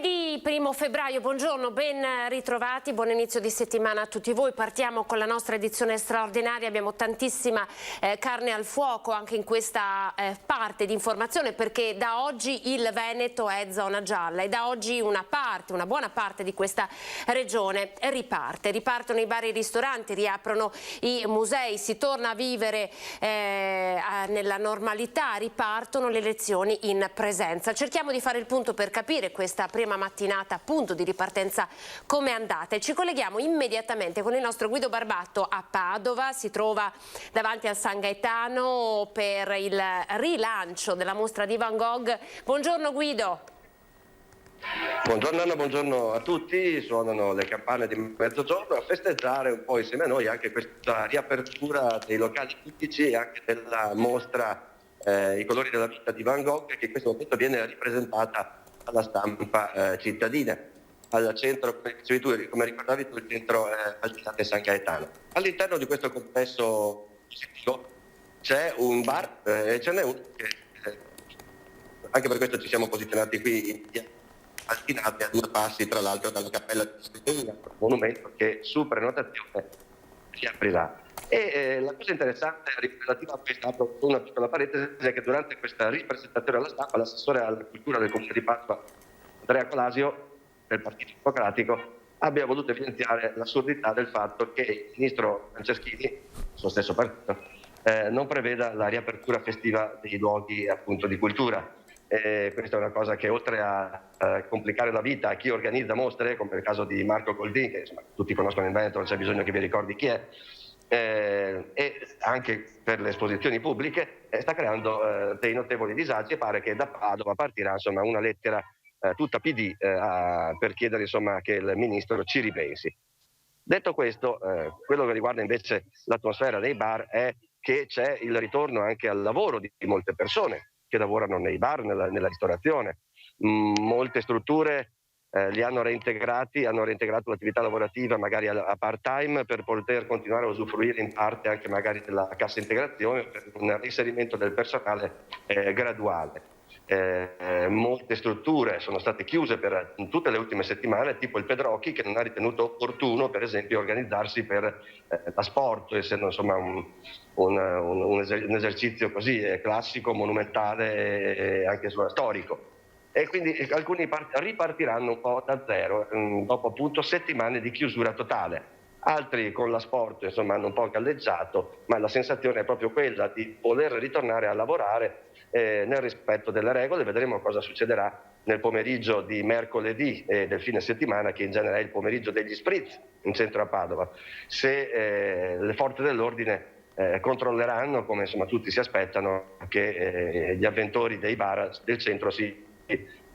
Venerdì 1 febbraio, buongiorno, ben ritrovati, buon inizio di settimana a tutti voi. Partiamo con la nostra edizione straordinaria, abbiamo tantissima carne al fuoco anche in questa parte di informazione, perché da oggi il Veneto è zona gialla e da oggi una buona parte di questa regione ripartono i bar e i ristoranti, riaprono i musei, si torna a vivere nella normalità, ripartono le lezioni in presenza. Cerchiamo di fare il punto per capire questa prima mattinata appunto di ripartenza come è andata e ci colleghiamo immediatamente con il nostro Guido Barbatto a Padova. Si trova davanti al San Gaetano per il rilancio della mostra di Van Gogh. Buongiorno Guido. Buongiorno Anna, buongiorno a tutti. Suonano le campane di mezzogiorno a festeggiare un po' insieme a noi anche questa riapertura dei locali tipici e anche della mostra I colori della vita di Van Gogh, che in questo momento viene ripresentata alla stampa cittadina, al centro, come ricordavi tu, il centro Altinate San Gaetano. All'interno di questo complesso c'è un bar e ce n'è uno che anche per questo ci siamo posizionati qui in via Altinate, a 2 passi tra l'altro dalla cappella di Sistemina, un monumento che su prenotazione si aprirà. E la cosa interessante relativa a questa, apro una piccola parentesi, è che durante questa ripresentazione alla stampa l'assessore alla cultura del Comune di Padova, Andrea Colasio, del Partito Democratico, abbia voluto evidenziare l'assurdità del fatto che il ministro Franceschini, suo stesso partito, non preveda la riapertura festiva dei luoghi appunto di cultura. Questa è una cosa che, oltre a complicare la vita a chi organizza mostre, come nel caso di Marco Goldin, che insomma, tutti conoscono in Veneto, non c'è bisogno che vi ricordi chi è, e anche per le esposizioni pubbliche, sta creando dei notevoli disagi, e pare che da Padova partirà insomma una lettera tutta PD per chiedere insomma che il ministro ci ripensi. Detto questo, quello che riguarda invece l'atmosfera dei bar è che c'è il ritorno anche al lavoro di molte persone che lavorano nei bar, nella ristorazione. Molte strutture li hanno reintegrato l'attività lavorativa magari a part-time per poter continuare a usufruire in parte anche magari della cassa integrazione, per un inserimento del personale graduale. Molte strutture sono state chiuse per tutte le ultime settimane, tipo il Pedrocchi, che non ha ritenuto opportuno per esempio organizzarsi per la sport, essendo insomma un esercizio così classico, monumentale e anche storico. E quindi alcuni ripartiranno un po' da zero dopo appunto settimane di chiusura totale. Altri con la sport insomma hanno un po' galleggiato, ma la sensazione è proprio quella di voler ritornare a lavorare nel rispetto delle regole. Vedremo cosa succederà nel pomeriggio di mercoledì del fine settimana, che in genere è il pomeriggio degli spritz in centro a Padova, se le forze dell'ordine controlleranno, come insomma tutti si aspettano, che gli avventori dei bar del centro si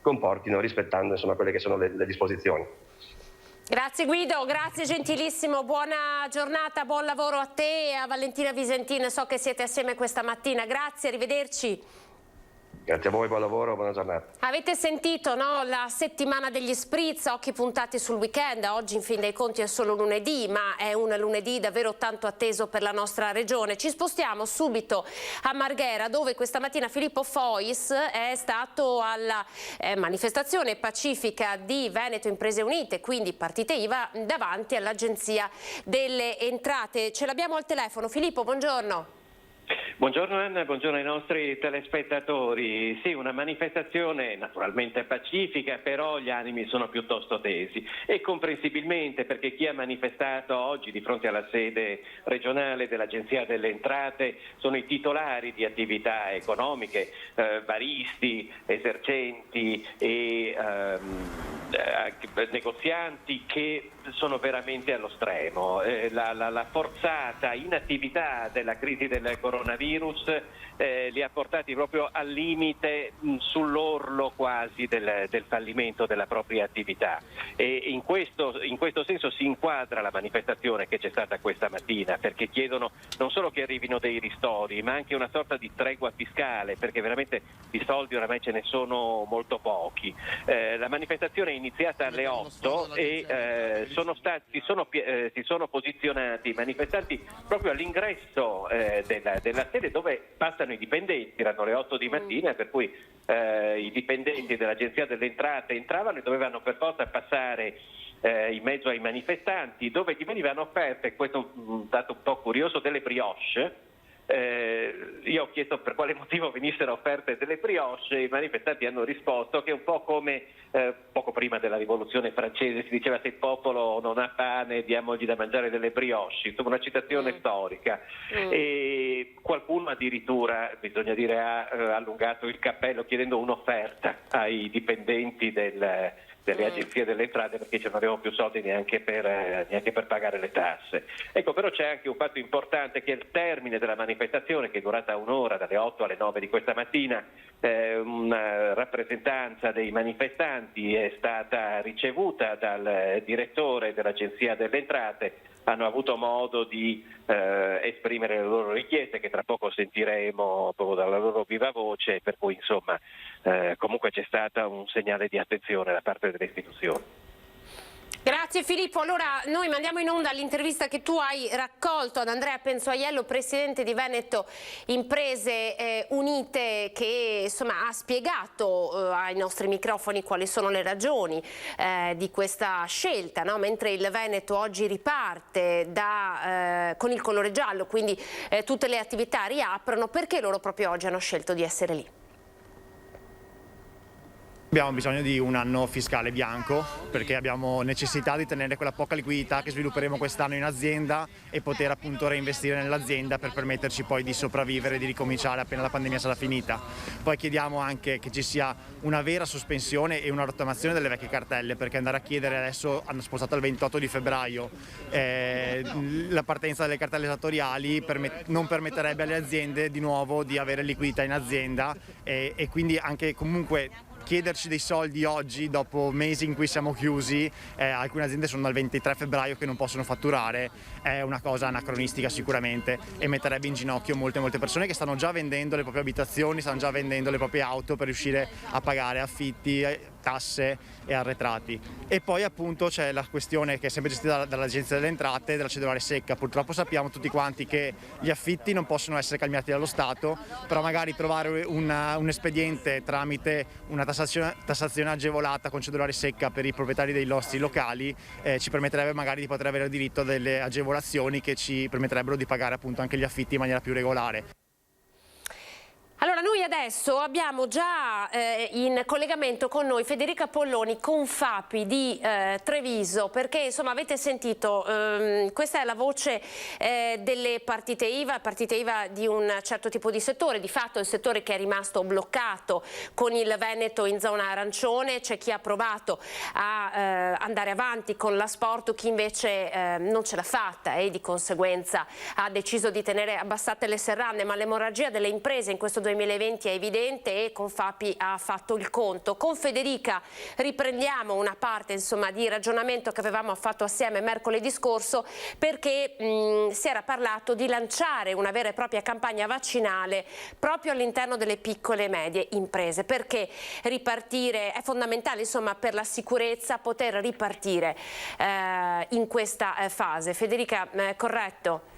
comportino rispettando insomma quelle che sono le disposizioni. Grazie Guido, grazie gentilissimo, buona giornata, buon lavoro a te e a Valentina Visentin, so che siete assieme questa mattina, grazie, arrivederci. Grazie a voi, buon lavoro, buona giornata. Avete sentito, no? La settimana degli spritz, occhi puntati sul weekend. Oggi in fin dei conti è solo lunedì, ma è un lunedì davvero tanto atteso per la nostra regione. Ci spostiamo subito a Marghera, dove questa mattina Filippo Fois è stato alla manifestazione pacifica di Veneto Imprese Unite, quindi partite IVA, davanti all'Agenzia delle Entrate. Ce l'abbiamo al telefono. Filippo, buongiorno. Buongiorno Anna, buongiorno ai nostri telespettatori. Sì, una manifestazione naturalmente pacifica, però gli animi sono piuttosto tesi e comprensibilmente, perché chi ha manifestato oggi di fronte alla sede regionale dell'Agenzia delle Entrate sono i titolari di attività economiche, baristi, esercenti e negozianti, che sono veramente allo stremo. La forzata inattività della crisi del coronavirus li ha portati proprio al limite, sull'orlo quasi del fallimento della propria attività, e in questo senso si inquadra la manifestazione che c'è stata questa mattina, perché chiedono non solo che arrivino dei ristori, ma anche una sorta di tregua fiscale, perché veramente di soldi oramai ce ne sono molto pochi. La manifestazione iniziata alle 8 e si sono posizionati i manifestanti proprio all'ingresso della sede dove passano i dipendenti. Erano le 8 di mattina, per cui i dipendenti dell'Agenzia delle Entrate entravano e dovevano per forza passare in mezzo ai manifestanti, dove gli venivano offerte, questo è un dato un po' curioso, delle brioche. Io ho chiesto per quale motivo venissero offerte delle brioche, i manifestanti hanno risposto che è un po' come poco prima della rivoluzione francese si diceva: se il popolo non ha fame diamogli da mangiare delle brioche, insomma una citazione storica. E qualcuno addirittura, bisogna dire, ha allungato il cappello chiedendo un'offerta ai dipendenti delle agenzie delle entrate, perché non avevamo più soldi neanche per pagare le tasse. Ecco, però c'è anche un fatto importante, che al termine della manifestazione, che è durata un'ora, dalle 8 alle 9 di questa mattina, una rappresentanza dei manifestanti è stata ricevuta dal direttore dell'Agenzia delle Entrate. Hanno avuto modo di esprimere le loro richieste, che tra poco sentiremo proprio dalla loro viva voce, per cui insomma comunque c'è stato un segnale di attenzione da parte delle istituzioni. Grazie Filippo. Allora noi mandiamo in onda l'intervista che tu hai raccolto ad Andrea Penzuaiello, presidente di Veneto Imprese Unite, che insomma ha spiegato ai nostri microfoni quali sono le ragioni di questa scelta, no? Mentre il Veneto oggi riparte con il colore giallo, quindi tutte le attività riaprono, perché loro proprio oggi hanno scelto di essere lì? Abbiamo bisogno di un anno fiscale bianco, perché abbiamo necessità di tenere quella poca liquidità che svilupperemo quest'anno in azienda e poter appunto reinvestire nell'azienda per permetterci poi di sopravvivere e di ricominciare appena la pandemia sarà finita. Poi chiediamo anche che ci sia una vera sospensione e una rottamazione delle vecchie cartelle, perché andare a chiedere, adesso hanno spostato al 28 di febbraio la partenza delle cartelle esattoriali, non permetterebbe alle aziende di nuovo di avere liquidità in azienda e quindi anche comunque chiederci dei soldi oggi, dopo mesi in cui siamo chiusi, alcune aziende sono dal 23 febbraio che non possono fatturare, è una cosa anacronistica sicuramente e metterebbe in ginocchio molte persone che stanno già vendendo le proprie abitazioni, stanno già vendendo le proprie auto per riuscire a pagare affitti, tasse e arretrati. E poi appunto c'è la questione che è sempre gestita dall'Agenzia delle Entrate, della cedolare secca. Purtroppo sappiamo tutti quanti che gli affitti non possono essere calmierati dallo Stato, però magari trovare un espediente tramite una tassazione agevolata con cedolare secca per i proprietari dei nostri locali ci permetterebbe magari di poter avere diritto a delle agevolazioni che ci permetterebbero di pagare appunto anche gli affitti in maniera più regolare. Allora noi adesso abbiamo già in collegamento con noi Federica Polloni, Confapi di Treviso, perché insomma avete sentito, questa è la voce delle partite IVA di un certo tipo di settore, di fatto il settore che è rimasto bloccato con il Veneto in zona arancione. C'è chi ha provato a andare avanti con l'asporto, chi invece non ce l'ha fatta e di conseguenza ha deciso di tenere abbassate le serrande, ma l'emorragia delle imprese in questo 2020 è evidente e Confapi ha fatto il conto. Con Federica riprendiamo una parte insomma di ragionamento che avevamo fatto assieme mercoledì scorso, perché si era parlato di lanciare una vera e propria campagna vaccinale proprio all'interno delle piccole e medie imprese, perché ripartire è fondamentale insomma per la sicurezza, poter ripartire in questa fase. Federica, corretto?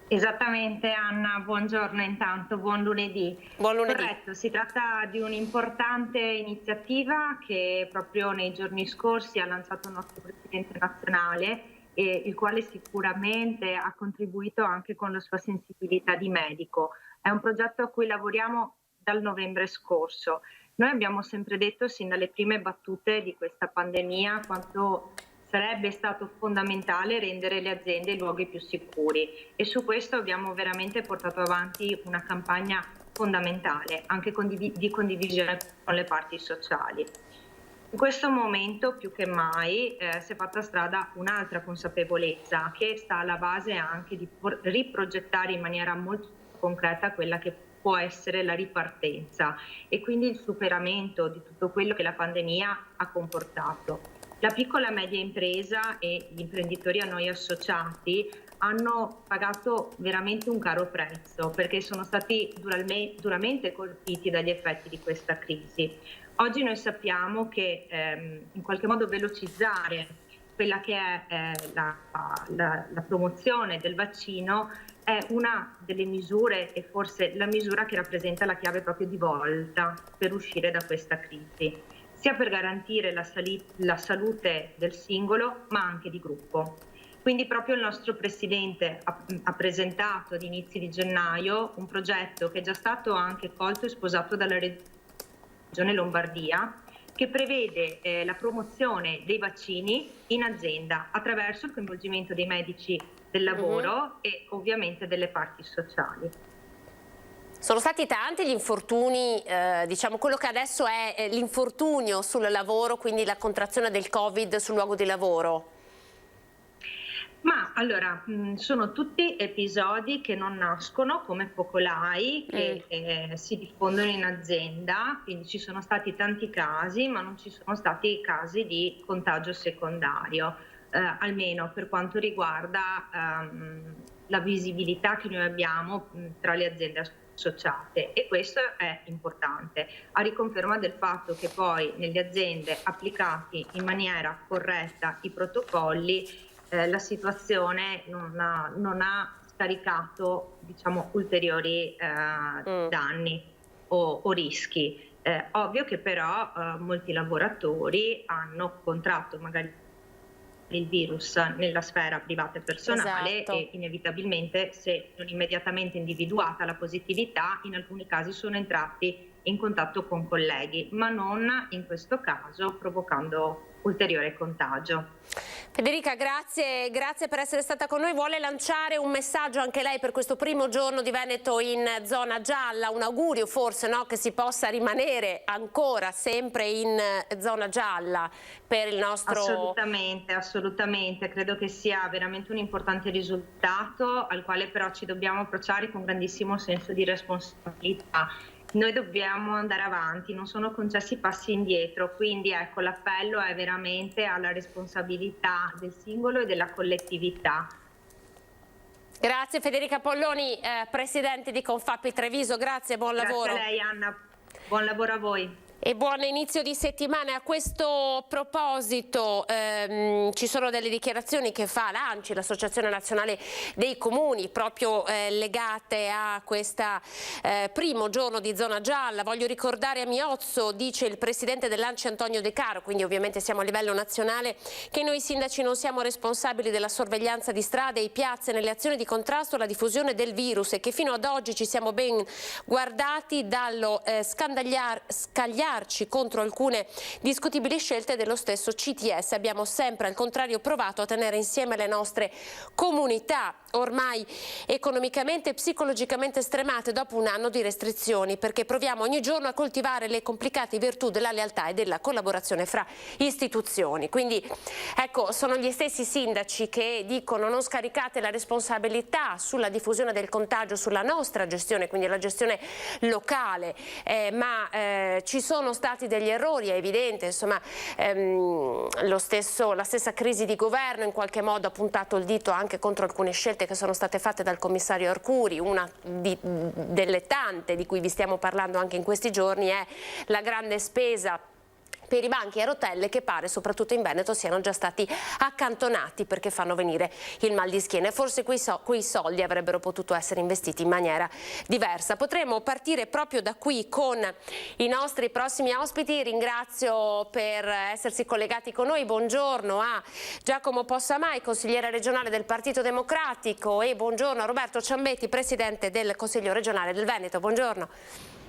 Esattamente Anna, buongiorno intanto, buon lunedì. Buon lunedì. Corretto, si tratta di un'importante iniziativa che proprio nei giorni scorsi ha lanciato il nostro Presidente nazionale, e il quale sicuramente ha contribuito anche con la sua sensibilità di medico. È un progetto a cui lavoriamo dal novembre scorso. Noi abbiamo sempre detto sin dalle prime battute di questa pandemia quanto sarebbe stato fondamentale rendere le aziende i luoghi più sicuri, e su questo abbiamo veramente portato avanti una campagna fondamentale, anche di condivisione con le parti sociali. In questo momento più che mai si è fatta strada un'altra consapevolezza che sta alla base anche di riprogettare in maniera molto concreta quella che può essere la ripartenza e quindi il superamento di tutto quello che la pandemia ha comportato. La piccola e media impresa e gli imprenditori a noi associati hanno pagato veramente un caro prezzo perché sono stati duramente colpiti dagli effetti di questa crisi. Oggi noi sappiamo che in qualche modo velocizzare quella che è la promozione del vaccino è una delle misure e forse la misura che rappresenta la chiave proprio di volta per uscire da questa crisi, sia per garantire la salute del singolo ma anche di gruppo. Quindi proprio il nostro Presidente ha presentato ad inizi di gennaio un progetto che è già stato anche colto e sposato dalla Regione Lombardia, che prevede la promozione dei vaccini in azienda attraverso il coinvolgimento dei medici del lavoro e ovviamente delle parti sociali. Sono stati tanti gli infortuni, diciamo quello che adesso è l'infortunio sul lavoro, quindi la contrazione del Covid sul luogo di lavoro. Ma allora, sono tutti episodi che non nascono come focolai, che si diffondono in azienda, quindi ci sono stati tanti casi, ma non ci sono stati casi di contagio secondario, almeno per quanto riguarda la visibilità che noi abbiamo tra le aziende associate, e questo è importante, a riconferma del fatto che poi nelle aziende applicati in maniera corretta i protocolli, la situazione non ha scaricato, diciamo, ulteriori danni o rischi. Ovvio che però molti lavoratori hanno contratto magari il virus nella sfera privata e personale, esatto. E inevitabilmente, se non immediatamente individuata la positività, in alcuni casi sono entrati in contatto con colleghi, ma non in questo caso provocando ulteriore contagio. Federica, grazie per essere stata con noi. Vuole lanciare un messaggio anche lei per questo primo giorno di Veneto in zona gialla? Un augurio forse, no? Che si possa rimanere ancora sempre in zona gialla per il nostro... Assolutamente, credo che sia veramente un importante risultato al quale però ci dobbiamo approcciare con grandissimo senso di responsabilità. Noi dobbiamo andare avanti, non sono concessi passi indietro, quindi ecco, l'appello è veramente alla responsabilità del singolo e della collettività. Grazie Federica Polloni, Presidente di Confapi Treviso, grazie, buon lavoro. Grazie a lei Anna, buon lavoro a voi. E buon inizio di settimana. A questo proposito ci sono delle dichiarazioni che fa l'ANCI, l'Associazione Nazionale dei Comuni, proprio legate a questo primo giorno di zona gialla. Voglio ricordare a Miozzo, dice il Presidente dell'ANCI Antonio De Caro, quindi ovviamente siamo a livello nazionale, che noi sindaci non siamo responsabili della sorveglianza di strade e piazze nelle azioni di contrasto alla diffusione del virus e che fino ad oggi ci siamo ben guardati dallo scagliarci contro alcune discutibili scelte dello stesso CTS. Abbiamo sempre al contrario provato a tenere insieme le nostre comunità ormai economicamente e psicologicamente stremate dopo un anno di restrizioni, perché proviamo ogni giorno a coltivare le complicate virtù della lealtà e della collaborazione fra istituzioni. Quindi ecco, sono gli stessi sindaci che dicono non scaricate la responsabilità sulla diffusione del contagio sulla nostra gestione, quindi la gestione locale, ma ci sono stati degli errori, è evidente, insomma la stessa crisi di governo in qualche modo ha puntato il dito anche contro alcune scelte che sono state fatte dal commissario Arcuri. Una delle tante di cui vi stiamo parlando anche in questi giorni è la grande spesa per i banchi a rotelle che pare soprattutto in Veneto siano già stati accantonati perché fanno venire il mal di schiena, e forse quei soldi avrebbero potuto essere investiti in maniera diversa. Potremmo partire proprio da qui con i nostri prossimi ospiti. Ringrazio per essersi collegati con noi. Buongiorno a Giacomo Possamai, consigliere regionale del Partito Democratico, e buongiorno a Roberto Ciambetti, presidente del Consiglio regionale del Veneto. Buongiorno.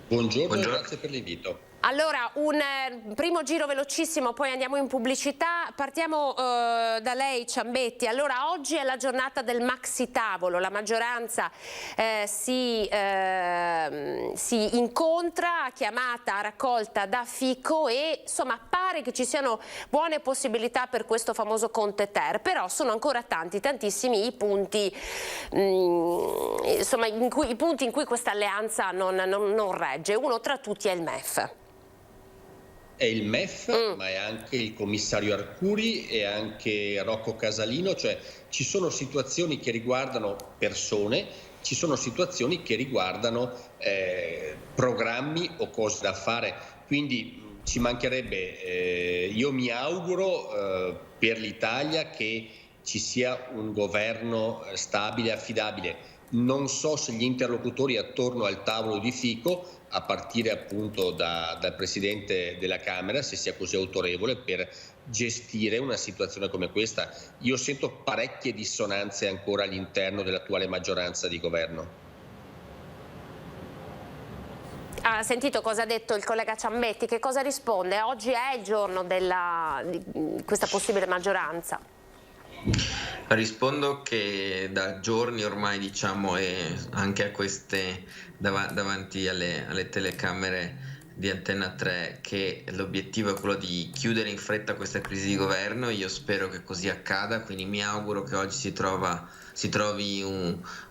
Buongiorno. Grazie per l'invito. Allora, un primo giro velocissimo, poi andiamo in pubblicità. Partiamo da lei, Ciambetti. Allora, oggi è la giornata del maxi tavolo, la maggioranza si incontra, chiamata a raccolta da Fico, e insomma pare che ci siano buone possibilità per questo famoso Conte Ter, però sono ancora tantissimi i punti, insomma, i punti in cui questa alleanza non regge. Uno tra tutti è il MEF. è il MEF, ma è anche il commissario Arcuri e anche Rocco Casalino, cioè ci sono situazioni che riguardano persone, ci sono situazioni che riguardano programmi o cose da fare, quindi ci mancherebbe, io mi auguro per l'Italia che ci sia un governo stabile e affidabile. Non so se gli interlocutori attorno al tavolo di Fico, a partire appunto dal Presidente della Camera, se sia così autorevole per gestire una situazione come questa. Io sento parecchie dissonanze ancora all'interno dell'attuale maggioranza di governo. Ha sentito cosa ha detto il collega Ciambetti? Che cosa risponde? Oggi è il giorno di questa possibile maggioranza. Rispondo che da giorni ormai, diciamo, e anche a queste davanti alle telecamere di Antenna 3, che l'obiettivo è quello di chiudere in fretta questa crisi di governo. Io spero che così accada, quindi mi auguro che oggi si trovi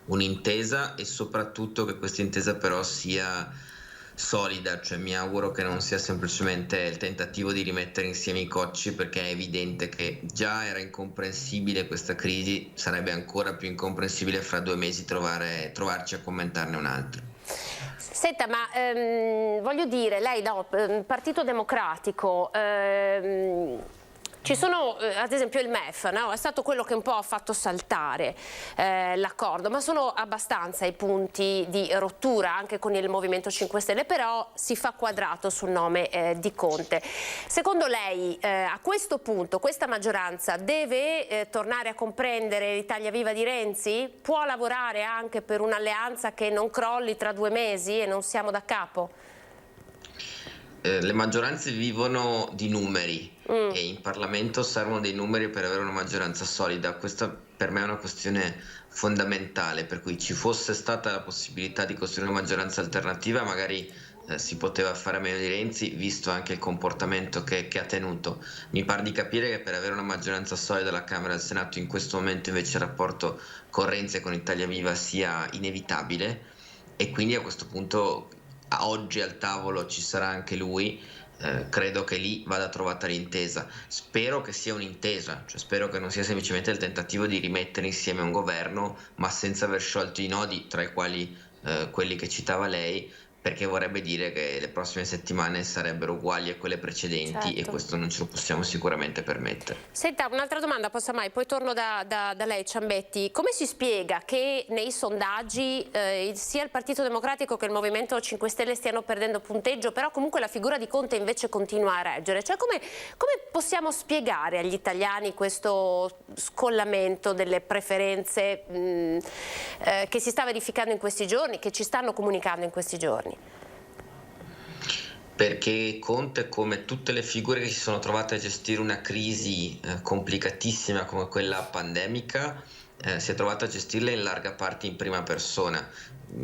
un'intesa e soprattutto che questa intesa però sia solida, cioè mi auguro che non sia semplicemente il tentativo di rimettere insieme i cocci, perché è evidente che già era incomprensibile questa crisi, sarebbe ancora più incomprensibile fra 2 mesi trovarci a commentarne un altro. Senta, ma voglio dire, lei Partito Democratico, ci sono, ad esempio il MEF, no? È stato quello che un po' ha fatto saltare l'accordo, ma sono abbastanza i punti di rottura anche con il Movimento 5 Stelle, però si fa quadrato sul nome di Conte. Secondo lei a questo punto questa maggioranza deve tornare a comprendere l'Italia Viva di Renzi? Può lavorare anche per un'alleanza che non crolli tra 2 mesi e non siamo da capo? Le maggioranze vivono di numeri e in Parlamento servono dei numeri per avere una maggioranza solida. Questa per me è una questione fondamentale, per cui ci fosse stata la possibilità di costruire una maggioranza alternativa, magari si poteva fare a meno di Renzi, visto anche il comportamento che ha tenuto. Mi pare di capire che per avere una maggioranza solida alla Camera e al Senato in questo momento invece il rapporto con Renzi e con Italia Viva sia inevitabile, e quindi a questo punto oggi al tavolo ci sarà anche lui. Credo che lì vada trovata l'intesa. Spero che sia un'intesa, cioè spero che non sia semplicemente il tentativo di rimettere insieme un governo, ma senza aver sciolto i nodi, tra i quali quelli che citava lei, perché vorrebbe dire che le prossime settimane sarebbero uguali a quelle precedenti, certo. E questo non ce lo possiamo sicuramente permettere. Senta, un'altra domanda, mai, poi torno da lei, Ciambetti. Come si spiega che nei sondaggi sia il Partito Democratico che il Movimento 5 Stelle stiano perdendo punteggio, però comunque la figura di Conte invece continua a reggere? Cioè come possiamo spiegare agli italiani questo scollamento delle preferenze che si sta verificando in questi giorni, che ci stanno comunicando in questi giorni? Perché Conte, come tutte le figure che si sono trovate a gestire una crisi complicatissima come quella pandemica, si è trovato a gestirla in larga parte in prima persona.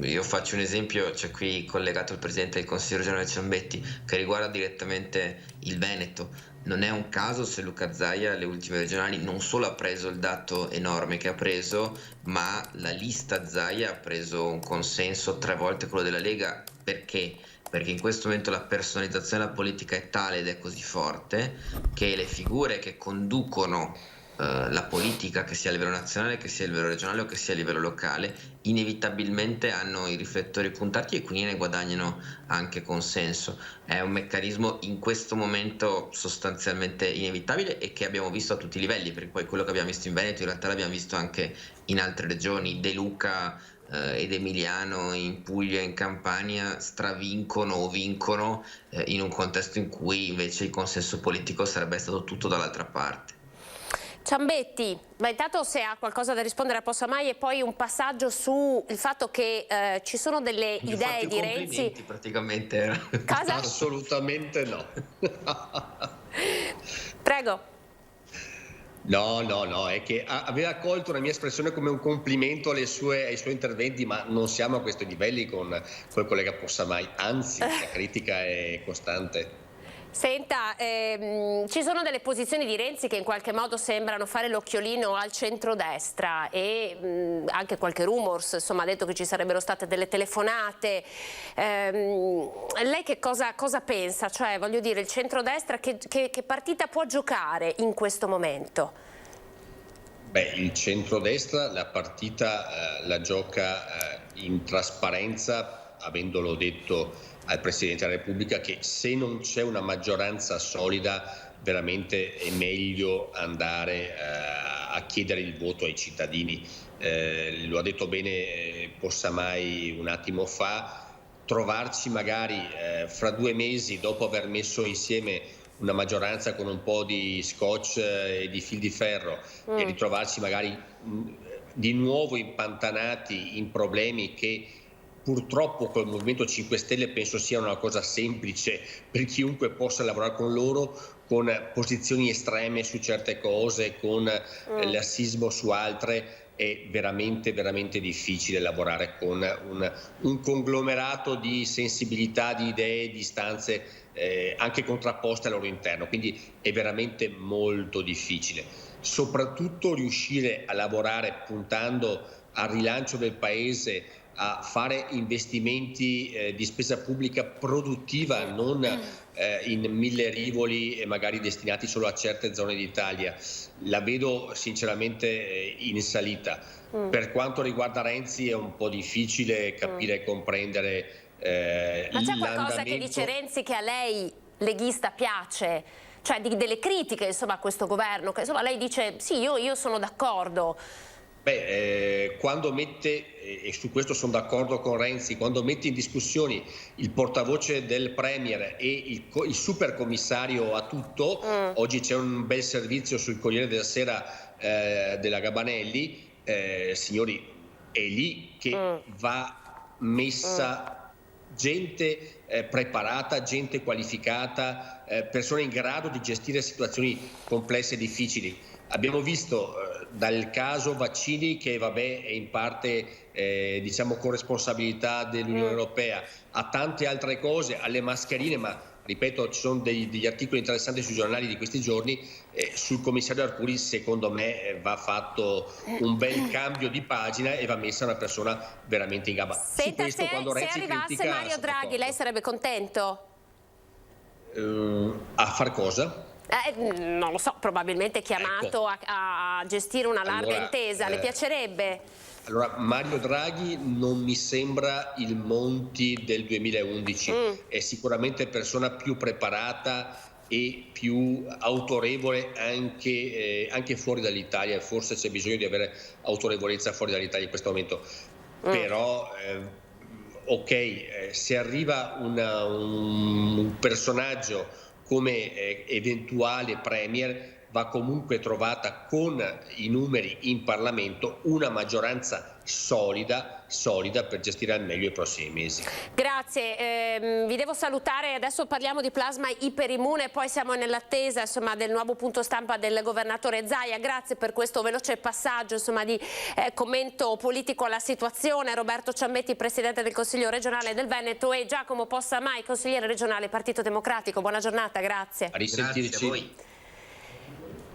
Io faccio un esempio, c'è qui collegato il Presidente del Consiglio regionale Ciambetti, che riguarda direttamente il Veneto. Non è un caso se Luca Zaia alle ultime regionali non solo ha preso il dato enorme che ha preso, ma la lista Zaia ha preso un consenso 3 volte quello della Lega. Perché? Perché in questo momento la personalizzazione della politica è tale ed è così forte che le figure che conducono la politica, che sia a livello nazionale, che sia a livello regionale o che sia a livello locale, inevitabilmente hanno i riflettori puntati e quindi ne guadagnano anche consenso. È un meccanismo in questo momento sostanzialmente inevitabile e che abbiamo visto a tutti i livelli, perché poi quello che abbiamo visto in Veneto in realtà l'abbiamo visto anche in altre regioni. De Luca ed Emiliano in Puglia e in Campania stravincono o vincono in un contesto in cui invece il consenso politico sarebbe stato tutto dall'altra parte. Ciambetti, ma intanto se ha qualcosa da rispondere a Possamai, e poi un passaggio sul fatto che ci sono delle idee di Renzi. Praticamente. Cosa? Assolutamente no. Prego. No, è che aveva colto la mia espressione come un complimento ai suoi interventi, ma non siamo a questi livelli con il collega Possamai, anzi la critica è costante. Senta, ci sono delle posizioni di Renzi che in qualche modo sembrano fare l'occhiolino al centrodestra e anche qualche rumors, insomma, ha detto che ci sarebbero state delle telefonate. Lei che cosa pensa? Cioè, voglio dire, il centrodestra che partita può giocare in questo momento? Beh, il centrodestra la partita la gioca in trasparenza, avendolo detto al Presidente della Repubblica, che se non c'è una maggioranza solida veramente è meglio andare a chiedere il voto ai cittadini. Lo ha detto bene Possamai un attimo fa, trovarci magari fra 2 mesi dopo aver messo insieme una maggioranza con un po' di scotch e di fil di ferro e ritrovarci magari di nuovo impantanati in problemi che purtroppo col Movimento 5 Stelle penso sia una cosa semplice per chiunque possa lavorare con loro, con posizioni estreme su certe cose, con lassismo su altre. È veramente difficile lavorare con un conglomerato di sensibilità, di idee, di istanze anche contrapposte al loro interno, quindi è veramente molto difficile. Soprattutto riuscire a lavorare puntando al rilancio del Paese, a fare investimenti di spesa pubblica produttiva, non in 1000 rivoli e magari destinati solo a certe zone d'Italia. La vedo sinceramente in salita. Per quanto riguarda Renzi è un po' difficile capire e comprendere ma c'è qualcosa che dice Renzi che a lei, leghista, piace? Cioè delle critiche insomma a questo governo, che insomma lei dice sì, io sono d'accordo. Beh, quando mette, e su questo sono d'accordo con Renzi, quando mette in discussione il portavoce del Premier e il super commissario a tutto, oggi c'è un bel servizio sul Corriere della Sera della Gabanelli, signori, è lì che va messa gente preparata, gente qualificata, persone in grado di gestire situazioni complesse e difficili. Abbiamo visto dal caso vaccini che vabbè è in parte diciamo corresponsabilità dell'Unione Europea, a tante altre cose, alle mascherine, ma ripeto ci sono degli articoli interessanti sui giornali di questi giorni, sul commissario Arcuri secondo me va fatto un bel cambio di pagina e va messa una persona veramente in gamba. Senta, Su questo, quando se Renzi arrivasse critica, Mario Draghi lei sarebbe contento? A far cosa? Non lo so, probabilmente chiamato a gestire una larga intesa, le piacerebbe? Allora, Mario Draghi non mi sembra il Monti del 2011, è sicuramente persona più preparata e più autorevole anche fuori dall'Italia, e forse c'è bisogno di avere autorevolezza fuori dall'Italia in questo momento, però ok, se arriva un personaggio come eventuale Premier, va comunque trovata con i numeri in Parlamento una maggioranza solida per gestire al meglio i prossimi mesi. Grazie, vi devo salutare, adesso parliamo di plasma iperimmune, poi siamo nell'attesa insomma del nuovo punto stampa del governatore Zaia. Grazie per questo veloce passaggio insomma di commento politico alla situazione. Roberto Ciambetti, Presidente del Consiglio regionale del Veneto, e Giacomo Possamai, consigliere regionale Partito Democratico. Buona giornata, grazie. A risentirci. Grazie a voi.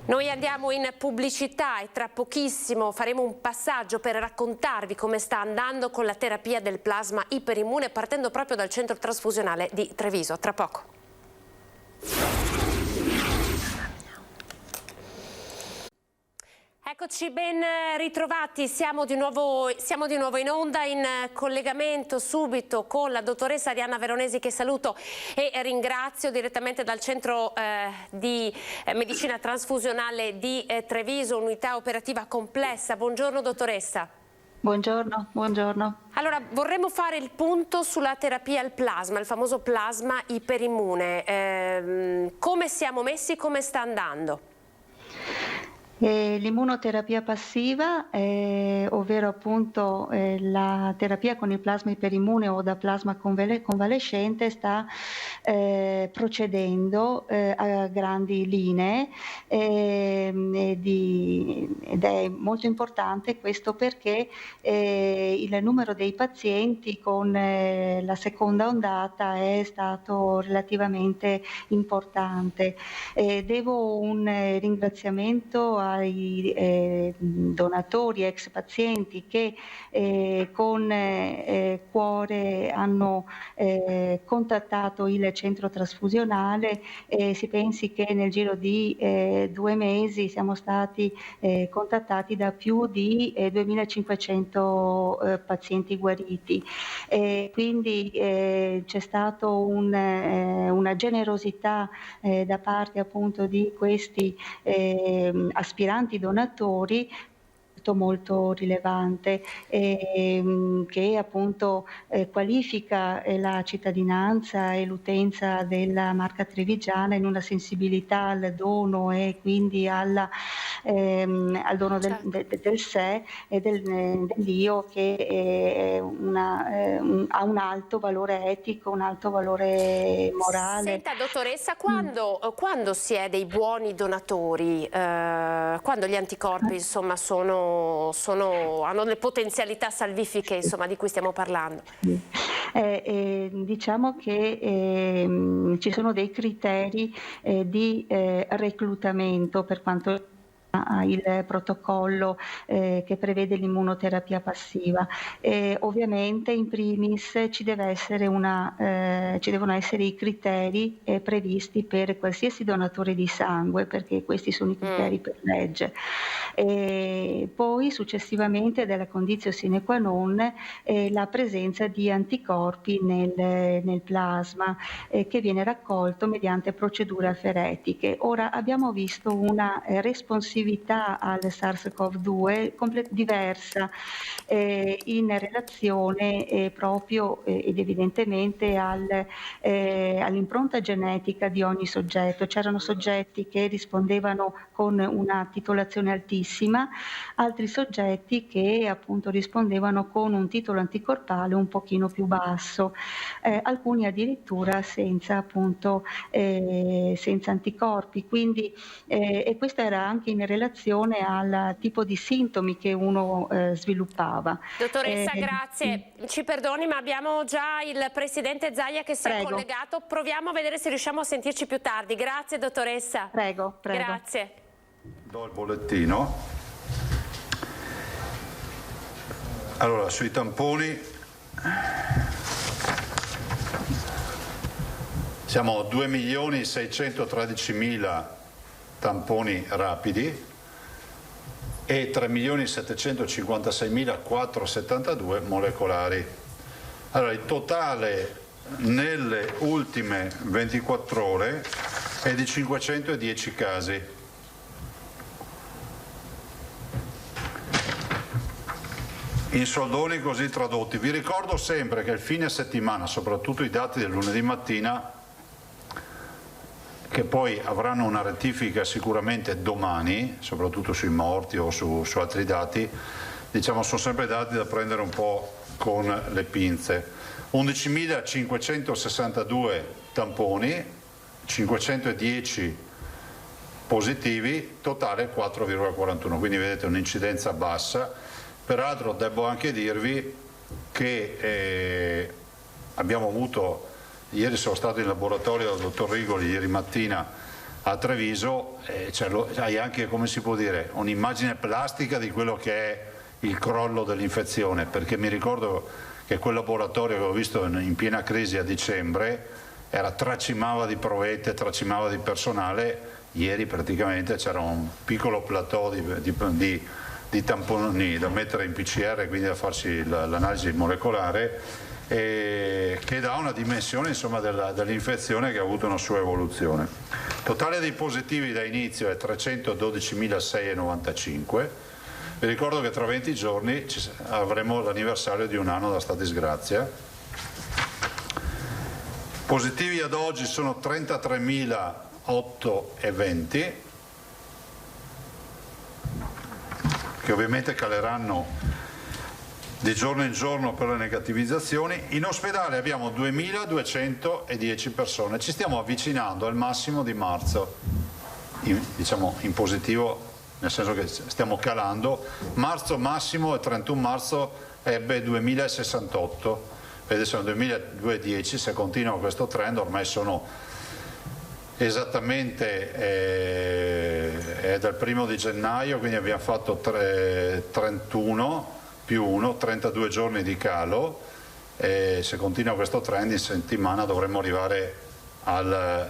Noi andiamo in pubblicità e tra pochissimo faremo un passaggio per raccontarvi come sta andando con la terapia del plasma iperimmune, partendo proprio dal centro trasfusionale di Treviso. Tra poco. Eccoci, ben ritrovati, siamo di nuovo in onda, in collegamento subito con la dottoressa Arianna Veronesi, che saluto e ringrazio direttamente dal centro di medicina trasfusionale di Treviso, unità operativa complessa. Buongiorno dottoressa. Buongiorno, buongiorno. Allora, vorremmo fare il punto sulla terapia al plasma, il famoso plasma iperimmune. Come siamo messi, come sta andando? L'immunoterapia passiva, ovvero appunto la terapia con il plasma iperimmune o da plasma convalescente, sta procedendo a grandi linee ed è molto importante questo perché il numero dei pazienti con la seconda ondata è stato relativamente importante. Devo un ringraziamento ai donatori, ex pazienti che con cuore hanno contattato il centro trasfusionale. Si pensi che nel giro di 2 mesi siamo stati contattati da più di 2500 pazienti guariti. Quindi c'è stato una generosità da parte appunto di questi aspiranti donatori molto rilevante che appunto qualifica la cittadinanza e l'utenza della Marca Trevigiana in una sensibilità al dono e quindi al dono del sé e dell'io, che ha un alto valore etico, un alto valore morale. Senta, dottoressa, quando si è dei buoni donatori, quando gli anticorpi insomma hanno le potenzialità salvifiche insomma di cui stiamo parlando? Diciamo che ci sono dei criteri di reclutamento per quanto il protocollo che prevede l'immunoterapia passiva. Ovviamente in primis ci devono essere i criteri previsti per qualsiasi donatore di sangue, perché questi sono i criteri per legge. Poi successivamente della conditio sine qua non la presenza di anticorpi nel plasma che viene raccolto mediante procedure aferetiche. Ora abbiamo visto una responsività al SARS-CoV-2 diversa in relazione proprio ed evidentemente all'impronta genetica di ogni soggetto. C'erano soggetti che rispondevano con una titolazione altissima, altri soggetti che appunto rispondevano con un titolo anticorpale un pochino più basso, alcuni addirittura senza anticorpi. Quindi e questo era anche in relazione al tipo di sintomi che uno sviluppava. Dottoressa, grazie. Ci perdoni, ma abbiamo già il presidente Zaia che si è collegato. Proviamo a vedere se riusciamo a sentirci più tardi. Grazie, dottoressa. Prego. Grazie. Do il bollettino. Allora, sui tamponi siamo a 2.613.000 tamponi rapidi e 3.756.472 molecolari. Allora, il totale nelle ultime 24 ore è di 510 casi. In soldoni così tradotti. Vi ricordo sempre che il fine settimana, soprattutto i dati del lunedì mattina, che poi avranno una rettifica sicuramente domani, soprattutto sui morti o su altri dati, diciamo sono sempre dati da prendere un po' con le pinze. 11.562 tamponi, 510 positivi, totale 4,41, quindi vedete un'incidenza bassa. Peraltro devo anche dirvi che abbiamo avuto, ieri sono stato in laboratorio dal dottor Rigoli, ieri mattina a Treviso, hai anche, come si può dire, un'immagine plastica di quello che è il crollo dell'infezione, perché mi ricordo che quel laboratorio che ho visto in piena crisi a dicembre tracimava di provette, tracimava di personale. Ieri praticamente c'era un piccolo plateau di tamponi da mettere in PCR, quindi da farsi l'analisi molecolare, che dà una dimensione insomma dell'infezione che ha avuto una sua evoluzione. Totale dei positivi da inizio è 312.695. Vi ricordo che tra 20 giorni avremo l'anniversario di un anno da sta disgrazia. Positivi ad oggi sono 33.820. che ovviamente caleranno di giorno in giorno per le negativizzazioni. In ospedale abbiamo 2210 persone, ci stiamo avvicinando al massimo di marzo, diciamo in positivo, nel senso che stiamo calando. Marzo massimo, il 31 marzo ebbe 2068, vedete sono 2210, se continua questo trend ormai sono esattamente è dal 1° di gennaio, quindi abbiamo fatto 31 più 1, 32 giorni di calo, e se continua questo trend in settimana dovremmo arrivare ad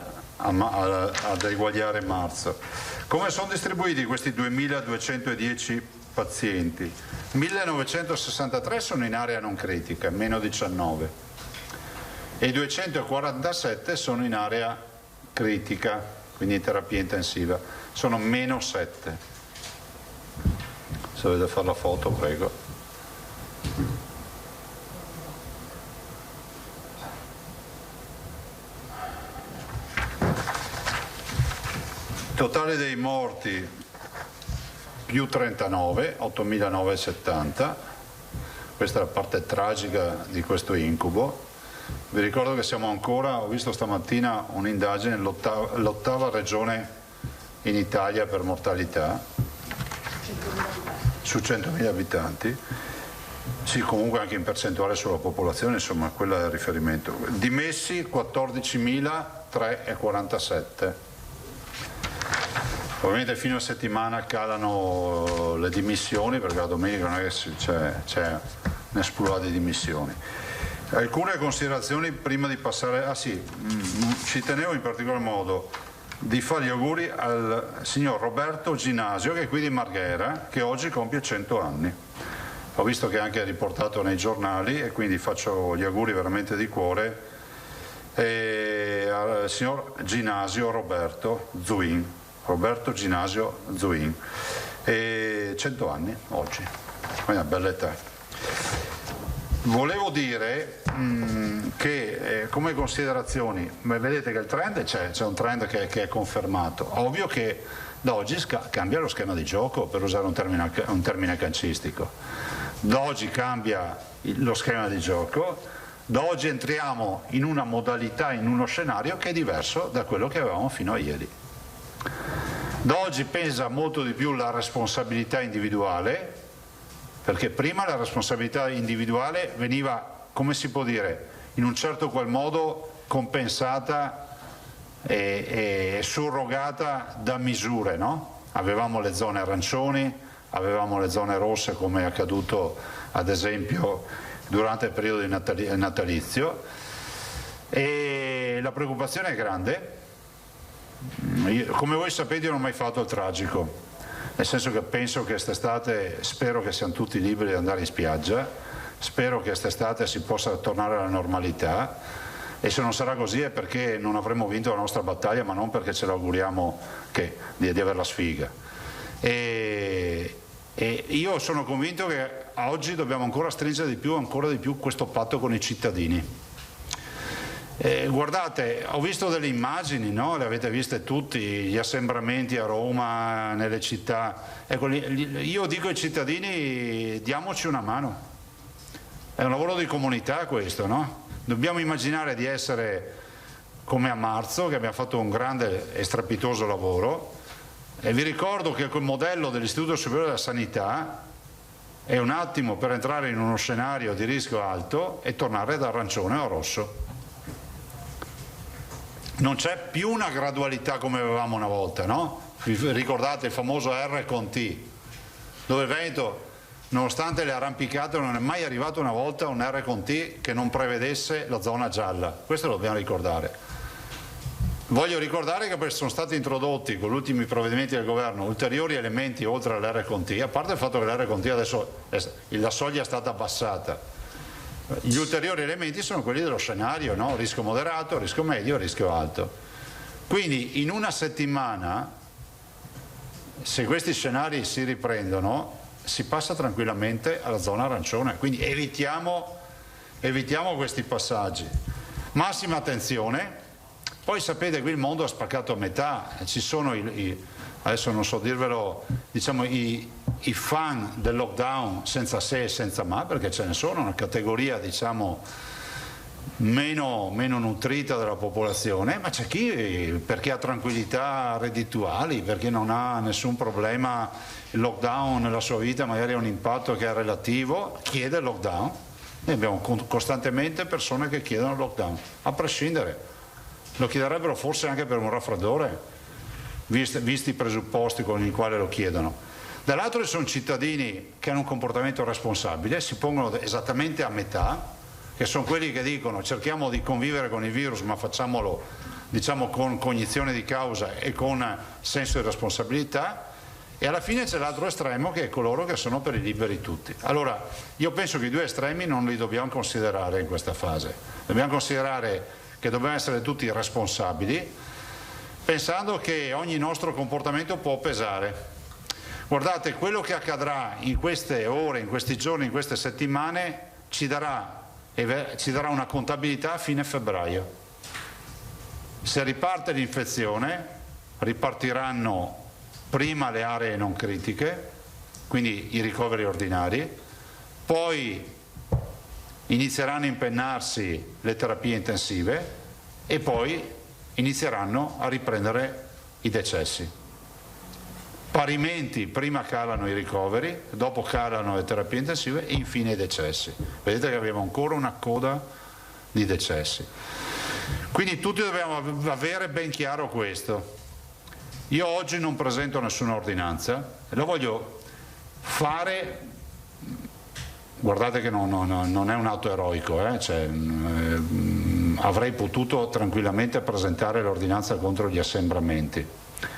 eguagliare marzo. Come sono distribuiti questi 2210 pazienti? 1963 sono in area non critica, meno 19, e 247 sono in area critica, quindi in terapia intensiva, sono meno 7. Se volete fare la foto, prego. Totale dei morti più 39, 8.970, questa è la parte tragica di questo incubo. Vi ricordo che siamo ancora, ho visto stamattina un'indagine, l'ottava regione in Italia per mortalità, su 100.000 abitanti, sì, comunque anche in percentuale sulla popolazione, insomma quello è il riferimento. Dimessi 14.347. Ovviamente fino a settimana calano le dimissioni, perché la domenica non è che c'è un'esplosione di dimissioni. Alcune considerazioni prima di passare. Ci tenevo in particolar modo di fare gli auguri al signor Roberto Ginasio, che è qui di Marghera, che oggi compie 100 anni. Ho visto che è anche riportato nei giornali e quindi faccio gli auguri veramente di cuore al signor Ginasio Roberto Ginasio Zuin, 100 anni oggi, una bella età. Volevo dire che come considerazioni, vedete che il trend c'è un trend che è confermato. Ovvio che da oggi cambia lo schema di gioco, per usare un termine calcistico. Da oggi cambia lo schema di gioco, da oggi entriamo in una modalità, in uno scenario che è diverso da quello che avevamo fino a ieri. Da oggi pesa molto di più la responsabilità individuale, perché prima la responsabilità individuale veniva, come si può dire, in un certo qual modo compensata e surrogata da misure, no? Avevamo le zone arancioni, avevamo le zone rosse, come è accaduto ad esempio durante il periodo natalizio, e la preoccupazione è grande. Come voi sapete, io non ho mai fatto il tragico, nel senso che penso che quest'estate, spero che siamo tutti liberi di andare in spiaggia, spero che quest'estate si possa tornare alla normalità, e se non sarà così è perché non avremo vinto la nostra battaglia, ma non perché ce l'auguriamo di avere la sfiga. E io sono convinto che oggi dobbiamo ancora stringere ancora di più questo patto con i cittadini. Guardate, ho visto delle immagini, no? Le avete viste tutti, gli assembramenti a Roma, nelle città. Ecco, io dico ai cittadini, diamoci una mano. È un lavoro di comunità questo, no? Dobbiamo immaginare di essere come a marzo, che abbiamo fatto un grande e strepitoso lavoro, e vi ricordo che col modello dell'Istituto Superiore della Sanità è un attimo per entrare in uno scenario di rischio alto e tornare da arancione a rosso. Non c'è più una gradualità come avevamo una volta, no? Vi ricordate il famoso R con T, dove il Veneto, nonostante le arrampicate, non è mai arrivato una volta un R con T che non prevedesse la zona gialla. Questo lo dobbiamo ricordare. Voglio ricordare che sono stati introdotti con gli ultimi provvedimenti del governo ulteriori elementi oltre all'R con T, a parte il fatto che l'R con T adesso la soglia è stata abbassata. Gli ulteriori elementi sono quelli dello scenario, no? Rischio moderato, rischio medio, rischio alto. Quindi in una settimana, se questi scenari si riprendono, si passa tranquillamente alla zona arancione, quindi evitiamo questi passaggi. Massima attenzione. Poi sapete, qui il mondo è spaccato a metà, ci sono adesso non so dirvelo, diciamo i i fan del lockdown senza se e senza ma, perché ce ne sono, una categoria diciamo meno nutrita della popolazione, ma c'è chi perché ha tranquillità reddituali, perché non ha nessun problema, il lockdown nella sua vita magari ha un impatto che è relativo, chiede il lockdown. Noi abbiamo costantemente persone che chiedono il lockdown, a prescindere, lo chiederebbero forse anche per un raffreddore, visti i presupposti con i quali lo chiedono. Dall'altro ci sono cittadini che hanno un comportamento responsabile, si pongono esattamente a metà, che sono quelli che dicono cerchiamo di convivere con il virus ma facciamolo diciamo con cognizione di causa e con senso di responsabilità, e alla fine c'è l'altro estremo che è coloro che sono per i liberi tutti. Allora io penso che i due estremi non li dobbiamo considerare in questa fase, dobbiamo considerare che dobbiamo essere tutti responsabili pensando che ogni nostro comportamento può pesare. Guardate, quello che accadrà in queste ore, in questi giorni, in queste settimane ci darà una contabilità a fine febbraio. Se riparte l'infezione, ripartiranno prima le aree non critiche, quindi i ricoveri ordinari, poi inizieranno a impennarsi le terapie intensive e poi inizieranno a riprendere i decessi. Parimenti prima calano i ricoveri, dopo calano le terapie intensive e infine i decessi. Vedete che abbiamo ancora una coda di decessi. Quindi tutti dobbiamo avere ben chiaro questo. Io oggi non presento nessuna ordinanza e lo voglio fare, guardate che non è un atto eroico, avrei potuto tranquillamente presentare l'ordinanza contro gli assembramenti,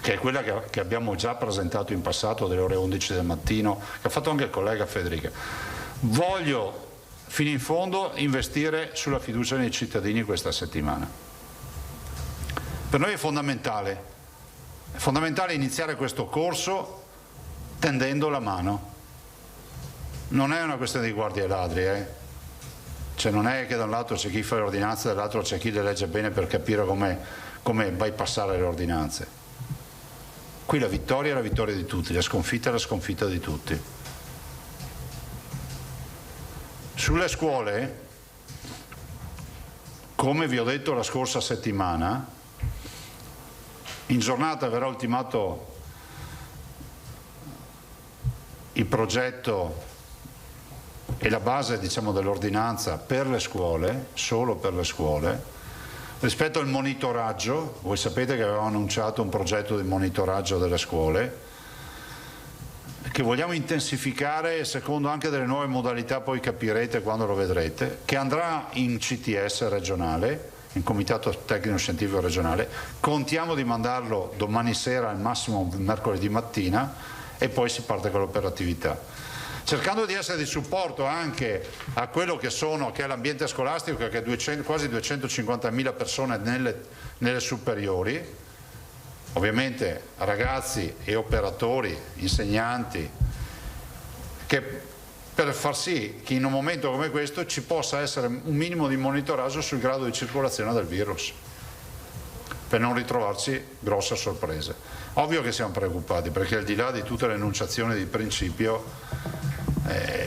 che è quella che abbiamo già presentato in passato delle ore 11 del mattino, che ha fatto anche il collega Federica. Voglio fino in fondo investire sulla fiducia dei cittadini questa settimana. Per noi è fondamentale iniziare questo corso tendendo la mano. Non è una questione di guardie e ladri, Cioè non è che da un lato c'è chi fa le ordinanze, dall'altro c'è chi le legge bene per capire come bypassare le ordinanze. Qui la vittoria è la vittoria di tutti, la sconfitta è la sconfitta di tutti. Sulle scuole, come vi ho detto la scorsa settimana, in giornata verrà ultimato il progetto e la base diciamo dell'ordinanza per le scuole, solo per le scuole. Rispetto al monitoraggio, voi sapete che avevamo annunciato un progetto di monitoraggio delle scuole che vogliamo intensificare secondo anche delle nuove modalità, poi capirete quando lo vedrete, che andrà in CTS regionale, in Comitato Tecnico Scientifico Regionale. Contiamo di mandarlo domani sera, al massimo mercoledì mattina, e poi si parte con l'operatività, cercando di essere di supporto anche a quello che è l'ambiente scolastico, che è quasi 250.000 persone nelle superiori, ovviamente ragazzi e operatori, insegnanti, che per far sì che in un momento come questo ci possa essere un minimo di monitoraggio sul grado di circolazione del virus, per non ritrovarci grosse sorprese. Ovvio che siamo preoccupati, perché al di là di tutte le enunciazioni di principio,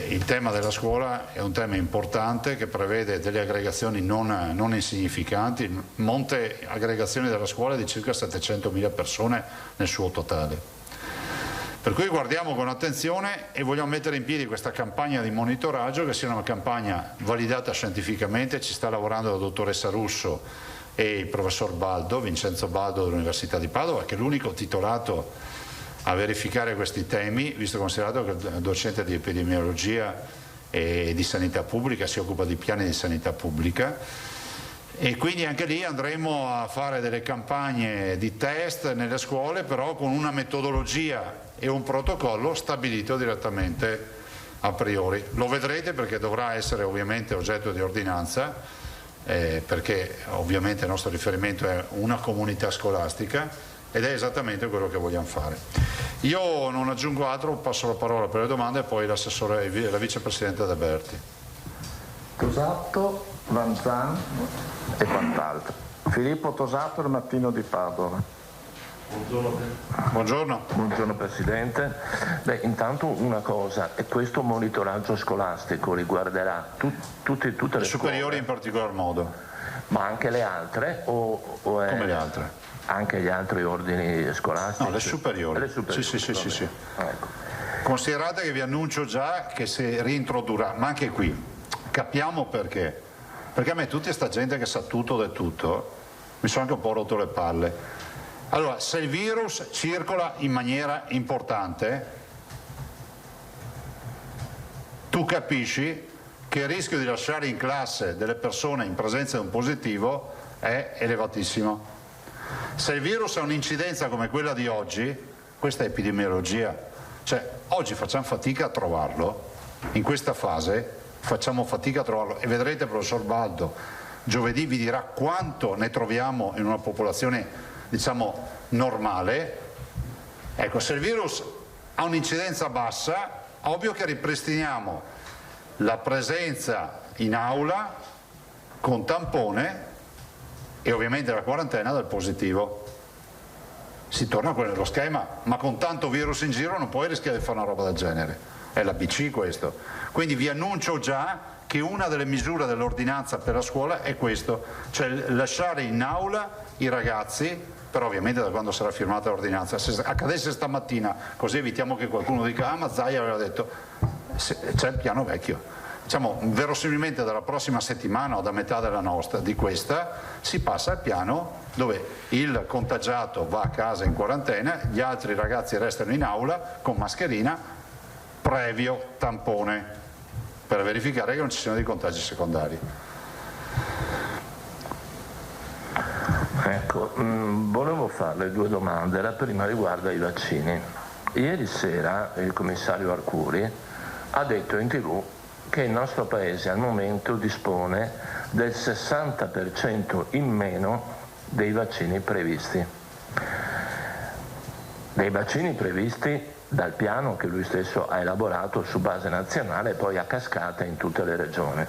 il tema della scuola è un tema importante che prevede delle aggregazioni non insignificanti, monte aggregazioni della scuola di circa 700.000 persone nel suo totale. Per cui guardiamo con attenzione e vogliamo mettere in piedi questa campagna di monitoraggio, che sia una campagna validata scientificamente. Ci sta lavorando la dottoressa Russo e il professor Baldo, Vincenzo Baldo dell'Università di Padova, che è l'unico titolato a verificare questi temi, visto e considerato che il docente di epidemiologia e di sanità pubblica si occupa di piani di sanità pubblica, e quindi anche lì andremo a fare delle campagne di test nelle scuole, però con una metodologia e un protocollo stabilito direttamente a priori. Lo vedrete, perché dovrà essere ovviamente oggetto di ordinanza, perché ovviamente il nostro riferimento è una comunità scolastica, ed è esattamente quello che vogliamo fare. Io non aggiungo altro, passo la parola per le domande e poi l'assessore e la vicepresidente De Berti. Tosato, Vanzan e quant'altro. Filippo Tosato, Il Mattino di Padova. Buongiorno. Buongiorno Presidente. Intanto una cosa, e questo monitoraggio scolastico riguarderà tutte le superiori scuole, in particolar modo. Ma anche le altre? Come le altre? Anche gli altri ordini scolastici? No, le superiori. Sì. Ecco. Considerate che vi annuncio già che si reintrodurrà, ma anche qui capiamo perché. Perché a me tutta questa gente che sa tutto del tutto mi sono anche un po' rotto le palle. Allora, se il virus circola in maniera importante, tu capisci che il rischio di lasciare in classe delle persone in presenza di un positivo è elevatissimo. Se il virus ha un'incidenza come quella di oggi, questa è epidemiologia, cioè oggi facciamo fatica a trovarlo, in questa fase facciamo fatica a trovarlo, e vedrete professor Baldo giovedì vi dirà quanto ne troviamo in una popolazione diciamo normale. Ecco, se il virus ha un'incidenza bassa, ovvio che ripristiniamo la presenza in aula con tampone e ovviamente la quarantena del positivo. Si torna a quello dello schema, ma con tanto virus in giro non puoi rischiare di fare una roba del genere. È l'ABC questo. Quindi vi annuncio già che una delle misure dell'ordinanza per la scuola è questo, cioè lasciare in aula i ragazzi, però ovviamente da quando sarà firmata l'ordinanza. Se accadesse stamattina, così evitiamo che qualcuno dica ma Zaia aveva detto, c'è il piano vecchio. Diciamo, verosimilmente dalla prossima settimana o da metà della nostra, di questa, si passa al piano dove il contagiato va a casa in quarantena, gli altri ragazzi restano in aula con mascherina, previo tampone, per verificare che non ci siano dei contagi secondari. Ecco, volevo farle due domande. La prima riguarda i vaccini. Ieri sera il commissario Arcuri ha detto in TV che il nostro Paese al momento dispone del 60% in meno dei vaccini previsti. Dei vaccini previsti dal piano che lui stesso ha elaborato su base nazionale e poi a cascata in tutte le regioni.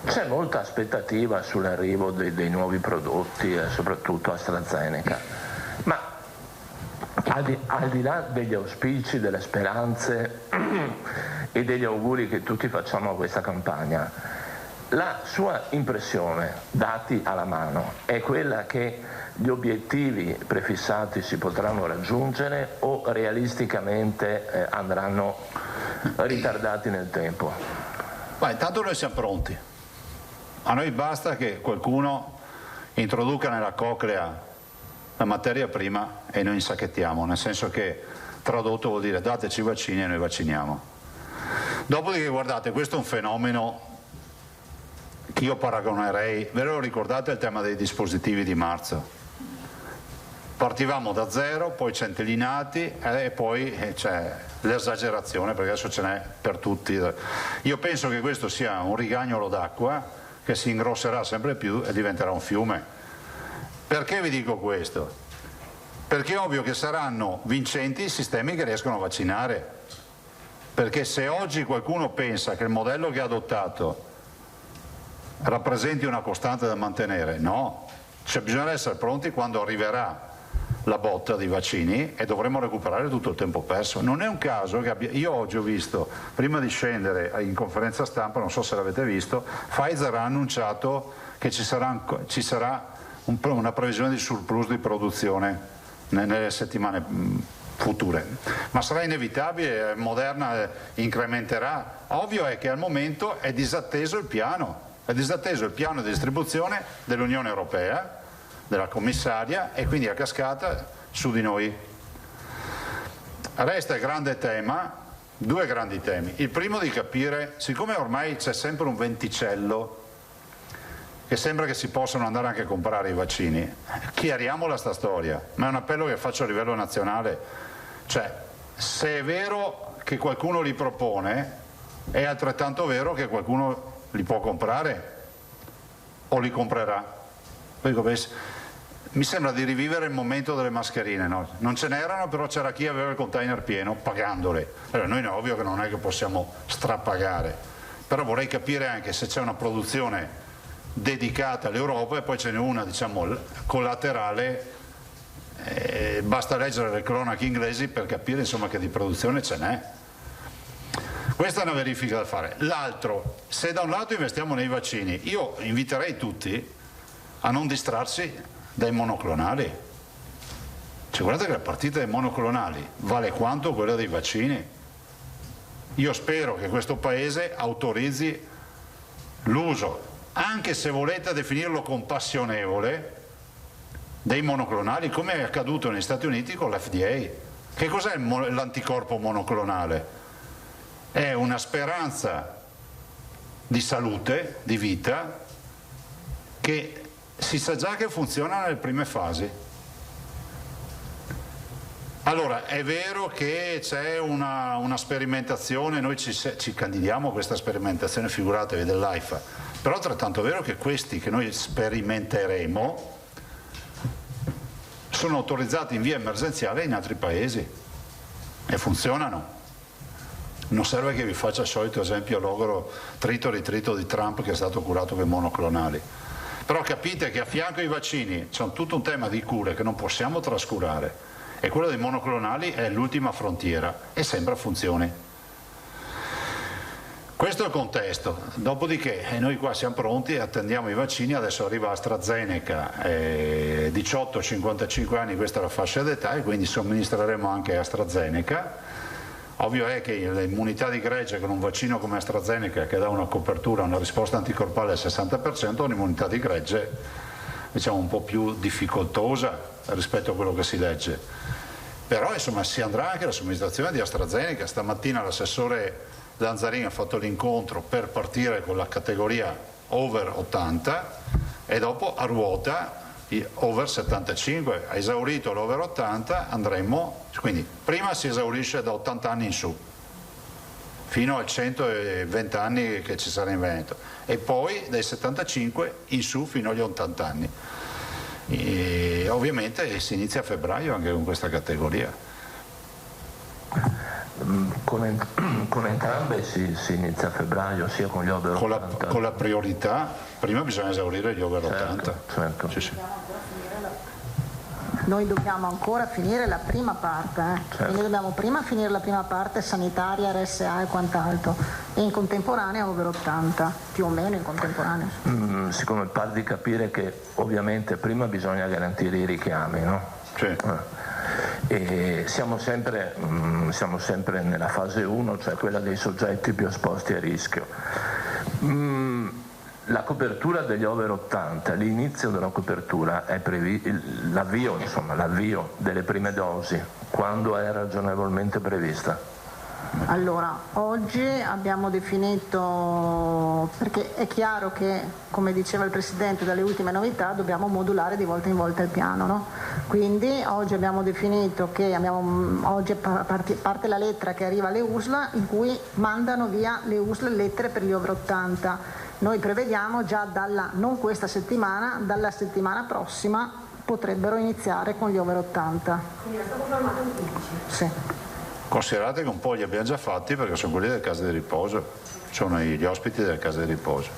C'è molta aspettativa sull'arrivo dei nuovi prodotti, soprattutto AstraZeneca, ma al di là degli auspici, delle speranze e degli auguri che tutti facciamo a questa campagna, la sua impressione, dati alla mano, è quella che gli obiettivi prefissati si potranno raggiungere o realisticamente andranno ritardati nel tempo? Intanto noi siamo pronti. A noi basta che qualcuno introduca nella coclea la materia prima e noi insacchettiamo, nel senso che tradotto vuol dire dateci i vaccini e noi vacciniamo. Dopodiché guardate, questo è un fenomeno che io paragonerei, ve lo ricordate il tema dei dispositivi di marzo? Partivamo da zero, poi centellinati e poi c'è l'esagerazione, perché adesso ce n'è per tutti. Io penso che questo sia un rigagnolo d'acqua che si ingrosserà sempre più e diventerà un fiume. Perché vi dico questo? Perché è ovvio che saranno vincenti i sistemi che riescono a vaccinare. Perché se oggi qualcuno pensa che il modello che ha adottato rappresenti una costante da mantenere, no. Cioè, bisogna essere pronti quando arriverà la botta dei vaccini e dovremo recuperare tutto il tempo perso. Non è un caso che io oggi ho visto, prima di scendere in conferenza stampa, non so se l'avete visto, Pfizer ha annunciato che ci sarà una previsione di surplus di produzione nelle settimane future, ma sarà inevitabile, Moderna incrementerà. Ovvio è che al momento è disatteso il piano di distribuzione dell'Unione Europea, della commissaria, e quindi a cascata su di noi. Resta il grande tema, due grandi temi. Il primo di capire, siccome ormai c'è sempre un venticello che sembra che si possano andare anche a comprare i vaccini, chiariamola sta storia, ma è un appello che faccio a livello nazionale, cioè se è vero che qualcuno li propone, è altrettanto vero che qualcuno li può comprare o li comprerà. Mi sembra di rivivere il momento delle mascherine, no? Non ce n'erano, però c'era chi aveva il container pieno pagandole. Allora, noi è ovvio che non è che possiamo strapagare, però vorrei capire anche se c'è una produzione dedicata all'Europa e poi ce n'è una, diciamo, collaterale basta leggere le cronache inglesi per capire insomma che di produzione ce n'è. Questa è una verifica da fare. L'altro, se da un lato investiamo nei vaccini, io inviterei tutti a non distrarsi dai monoclonali. Cioè, guardate che la partita dei monoclonali vale quanto quella dei vaccini. Io spero che questo Paese autorizzi l'uso, anche se volete definirlo compassionevole, dei monoclonali, come è accaduto negli Stati Uniti con l'FDA. Che cos'è l'anticorpo monoclonale? È una speranza di salute, di vita, che si sa già che funziona nelle prime fasi. Allora, è vero che c'è una sperimentazione, noi ci candidiamo a questa sperimentazione, figuratevi, dell'AIFA, però è altrettanto vero che questi che noi sperimenteremo sono autorizzati in via emergenziale in altri paesi e funzionano. Non serve che vi faccia il solito esempio logoro trito ritrito di Trump che è stato curato con i monoclonali. Però capite che a fianco ai vaccini c'è tutto un tema di cure che non possiamo trascurare e quello dei monoclonali è l'ultima frontiera e sembra funzioni. Questo è il contesto, dopodiché noi qua siamo pronti e attendiamo i vaccini, adesso arriva AstraZeneca, 18-55 anni questa è la fascia d'età e quindi somministreremo anche AstraZeneca. Ovvio è che l'immunità di gregge con un vaccino come AstraZeneca che dà una copertura, una risposta anticorpale al 60%, è un'immunità di gregge diciamo un po' più difficoltosa rispetto a quello che si legge. Però insomma si andrà anche alla somministrazione di AstraZeneca. Stamattina l'assessore Lanzarini ha fatto l'incontro per partire con la categoria over 80 e dopo a ruota over 75, ha esaurito l'over 80, andremo, quindi prima si esaurisce da 80 anni in su fino ai 120 anni che ci sarà in Veneto e poi dai 75 in su fino agli 80 anni e ovviamente si inizia a febbraio anche con questa categoria. Con entrambe si inizia a febbraio, sia con gli over 80. Con la priorità, prima bisogna esaurire gli over 80. Certo. Sì. Noi dobbiamo ancora finire la prima parte, Certo. Quindi dobbiamo prima finire la prima parte sanitaria, RSA e quant'altro, e in contemporanea over 80, più o meno in contemporanea. Siccome pare di capire che ovviamente prima bisogna garantire i richiami, no? Sì. E siamo sempre nella fase 1, cioè quella dei soggetti più esposti a rischio. La copertura degli over 80, l'inizio della copertura è l'avvio delle prime dosi, quando è ragionevolmente prevista? Allora, oggi abbiamo definito, perché è chiaro che, come diceva il Presidente, dalle ultime novità dobbiamo modulare di volta in volta il piano, no? Quindi oggi abbiamo definito che oggi parte la lettera che arriva alle USL in cui mandano via le USL lettere per gli over 80. Noi prevediamo già non questa settimana, dalla settimana prossima potrebbero iniziare con gli over 80. Quindi è stato fermato il 15? Sì. Considerate che un po' li abbiamo già fatti perché sono quelli delle case di riposo, sono gli ospiti delle case di riposo.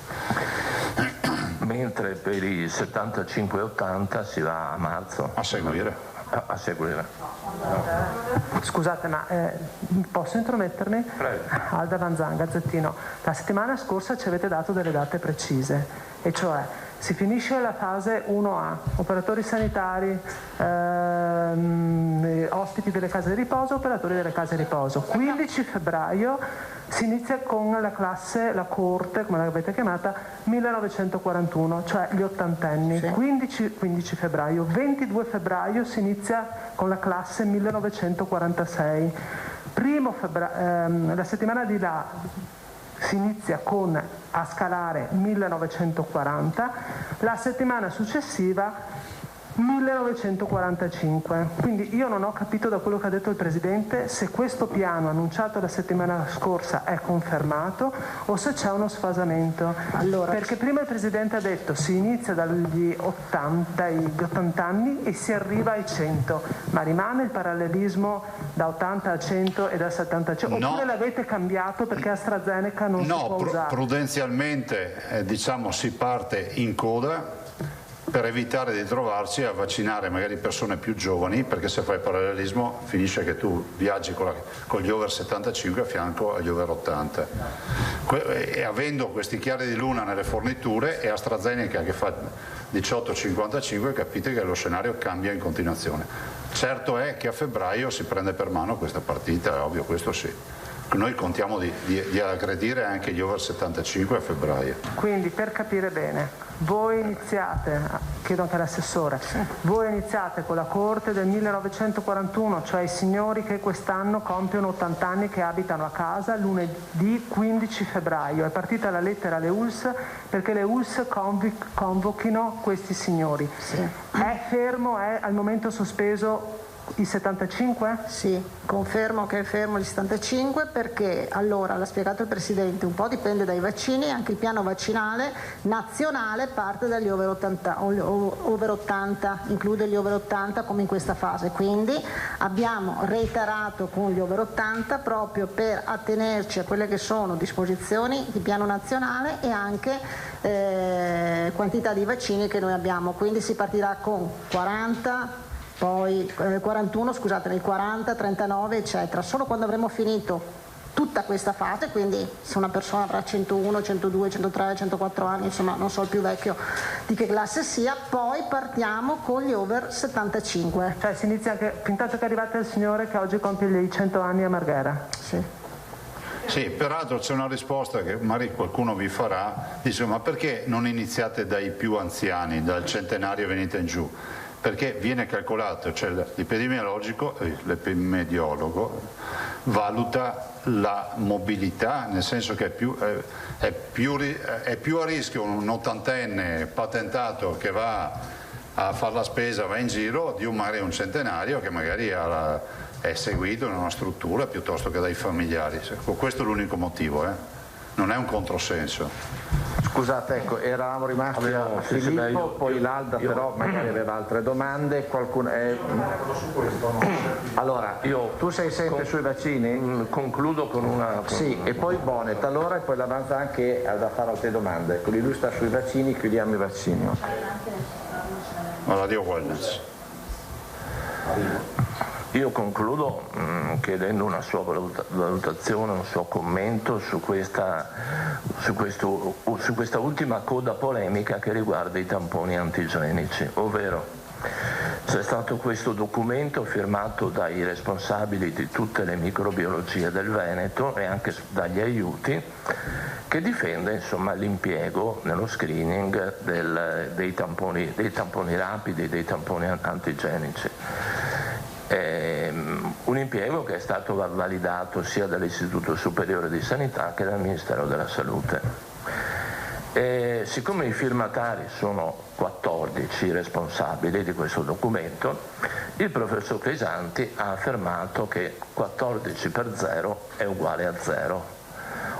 Mentre per i 75-80 si va a marzo. A seguire. A seguire. Scusate, ma posso intromettermi? Prego. Alda Vanzan, Gazzettino. La settimana scorsa ci avete dato delle date precise, e cioè si finisce la fase 1A, operatori sanitari, ospiti delle case di riposo, operatori delle case di riposo. 15 febbraio si inizia con la classe, la coorte, come l'avete chiamata, 1941, cioè gli ottantenni. Sì. 15 febbraio. 22 febbraio si inizia con la classe 1946. La settimana di là si inizia a scalare 1940, la settimana successiva 1945. Quindi io non ho capito da quello che ha detto il Presidente se questo piano annunciato la settimana scorsa è confermato o se c'è uno sfasamento. Allora, perché prima il Presidente ha detto si inizia dagli 80 anni e si arriva ai 100, ma rimane il parallelismo da 80 a 100 e da 70 a 100? No. Oppure l'avete cambiato perché AstraZeneca non si può usare? Prudenzialmente diciamo si parte in coda per evitare di trovarci a vaccinare magari persone più giovani, perché se fai parallelismo finisce che tu viaggi con gli over 75 a fianco agli over 80. E avendo questi chiari di luna nelle forniture e AstraZeneca che fa 18-55, capite che lo scenario cambia in continuazione. Certo è che a febbraio si prende per mano questa partita, è ovvio, questo sì. Noi contiamo di aggredire anche gli over 75 a febbraio. Quindi, per capire bene, voi iniziate, chiedo anche all'assessore, voi iniziate con la corte del 1941, cioè i signori che quest'anno compiono 80 anni, che abitano a casa, lunedì 15 febbraio. È partita la lettera alle ULSS perché le ULSS convochino questi signori. Sì. È fermo, è al momento sospeso il 75? Sì, confermo che è fermo il 75 perché, allora, l'ha spiegato il Presidente, un po' dipende dai vaccini, anche il piano vaccinale nazionale parte dagli over 80, include gli over 80 come in questa fase, quindi abbiamo reiterato con gli over 80 proprio per attenerci a quelle che sono disposizioni di piano nazionale e anche quantità di vaccini che noi abbiamo, quindi si partirà con 40, poi 41, scusatemi, 40, 39 eccetera, solo quando avremo finito tutta questa fase, quindi se una persona avrà 101, 102, 103, 104 anni, insomma non so il più vecchio di che classe sia, poi partiamo con gli over 75. Cioè si inizia anche, intanto che arrivate il signore che oggi compie i 100 anni a Marghera. Sì. Sì, peraltro c'è una risposta che magari qualcuno vi farà, dice ma perché non iniziate dai più anziani, dal centenario e venite in giù? Perché viene calcolato, cioè l'epidemiologo valuta la mobilità, nel senso che è più a rischio un ottantenne patentato che va a fare la spesa, va in giro, di magari un centenario che magari è seguito in una struttura piuttosto che dai familiari. Questo è l'unico motivo, non è un controsenso. Scusate, ecco, eravamo rimasti a Filippo, poi l'Alda però magari aveva altre domande. Allora, tu sei sempre sui vaccini? Concludo con una... Sì, e poi Bonet, allora, e poi l'Avanza anche da fare altre domande. Quindi lui sta sui vaccini, chiudiamo i vaccini. Radio Wellness. Io concludo chiedendo una sua valutazione, un suo commento su questa ultima coda polemica che riguarda i tamponi antigenici, ovvero c'è stato questo documento firmato dai responsabili di tutte le microbiologie del Veneto e anche dagli aiuti che difende insomma l'impiego nello screening dei tamponi rapidi, dei tamponi antigenici. Un impiego che è stato validato sia dall'Istituto Superiore di Sanità che dal Ministero della Salute. E siccome i firmatari sono 14 responsabili di questo documento, il professor Crisanti ha affermato che 14 per 0 è uguale a 0,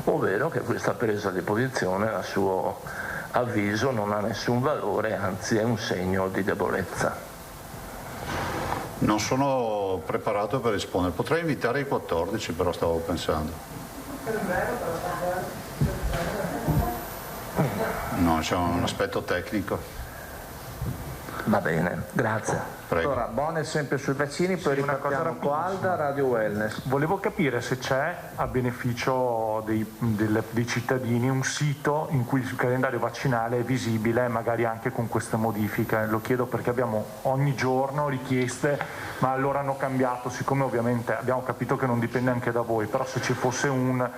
ovvero che questa presa di posizione a suo avviso non ha nessun valore, anzi è un segno di debolezza. Non sono preparato per rispondere, potrei invitare i 14, però stavo pensando. No, c'è un aspetto tecnico. Va bene, grazie. Prego. Allora, Bonet sempre sui vaccini, poi ripartiamo con Alda, Radio Wellness. Volevo capire se c'è a beneficio dei cittadini un sito in cui il calendario vaccinale è visibile, magari anche con queste modifiche. Lo chiedo perché abbiamo ogni giorno richieste, ma allora hanno cambiato, siccome ovviamente abbiamo capito che non dipende anche da voi, però se ci fosse un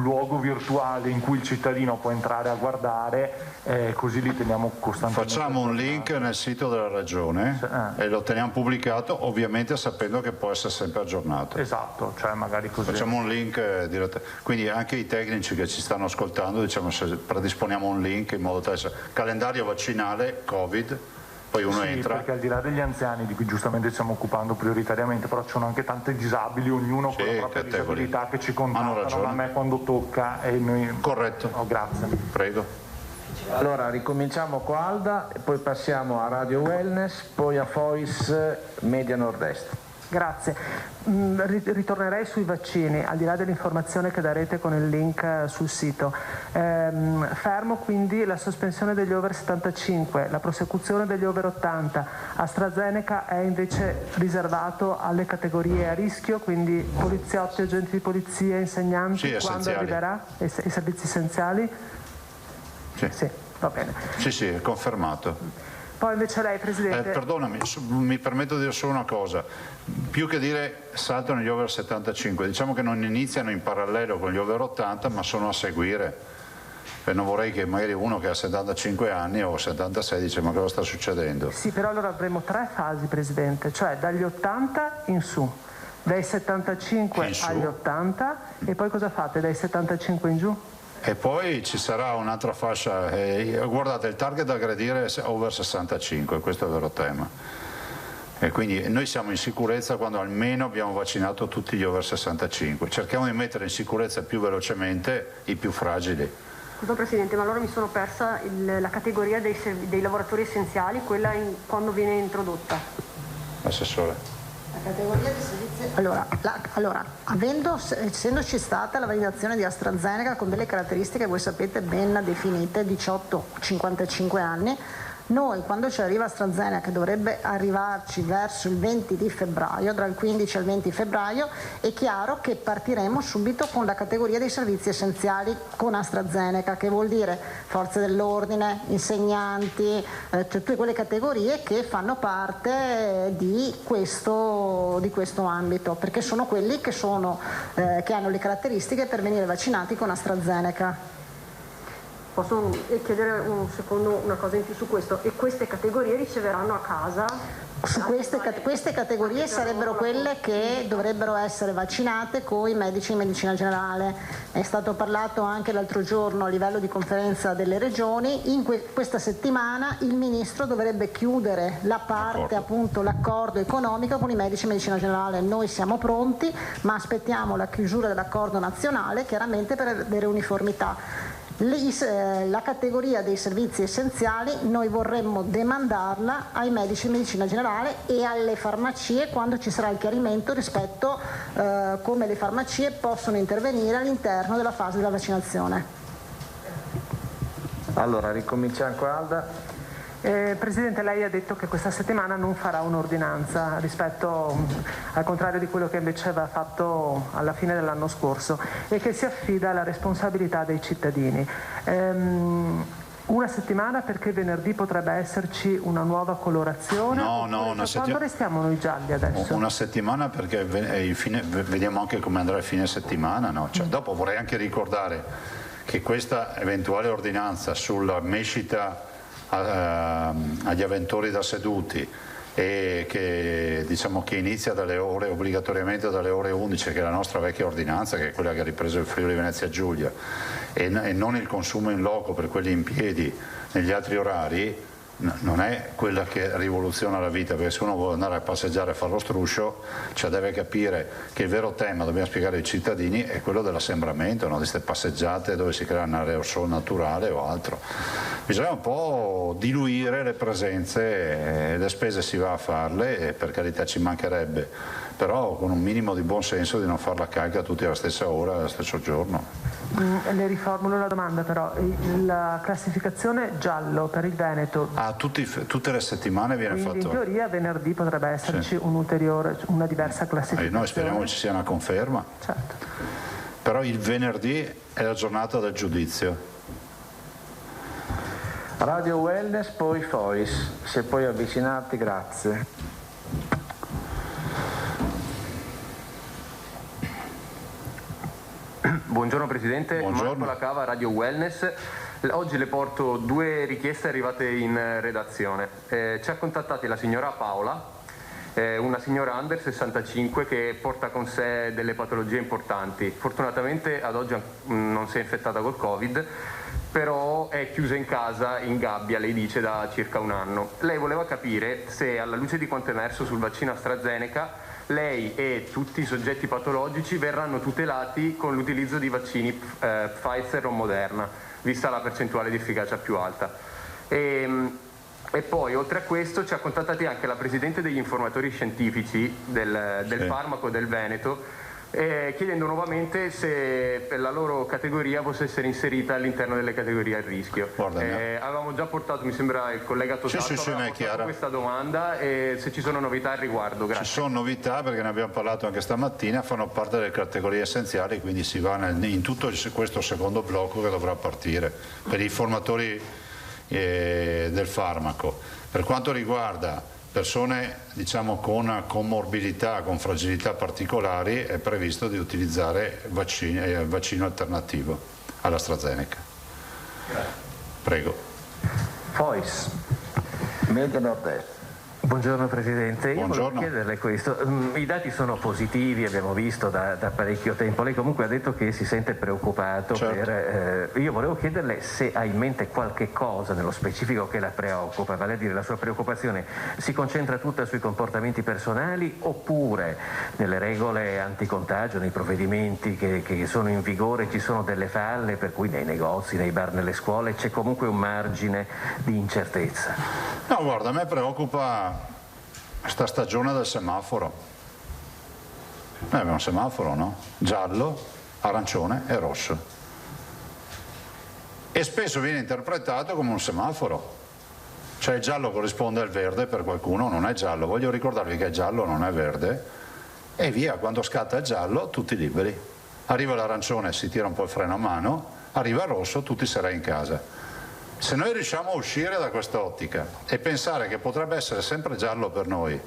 luogo virtuale in cui il cittadino può entrare a guardare, così li teniamo costantemente. Facciamo un link nel sito della Regione e lo teniamo pubblicato, ovviamente sapendo che può essere sempre aggiornato. Esatto, cioè magari così. Facciamo un link diretto. Quindi anche i tecnici che ci stanno ascoltando, diciamo, se predisponiamo un link in modo tale, calendario vaccinale Covid, poi uno entra. Perché al di là degli anziani di cui giustamente ci stiamo occupando prioritariamente, però ci sono anche tanti disabili, ognuno con la propria disabilità che ci contattano a me quando tocca e noi... Corretto. Grazie. Prego. Allora ricominciamo con Alda e poi passiamo a Radio Wellness, poi a Fois Media Nord-Est. Grazie. Ritornerei sui vaccini, al di là dell'informazione che darete con il link sul sito. Fermo quindi la sospensione degli over 75, la prosecuzione degli over 80. AstraZeneca è invece riservato alle categorie a rischio, quindi poliziotti, agenti di polizia, insegnanti, sì, quando arriverà? I servizi essenziali? Sì, va bene. Sì, è confermato. Poi invece lei, Presidente... Perdonami, mi permetto di dire solo una cosa. Più che dire saltano gli over 75, diciamo che non iniziano in parallelo con gli over 80, ma sono a seguire. E non vorrei che magari uno che ha 75 anni o 76 dice ma cosa sta succedendo? Sì, però allora avremo 3 fasi, Presidente, cioè dagli 80 in su, dai 75 agli 80 e poi cosa fate dai 75 in giù? E poi ci sarà un'altra fascia, guardate, il target da aggredire è over 65, questo è il vero tema. E quindi noi siamo in sicurezza quando almeno abbiamo vaccinato tutti gli over 65. Cerchiamo di mettere in sicurezza più velocemente i più fragili. Scusa Presidente, ma allora mi sono persa la categoria dei lavoratori essenziali, quella quando viene introdotta? Assessore. La categoria di servizi... Allora, essendoci stata la validazione di AstraZeneca con delle caratteristiche, voi sapete, ben definite, 18-55 anni, noi quando ci arriva AstraZeneca, che dovrebbe arrivarci verso il 20 di febbraio, tra il 15 e il 20 febbraio, è chiaro che partiremo subito con la categoria dei servizi essenziali con AstraZeneca, che vuol dire forze dell'ordine, insegnanti, tutte quelle categorie che fanno parte di questo ambito, perché sono quelli che hanno le caratteristiche per venire vaccinati con AstraZeneca. Posso chiedere un secondo una cosa in più su questo? E queste categorie riceveranno a casa? Su queste categorie sarebbero quelle che dovrebbero essere vaccinate con i medici di medicina generale. È stato parlato anche l'altro giorno a livello di conferenza delle regioni. In questa settimana il Ministro dovrebbe chiudere la parte, appunto l'accordo economico con i medici di medicina generale. Noi siamo pronti, ma aspettiamo la chiusura dell'accordo nazionale, chiaramente per avere uniformità. La categoria dei servizi essenziali noi vorremmo demandarla ai medici di medicina generale e alle farmacie quando ci sarà il chiarimento rispetto come le farmacie possono intervenire all'interno della fase della vaccinazione. Allora, ricominciamo con Alda. Presidente, lei ha detto che questa settimana non farà un'ordinanza rispetto al contrario di quello che invece aveva fatto alla fine dell'anno scorso e che si affida alla responsabilità dei cittadini. Una settimana perché venerdì potrebbe esserci una nuova colorazione? Quando restiamo noi gialli adesso? Una settimana perché vediamo anche come andrà il fine settimana, no? Dopo vorrei anche ricordare che questa eventuale ordinanza sulla mescita agli avventori da seduti e che inizia obbligatoriamente dalle ore 11, che è la nostra vecchia ordinanza, che è quella che ha ripreso il Friuli Venezia Giulia, e non il consumo in loco per quelli in piedi negli altri orari, non è quella che rivoluziona la vita, perché se uno vuole andare a passeggiare e fare lo struscio, deve capire che il vero tema, dobbiamo spiegare ai cittadini, è quello dell'assembramento, no? Di queste passeggiate dove si crea un aerosol naturale o altro. Bisogna un po' diluire le presenze, le spese si va a farle e per carità ci mancherebbe, però con un minimo di buon senso di non far la calca tutti alla stessa ora, allo stesso giorno. Le riformulo la domanda però, la classificazione giallo per il Veneto tutte le settimane viene fatto. Quindi in teoria venerdì potrebbe esserci una diversa classificazione. Noi speriamo che ci sia una conferma. Certo. Però il venerdì è la giornata del giudizio. Radio Wellness, poi Fois, se puoi avvicinarti, grazie. Buongiorno Presidente, Buongiorno. Marco Lacava, Radio Wellness. Oggi le porto 2 richieste arrivate in redazione. Ci ha contattati la signora Paola, una signora under 65 che porta con sé delle patologie importanti. Fortunatamente ad oggi non si è infettata col Covid, però è chiusa in casa, in gabbia, lei dice, da circa un anno. Lei voleva capire se, alla luce di quanto emerso sul vaccino AstraZeneca, lei e tutti i soggetti patologici verranno tutelati con l'utilizzo di vaccini Pfizer o Moderna, vista la percentuale di efficacia più alta. E poi oltre a questo ci ha contattati anche la Presidente degli informatori scientifici del farmaco del Veneto, chiedendo nuovamente se per la loro categoria possa essere inserita all'interno delle categorie a rischio. Avevamo già portato, mi sembra, il collega Tosato aveva portato questa domanda, e se ci sono novità al riguardo. Grazie. Ci sono novità, perché ne abbiamo parlato anche stamattina, fanno parte delle categorie essenziali, quindi si va in tutto questo secondo blocco che dovrà partire per i formatori del farmaco. Per quanto riguarda persone, diciamo, con comorbidità, con fragilità particolari, è previsto di utilizzare vaccino alternativo all'AstraZeneca. Prego. Fois, Medio Nord-Est. Buongiorno Presidente, io Buongiorno. volevo chiederle questo, i dati sono positivi, abbiamo visto da parecchio tempo, lei comunque ha detto che si sente preoccupato, certo. Io volevo chiederle se ha in mente qualche cosa nello specifico che la preoccupa, vale a dire la sua preoccupazione si concentra tutta sui comportamenti personali oppure nelle regole anticontagio, nei provvedimenti che sono in vigore ci sono delle falle per cui nei negozi, nei bar, nelle scuole c'è comunque un margine di incertezza? No, guarda, a me preoccupa sta stagione del semaforo. Noi abbiamo un semaforo, no? Giallo, arancione e rosso. E spesso viene interpretato come un semaforo. Cioè il giallo corrisponde al verde, per qualcuno non è giallo. Voglio ricordarvi che giallo non è verde. E via, quando scatta il giallo, tutti liberi. Arriva l'arancione, si tira un po' il freno a mano, arriva il rosso, tutti sarai in casa. Se noi riusciamo a uscire da questa ottica e pensare che potrebbe essere sempre giallo per noi,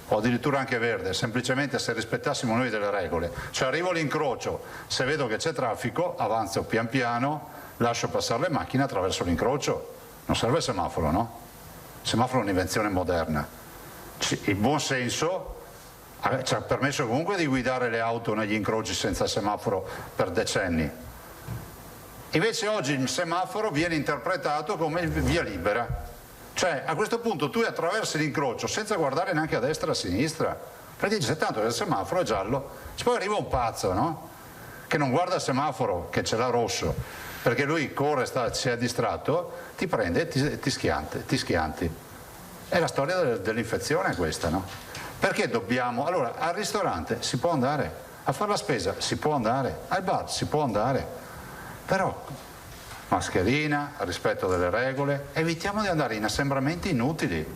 o addirittura anche verde, semplicemente se rispettassimo noi delle regole, cioè arrivo all'incrocio, se vedo che c'è traffico, avanzo pian piano, lascio passare le macchine attraverso l'incrocio, non serve il semaforo, no? Il semaforo è un'invenzione moderna. Il buon senso ci ha permesso comunque di guidare le auto negli incroci senza semaforo per decenni. Invece oggi il semaforo viene interpretato come via libera, cioè a questo punto tu attraversi l'incrocio senza guardare neanche a destra e a sinistra, perché dici tanto che il semaforo è giallo, poi arriva un pazzo, no? Che non guarda il semaforo, che ce l'ha rosso, perché lui corre, si è distratto, ti prende e ti schianti. È la storia dell'infezione questa, no? Perché dobbiamo, allora al ristorante si può andare, a fare la spesa si può andare, al bar si può andare, però mascherina, rispetto delle regole, evitiamo di andare in assembramenti inutili.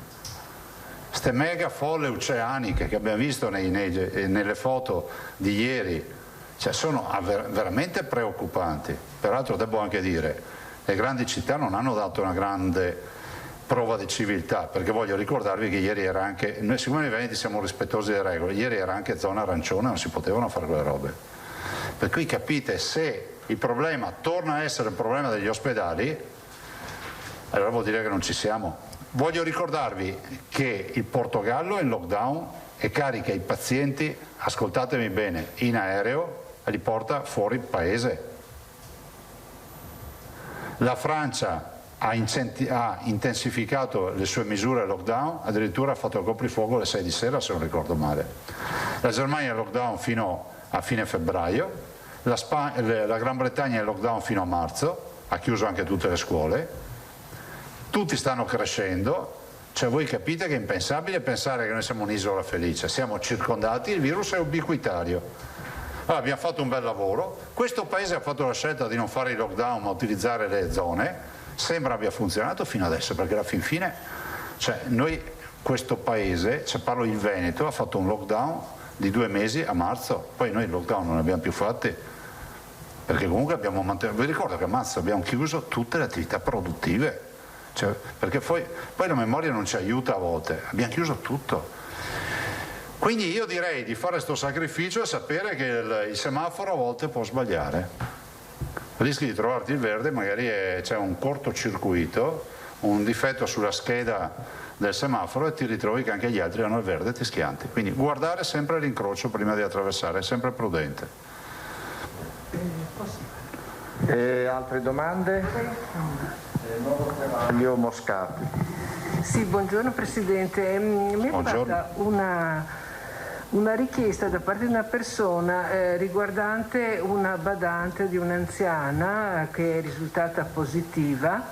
Ste mega folle oceaniche che abbiamo visto nelle foto di ieri, cioè sono veramente preoccupanti. Peraltro devo anche dire, le grandi città non hanno dato una grande prova di civiltà, perché voglio ricordarvi che ieri era anche, noi siccome noi veneti siamo rispettosi delle regole, ieri era anche zona arancione, non si potevano fare quelle robe. Per cui capite, se il problema torna a essere il problema degli ospedali, allora vuol dire che non ci siamo. Voglio ricordarvi che il Portogallo è in lockdown e carica i pazienti, ascoltatemi bene, in aereo e li porta fuori paese. La Francia ha intensificato le sue misure lockdown, addirittura ha fatto il coprifuoco alle 6 di sera, se non ricordo male. La Germania è in lockdown fino a fine febbraio. La Gran Bretagna è in lockdown fino a marzo, ha chiuso anche tutte le scuole, tutti stanno crescendo, cioè voi capite che è impensabile pensare che noi siamo un'isola felice, siamo circondati, il virus è ubiquitario. Allora, abbiamo fatto un bel lavoro, questo paese ha fatto la scelta di non fare i lockdown ma utilizzare le zone, sembra abbia funzionato fino adesso, perché alla fin fine, cioè noi, questo paese, cioè parlo il Veneto, ha fatto un lockdown di 2 mesi a marzo, poi noi il lockdown non ne abbiamo più fatti, perché comunque abbiamo mantenuto, vi ricordo che a marzo abbiamo chiuso tutte le attività produttive, cioè, perché poi la memoria non ci aiuta a volte, abbiamo chiuso tutto. Quindi io direi di fare questo sacrificio e sapere che il semaforo a volte può sbagliare, rischi di trovarti il verde, magari c'è un cortocircuito, un difetto sulla scheda del semaforo e ti ritrovi che anche gli altri hanno il verde e ti schianti. Quindi guardare sempre l'incrocio prima di attraversare, è sempre prudente. Altre domande? Mario Moscati. Sì, buongiorno Presidente. Mi è arrivata una richiesta da parte di una persona riguardante una badante di un'anziana che è risultata positiva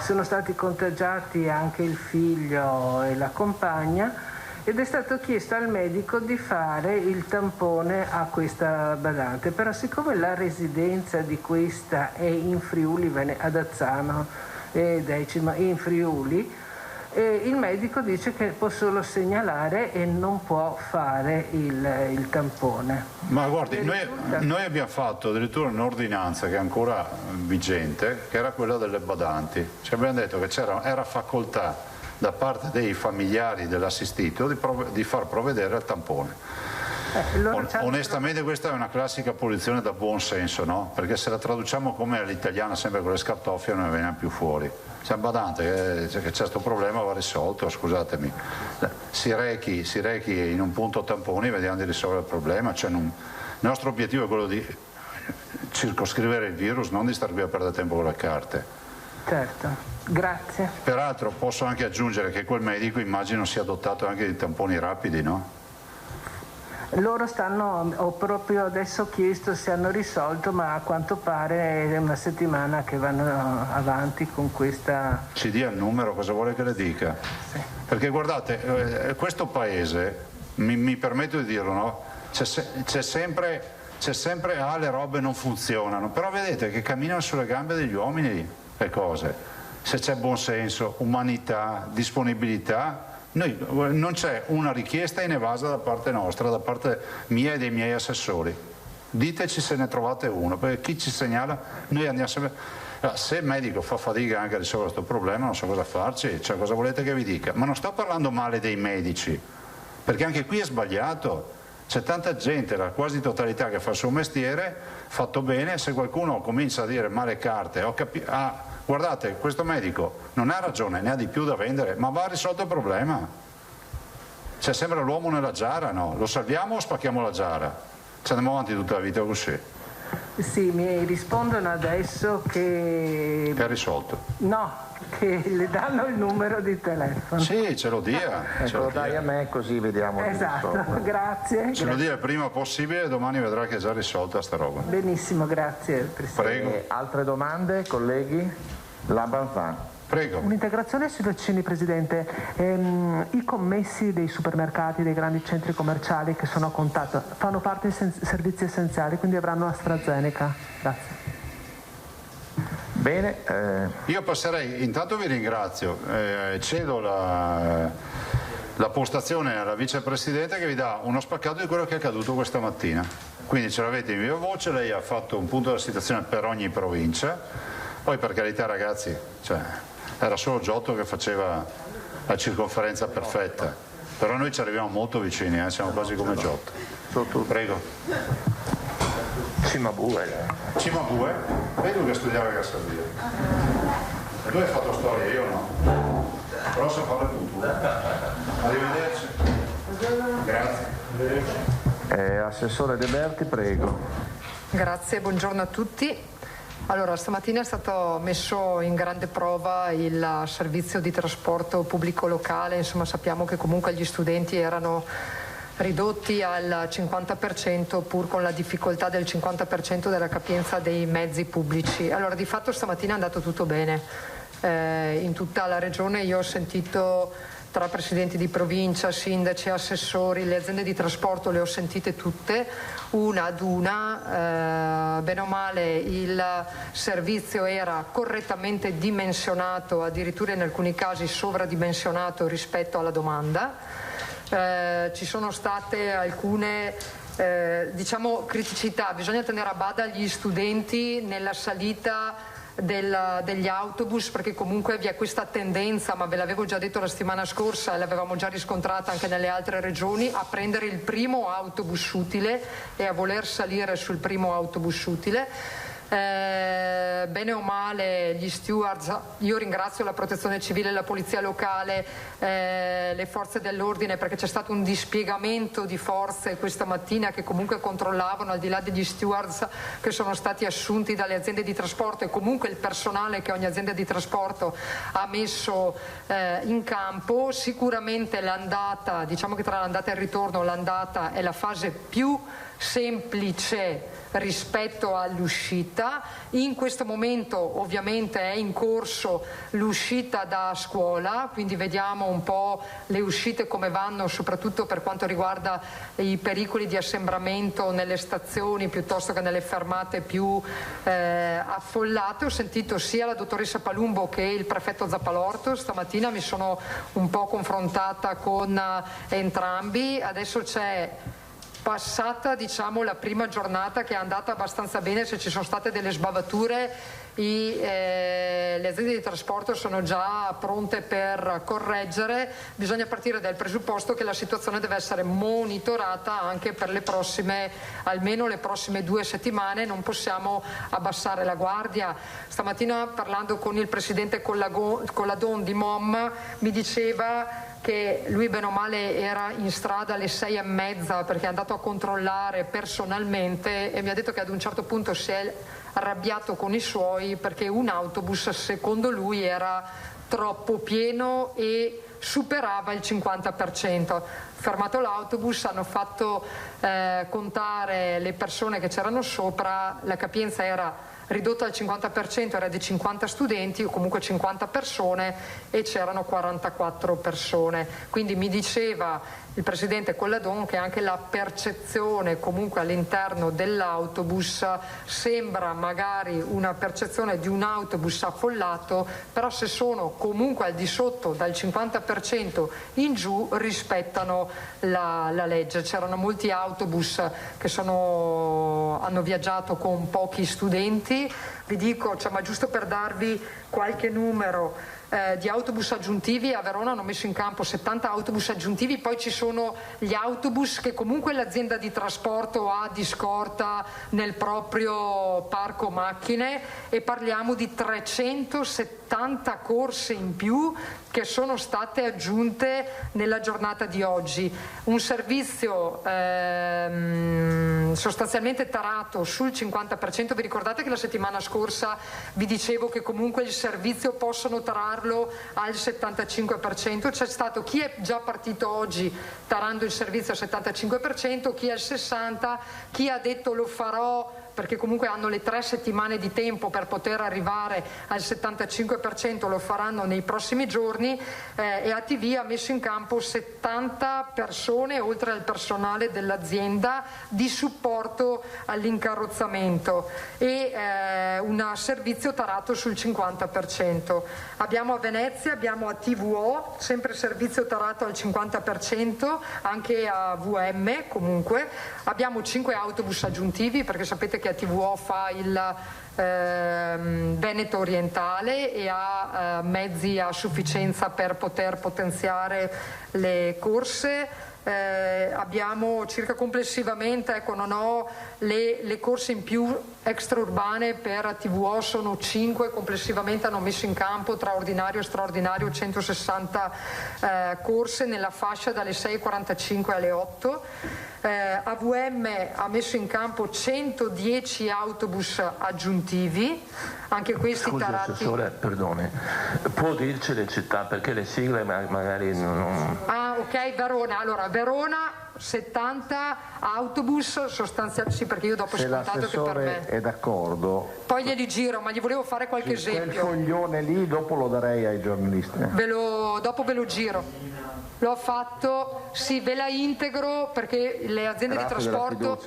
sono stati contagiati anche il figlio e la compagna, ed è stato chiesto al medico di fare il tampone a questa badante, però siccome la residenza di questa è in Friuli, ad Azzano Decima, in Friuli, il medico dice che può solo segnalare e non può fare il tampone. Ma guardi, noi abbiamo fatto addirittura un'ordinanza che è ancora vigente, che era quella delle badanti. Ci abbiamo detto che era facoltà da parte dei familiari dell'assistito di far provvedere il tampone. Onestamente questa è una classica posizione da buon senso, no? Perché se la traduciamo come all'italiana, sempre con le scartoffie, non ne viene più fuori. C'è un badante che c'è questo problema, va risolto, scusatemi. Si rechi in un punto tamponi, vediamo di risolvere il problema. Il nostro obiettivo è quello di circoscrivere il virus, non di star qui a perdere tempo con le carte. Certo, grazie. Peraltro posso anche aggiungere che quel medico immagino sia dotato anche di tamponi rapidi, no? Loro ho proprio adesso chiesto se hanno risolto, ma a quanto pare è una settimana che vanno avanti con questa... Ci dia il numero, cosa vuole che le dica? Sì. Perché guardate, questo paese, mi permetto di dirlo, no? C'è sempre le robe non funzionano, però vedete che camminano sulle gambe degli uomini le cose. Se c'è buonsenso, umanità, disponibilità, non c'è una richiesta inevasa da parte nostra, da parte mia e dei miei assessori. Diteci se ne trovate uno, perché chi ci segnala, noi andiamo sempre... Se il medico fa fatica anche a risolvere questo problema, non so cosa farci, cioè cosa volete che vi dica? Ma non sto parlando male dei medici, perché anche qui è sbagliato. C'è tanta gente, la quasi totalità, che fa il suo mestiere fatto bene. Se qualcuno comincia a dire male carte, guardate, questo medico non ha ragione, ne ha di più da vendere, ma va risolto il problema. C'è sempre l'uomo nella giara, no? Lo salviamo o spacchiamo la giara? Ci andiamo avanti tutta la vita così. Sì, mi rispondono adesso che è risolto. No, che le danno il numero di telefono. Sì, ce lo dia. Ce lo dai a me così vediamo. Esatto, grazie. Ce lo dia il prima possibile e domani vedrà che è già risolta sta roba. Benissimo, grazie Presidente. Prego. Altre domande, colleghi? La Banfà. Prego. Un'integrazione sui vaccini, Presidente. I commessi dei supermercati, dei grandi centri commerciali che sono a contatto fanno parte di servizi essenziali, quindi avranno AstraZeneca. Grazie. Bene. Io passerei, intanto vi ringrazio, cedo la postazione alla Vicepresidente che vi dà uno spaccato di quello che è accaduto questa mattina. Quindi ce l'avete in viva voce, lei ha fatto un punto della situazione per ogni provincia, poi per carità ragazzi, era solo Giotto che faceva la circonferenza perfetta, però noi ci arriviamo molto vicini, siamo quasi come Giotto. Prego. Cimabue. Cimabue? Vedo che studiava a Cassavia. E tu hai fatto storia, io no. Però so fare cultura. Arrivederci. Grazie. Assessore De Berti, prego. Grazie, buongiorno a tutti. Allora, stamattina è stato messo in grande prova il servizio di trasporto pubblico locale, insomma sappiamo che comunque gli studenti erano ridotti al 50% pur con la difficoltà del 50% della capienza dei mezzi pubblici. Allora di fatto stamattina è andato tutto bene, in tutta la regione io ho sentito tra presidenti di provincia, sindaci, assessori, le aziende di trasporto le ho sentite tutte, una ad una, bene o male il servizio era correttamente dimensionato, addirittura in alcuni casi sovradimensionato rispetto alla domanda. Ci sono state alcune criticità, bisogna tenere a bada gli studenti nella salita degli autobus, perché comunque vi è questa tendenza, ma ve l'avevo già detto la settimana scorsa e l'avevamo già riscontrata anche nelle altre regioni, a prendere il primo autobus utile e a voler salire sul primo autobus utile. Bene o male gli stewards, io ringrazio la protezione civile, la polizia locale, le forze dell'ordine, perché c'è stato un dispiegamento di forze questa mattina che comunque controllavano, al di là degli stewards che sono stati assunti dalle aziende di trasporto e comunque il personale che ogni azienda di trasporto ha messo in campo. Sicuramente l'andata, diciamo che tra l'andata e il ritorno, l'andata è la fase più semplice rispetto all'uscita. In questo momento ovviamente è in corso l'uscita da scuola, quindi vediamo un po' le uscite come vanno, soprattutto per quanto riguarda i pericoli di assembramento nelle stazioni piuttosto che nelle fermate più affollate. Ho sentito sia la dottoressa Palumbo che il prefetto Zappalorto stamattina, mi sono un po' confrontata con entrambi. Adesso c'è passata, diciamo, la prima giornata che è andata abbastanza bene. Se ci sono state delle sbavature, le aziende di trasporto sono già pronte per correggere. Bisogna partire dal presupposto che la situazione deve essere monitorata anche per le prossime, almeno le prossime 2 settimane. Non possiamo abbassare la guardia. Stamattina, parlando con il presidente Colladon di MOM, mi diceva che lui bene o male era in strada alle 6:30 perché è andato a controllare personalmente, e mi ha detto che ad un certo punto si è arrabbiato con i suoi perché un autobus, secondo lui, era troppo pieno e superava il 50%. Fermato l'autobus, hanno fatto contare le persone che c'erano sopra, la capienza era ridotta al 50%, era di 50 studenti o comunque 50 persone e c'erano 44 persone. Quindi mi diceva il presidente Colladon che anche la percezione comunque all'interno dell'autobus sembra magari una percezione di un autobus affollato, però se sono comunque al di sotto dal 50% in giù rispettano la legge. C'erano molti autobus che hanno viaggiato con pochi studenti. Vi dico, ma giusto per darvi qualche numero, di autobus aggiuntivi a Verona hanno messo in campo 70 autobus aggiuntivi, poi ci sono gli autobus che comunque l'azienda di trasporto ha di scorta nel proprio parco macchine, e parliamo di 370 corse in più che sono state aggiunte nella giornata di oggi. Un servizio sostanzialmente tarato sul 50%. Vi ricordate che la settimana scorsa vi dicevo che comunque il servizio possono tararlo al 75%? C'è stato chi è già partito oggi tarando il servizio al 75%, chi al 60%, chi ha detto lo farò perché comunque hanno le 3 settimane di tempo per poter arrivare al 75%, lo faranno nei prossimi giorni, e ATV ha messo in campo 70 persone, oltre al personale dell'azienda, di supporto all'incarrozzamento, e un servizio tarato sul 50%. Abbiamo a Venezia, abbiamo a TVO, sempre servizio tarato al 50%, anche a VM comunque. Abbiamo 5 autobus aggiuntivi, perché sapete che a TVO fa il Veneto orientale e ha mezzi a sufficienza per poter potenziare le corse. Abbiamo circa complessivamente, non ho le corse in più extraurbane per TVO, sono 5 complessivamente, hanno messo in campo tra ordinario e straordinario 160 corse nella fascia dalle 6:45 alle 8. AVM ha messo in campo 110 autobus aggiuntivi, anche questi tarati. Assessore, perdone, può dirci le città, perché le sigle magari non... Ah, ok, Verona. Allora, Verona 70 autobus sostanzialmente, sì, perché io dopo ho scontato che per me è d'accordo, poi glieli giro, ma gli volevo fare qualche esempio. Quel foglione lì dopo lo darei ai giornalisti. Dopo ve lo giro. L'ho fatto, sì, ve la integro, perché le aziende di trasporto,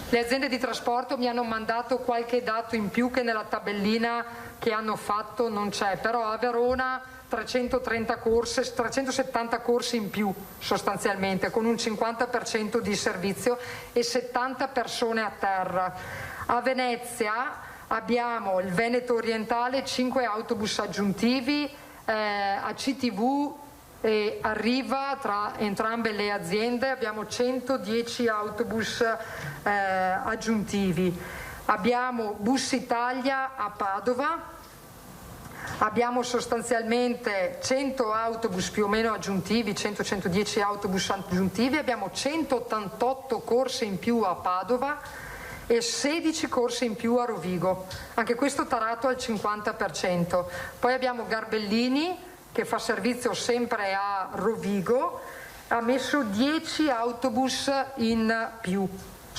le aziende di trasporto mi hanno mandato qualche dato in più che nella tabellina che hanno fatto non c'è, però a Verona 330 corse, 370 corse in più sostanzialmente, con un 50% di servizio e 70 persone a terra. A Venezia abbiamo il Veneto orientale, 5 autobus aggiuntivi, a CTV e arriva tra entrambe le aziende abbiamo 110 autobus aggiuntivi. Abbiamo Bus Italia a Padova, abbiamo sostanzialmente 100 autobus più o meno aggiuntivi, 100-110 autobus aggiuntivi, abbiamo 188 corse in più a Padova e 16 corse in più a Rovigo, anche questo tarato al 50%. Poi abbiamo Garbellini, che fa servizio sempre a Rovigo, ha messo 10 autobus in più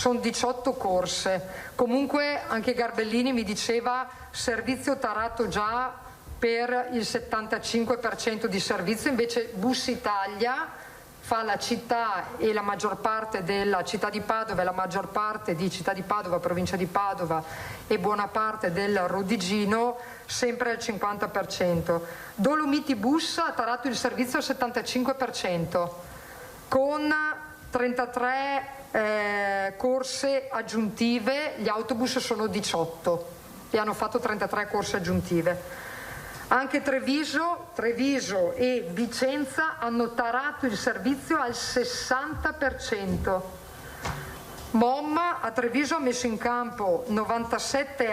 sono 18 corse. Comunque anche Garbellini mi diceva servizio tarato già per il 75% di servizio, invece Bus Italia fa la città e la maggior parte della città di Padova e la maggior parte di città di Padova, provincia di Padova e buona parte del Rodigino sempre al 50%. Dolomiti Bus ha tarato il servizio al 75% con 33 corse aggiuntive, gli autobus sono 18 e hanno fatto 33 corse aggiuntive. Anche Treviso e Vicenza hanno tarato il servizio al 60%. MOM a Treviso ha messo in campo 27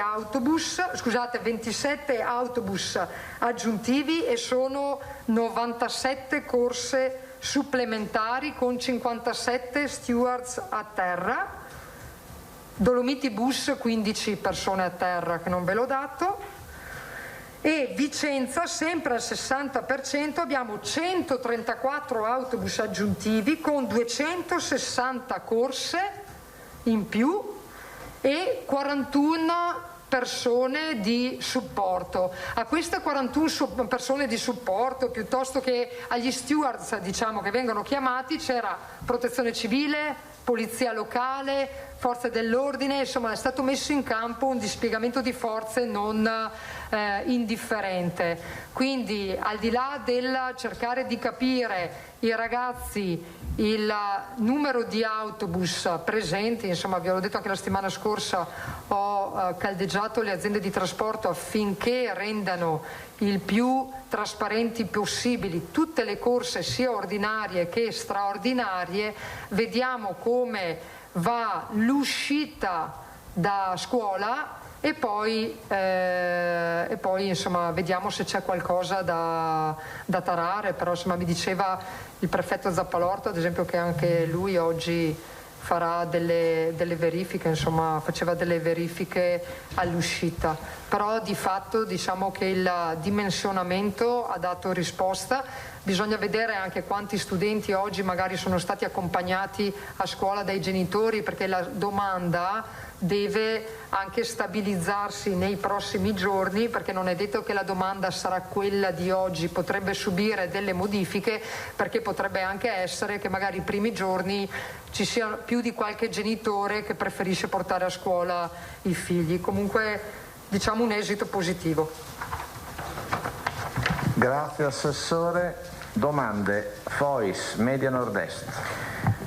autobus aggiuntivi e sono 97 corse supplementari con 57 stewards a terra. Dolomiti Bus 15 persone a terra che non ve l'ho dato. E Vicenza sempre al 60% abbiamo 134 autobus aggiuntivi con 260 corse in più e 41 persone di supporto. A queste 41 persone di supporto, piuttosto che agli stewards, diciamo, che vengono chiamati, c'era protezione civile, polizia locale, forze dell'ordine, insomma è stato messo in campo un dispiegamento di forze non indifferente. Quindi al di là del cercare di capire i ragazzi il numero di autobus presenti, insomma vi ho detto anche la settimana scorsa, ho caldeggiato le aziende di trasporto affinché rendano il più trasparenti possibili tutte le corse sia ordinarie che straordinarie. Vediamo come va l'uscita da scuola e poi insomma vediamo se c'è qualcosa da tarare, però insomma mi diceva il prefetto Zappalorto ad esempio che anche lui oggi farà delle verifiche, insomma faceva delle verifiche all'uscita, però di fatto diciamo che il dimensionamento ha dato risposta. Bisogna vedere anche quanti studenti oggi magari sono stati accompagnati a scuola dai genitori, perché la domanda deve anche stabilizzarsi nei prossimi giorni, perché non è detto che la domanda sarà quella di oggi, potrebbe subire delle modifiche, perché potrebbe anche essere che magari i primi giorni ci sia più di qualche genitore che preferisce portare a scuola i figli. Comunque diciamo un esito positivo. Grazie Assessore. Domande. Fois, Media Nord-Est.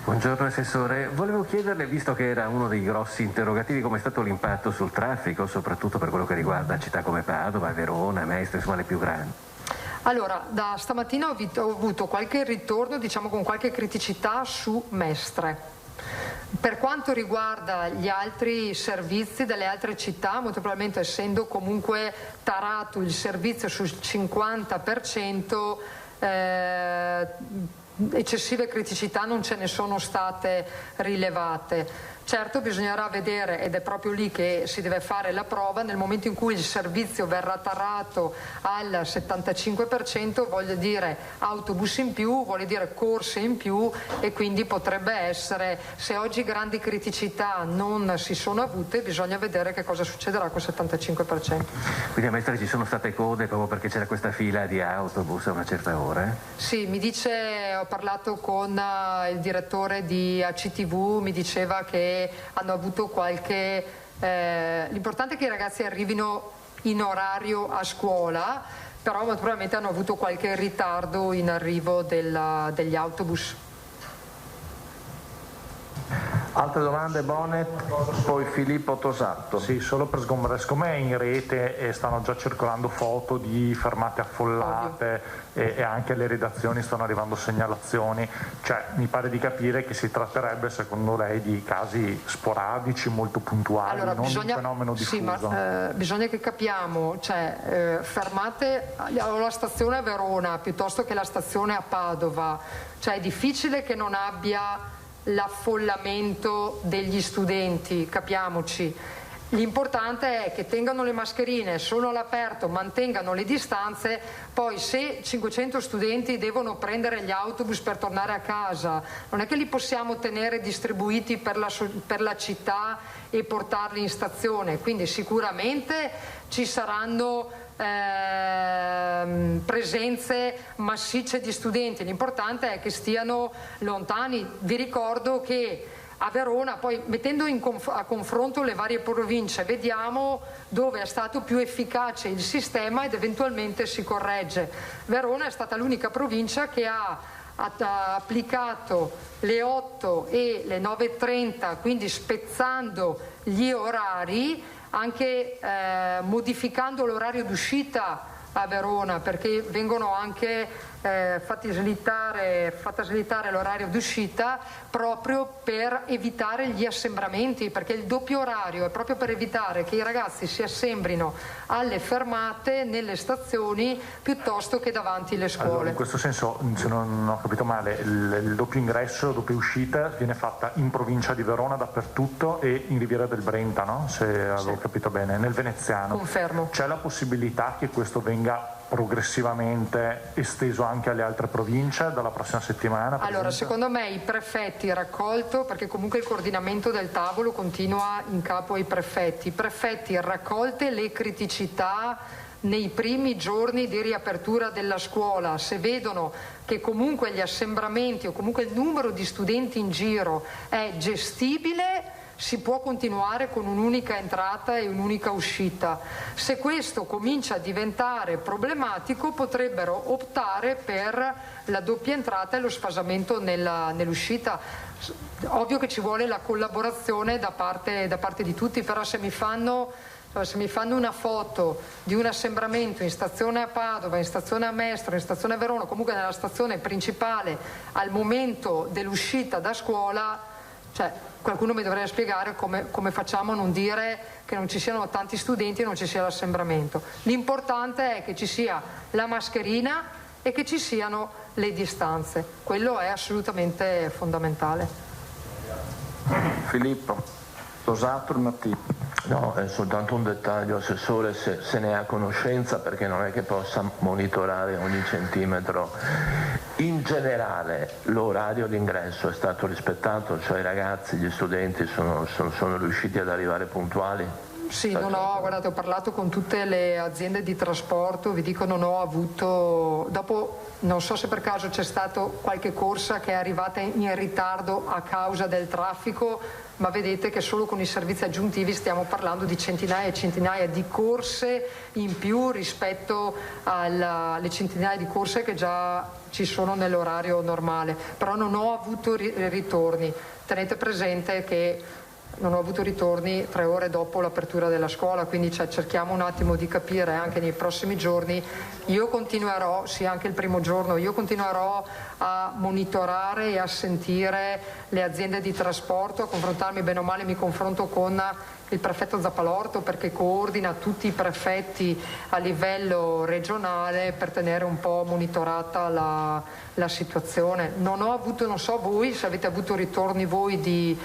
Buongiorno Assessore, volevo chiederle, visto che era uno dei grossi interrogativi, come è stato l'impatto sul traffico, soprattutto per quello che riguarda città come Padova, Verona, Mestre, insomma le più grandi. Allora, da stamattina ho avuto qualche ritorno, diciamo con qualche criticità su Mestre. Per quanto riguarda gli altri servizi delle altre città, molto probabilmente essendo comunque tarato il servizio sul 50%, eccessive criticità non ce ne sono state rilevate. Certo bisognerà vedere, ed è proprio lì che si deve fare la prova, nel momento in cui il servizio verrà tarato al 75%, voglio dire autobus in più, vuol dire corse in più, e quindi potrebbe essere, se oggi grandi criticità non si sono avute, bisogna vedere che cosa succederà col 75%. Quindi a Mestre ci sono state code proprio perché c'era questa fila di autobus a una certa ora? Sì, mi dice, ho parlato con il direttore di ACTV, mi diceva che hanno avuto qualche... l'importante è che i ragazzi arrivino in orario a scuola, però molto probabilmente hanno avuto qualche ritardo in arrivo degli autobus. Altre domande? Bonet, poi Filippo Tosato. Sì, solo per sgombrare, siccome in rete stanno già circolando foto di fermate affollate e anche alle redazioni stanno arrivando segnalazioni, cioè mi pare di capire che si tratterebbe secondo lei di casi sporadici, molto puntuali, allora, non un fenomeno diffuso. Sì, ma bisogna che capiamo, cioè fermate alla stazione a Verona piuttosto che la stazione a Padova, cioè è difficile che non abbia l'affollamento degli studenti, capiamoci. L'importante è che tengano le mascherine, sono all'aperto, mantengano le distanze, poi se 500 studenti devono prendere gli autobus per tornare a casa, non è che li possiamo tenere distribuiti per la città e portarli in stazione, quindi sicuramente ci saranno presenze massicce di studenti, l'importante è che stiano lontani. Vi ricordo che a Verona, poi mettendo a confronto le varie province, vediamo dove è stato più efficace il sistema ed eventualmente si corregge. Verona è stata l'unica provincia che ha applicato le 8 e le 9:30, quindi spezzando gli orari, anche modificando l'orario d'uscita a Verona, perché vengono anche fatta slittare l'orario d'uscita proprio per evitare gli assembramenti, perché il doppio orario è proprio per evitare che i ragazzi si assembrino alle fermate, nelle stazioni, piuttosto che davanti alle scuole. Allora, in questo senso, se non ho capito male, il doppio ingresso, la doppia uscita viene fatta in provincia di Verona dappertutto e in Riviera del Brenta, no? Se avevo capito bene, nel veneziano. Confermo. C'è la possibilità che questo venga progressivamente esteso anche alle altre province dalla prossima settimana? Allora, secondo me i prefetti raccolto, perché comunque il coordinamento del tavolo continua in capo ai prefetti. I prefetti raccolte le criticità nei primi giorni di riapertura della scuola, se vedono che comunque gli assembramenti o comunque il numero di studenti in giro è gestibile, si può continuare con un'unica entrata e un'unica uscita. Se questo comincia a diventare problematico, potrebbero optare per la doppia entrata e lo sfasamento nell'uscita. Ovvio che ci vuole la collaborazione da parte di tutti, però se mi fanno una foto di un assembramento in stazione a Padova, in stazione a Mestre, in stazione a Verona, comunque nella stazione principale al momento dell'uscita da scuola, cioè qualcuno mi dovrebbe spiegare come facciamo a non dire che non ci siano tanti studenti e non ci sia l'assembramento. L'importante è che ci sia la mascherina e che ci siano le distanze. Quello è assolutamente fondamentale. Filippo, Tosato, Martino. No, è soltanto un dettaglio, Assessore, se ne ha conoscenza, perché non è che possa monitorare ogni centimetro. In generale l'orario d'ingresso è stato rispettato, cioè i ragazzi, gli studenti sono riusciti ad arrivare puntuali? Sì, guardate, ho parlato con tutte le aziende di trasporto, vi dico non ho avuto, dopo non so se per caso c'è stato qualche corsa che è arrivata in ritardo a causa del traffico, ma vedete che solo con i servizi aggiuntivi stiamo parlando di centinaia e centinaia di corse in più rispetto alle centinaia di corse che già ci sono nell'orario normale, però non ho avuto ritorni. Tenete presente che non ho avuto ritorni 3 ore dopo l'apertura della scuola, quindi cerchiamo un attimo di capire anche nei prossimi giorni. Io continuerò, sì, anche il primo giorno, io continuerò a monitorare e a sentire le aziende di trasporto, a confrontarmi, bene o male mi confronto con il prefetto Zappalorto, perché coordina tutti i prefetti a livello regionale per tenere un po' monitorata la situazione. Non ho avuto, non so voi se avete avuto ritorni voi di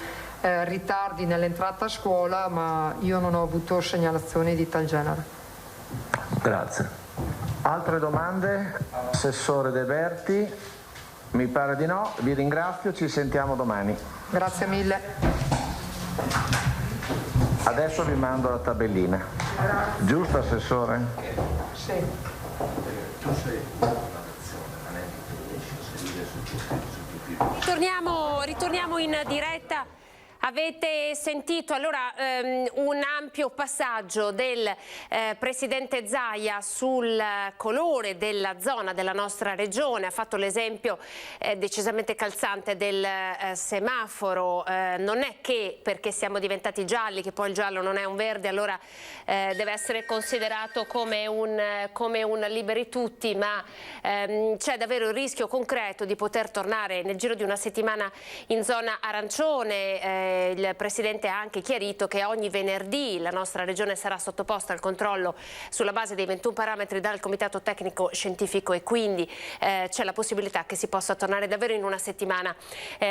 ritardi nell'entrata a scuola, ma io non ho avuto segnalazioni di tal genere. Grazie. Altre domande? Assessore De Berti? Mi pare di no, vi ringrazio, ci sentiamo domani. Grazie mille. Adesso vi mando la tabellina. Grazie. Giusto, Assessore? Sì. Ritorniamo in diretta. Avete sentito allora un ampio passaggio del Presidente Zaia sul colore della zona della nostra regione, ha fatto l'esempio decisamente calzante del semaforo. Non è che perché siamo diventati gialli, che poi il giallo non è un verde, allora deve essere considerato come un liberi tutti, ma c'è davvero il rischio concreto di poter tornare nel giro di una settimana in zona arancione. il Presidente ha anche chiarito che ogni venerdì la nostra regione sarà sottoposta al controllo sulla base dei 21 parametri dal Comitato Tecnico Scientifico e quindi c'è la possibilità che si possa tornare davvero in una settimana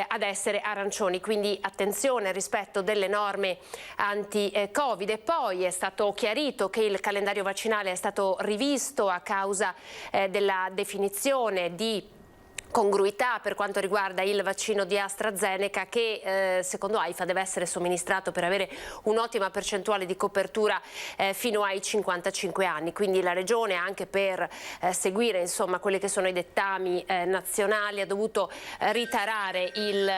ad essere arancioni, quindi attenzione rispetto delle norme anti-Covid. E poi è stato chiarito che il calendario vaccinale è stato rivisto a causa della definizione di congruità per quanto riguarda il vaccino di AstraZeneca che secondo AIFA deve essere somministrato per avere un'ottima percentuale di copertura fino ai 55 anni, quindi la Regione anche per seguire insomma quelli che sono i dettami nazionali ha dovuto ritarare il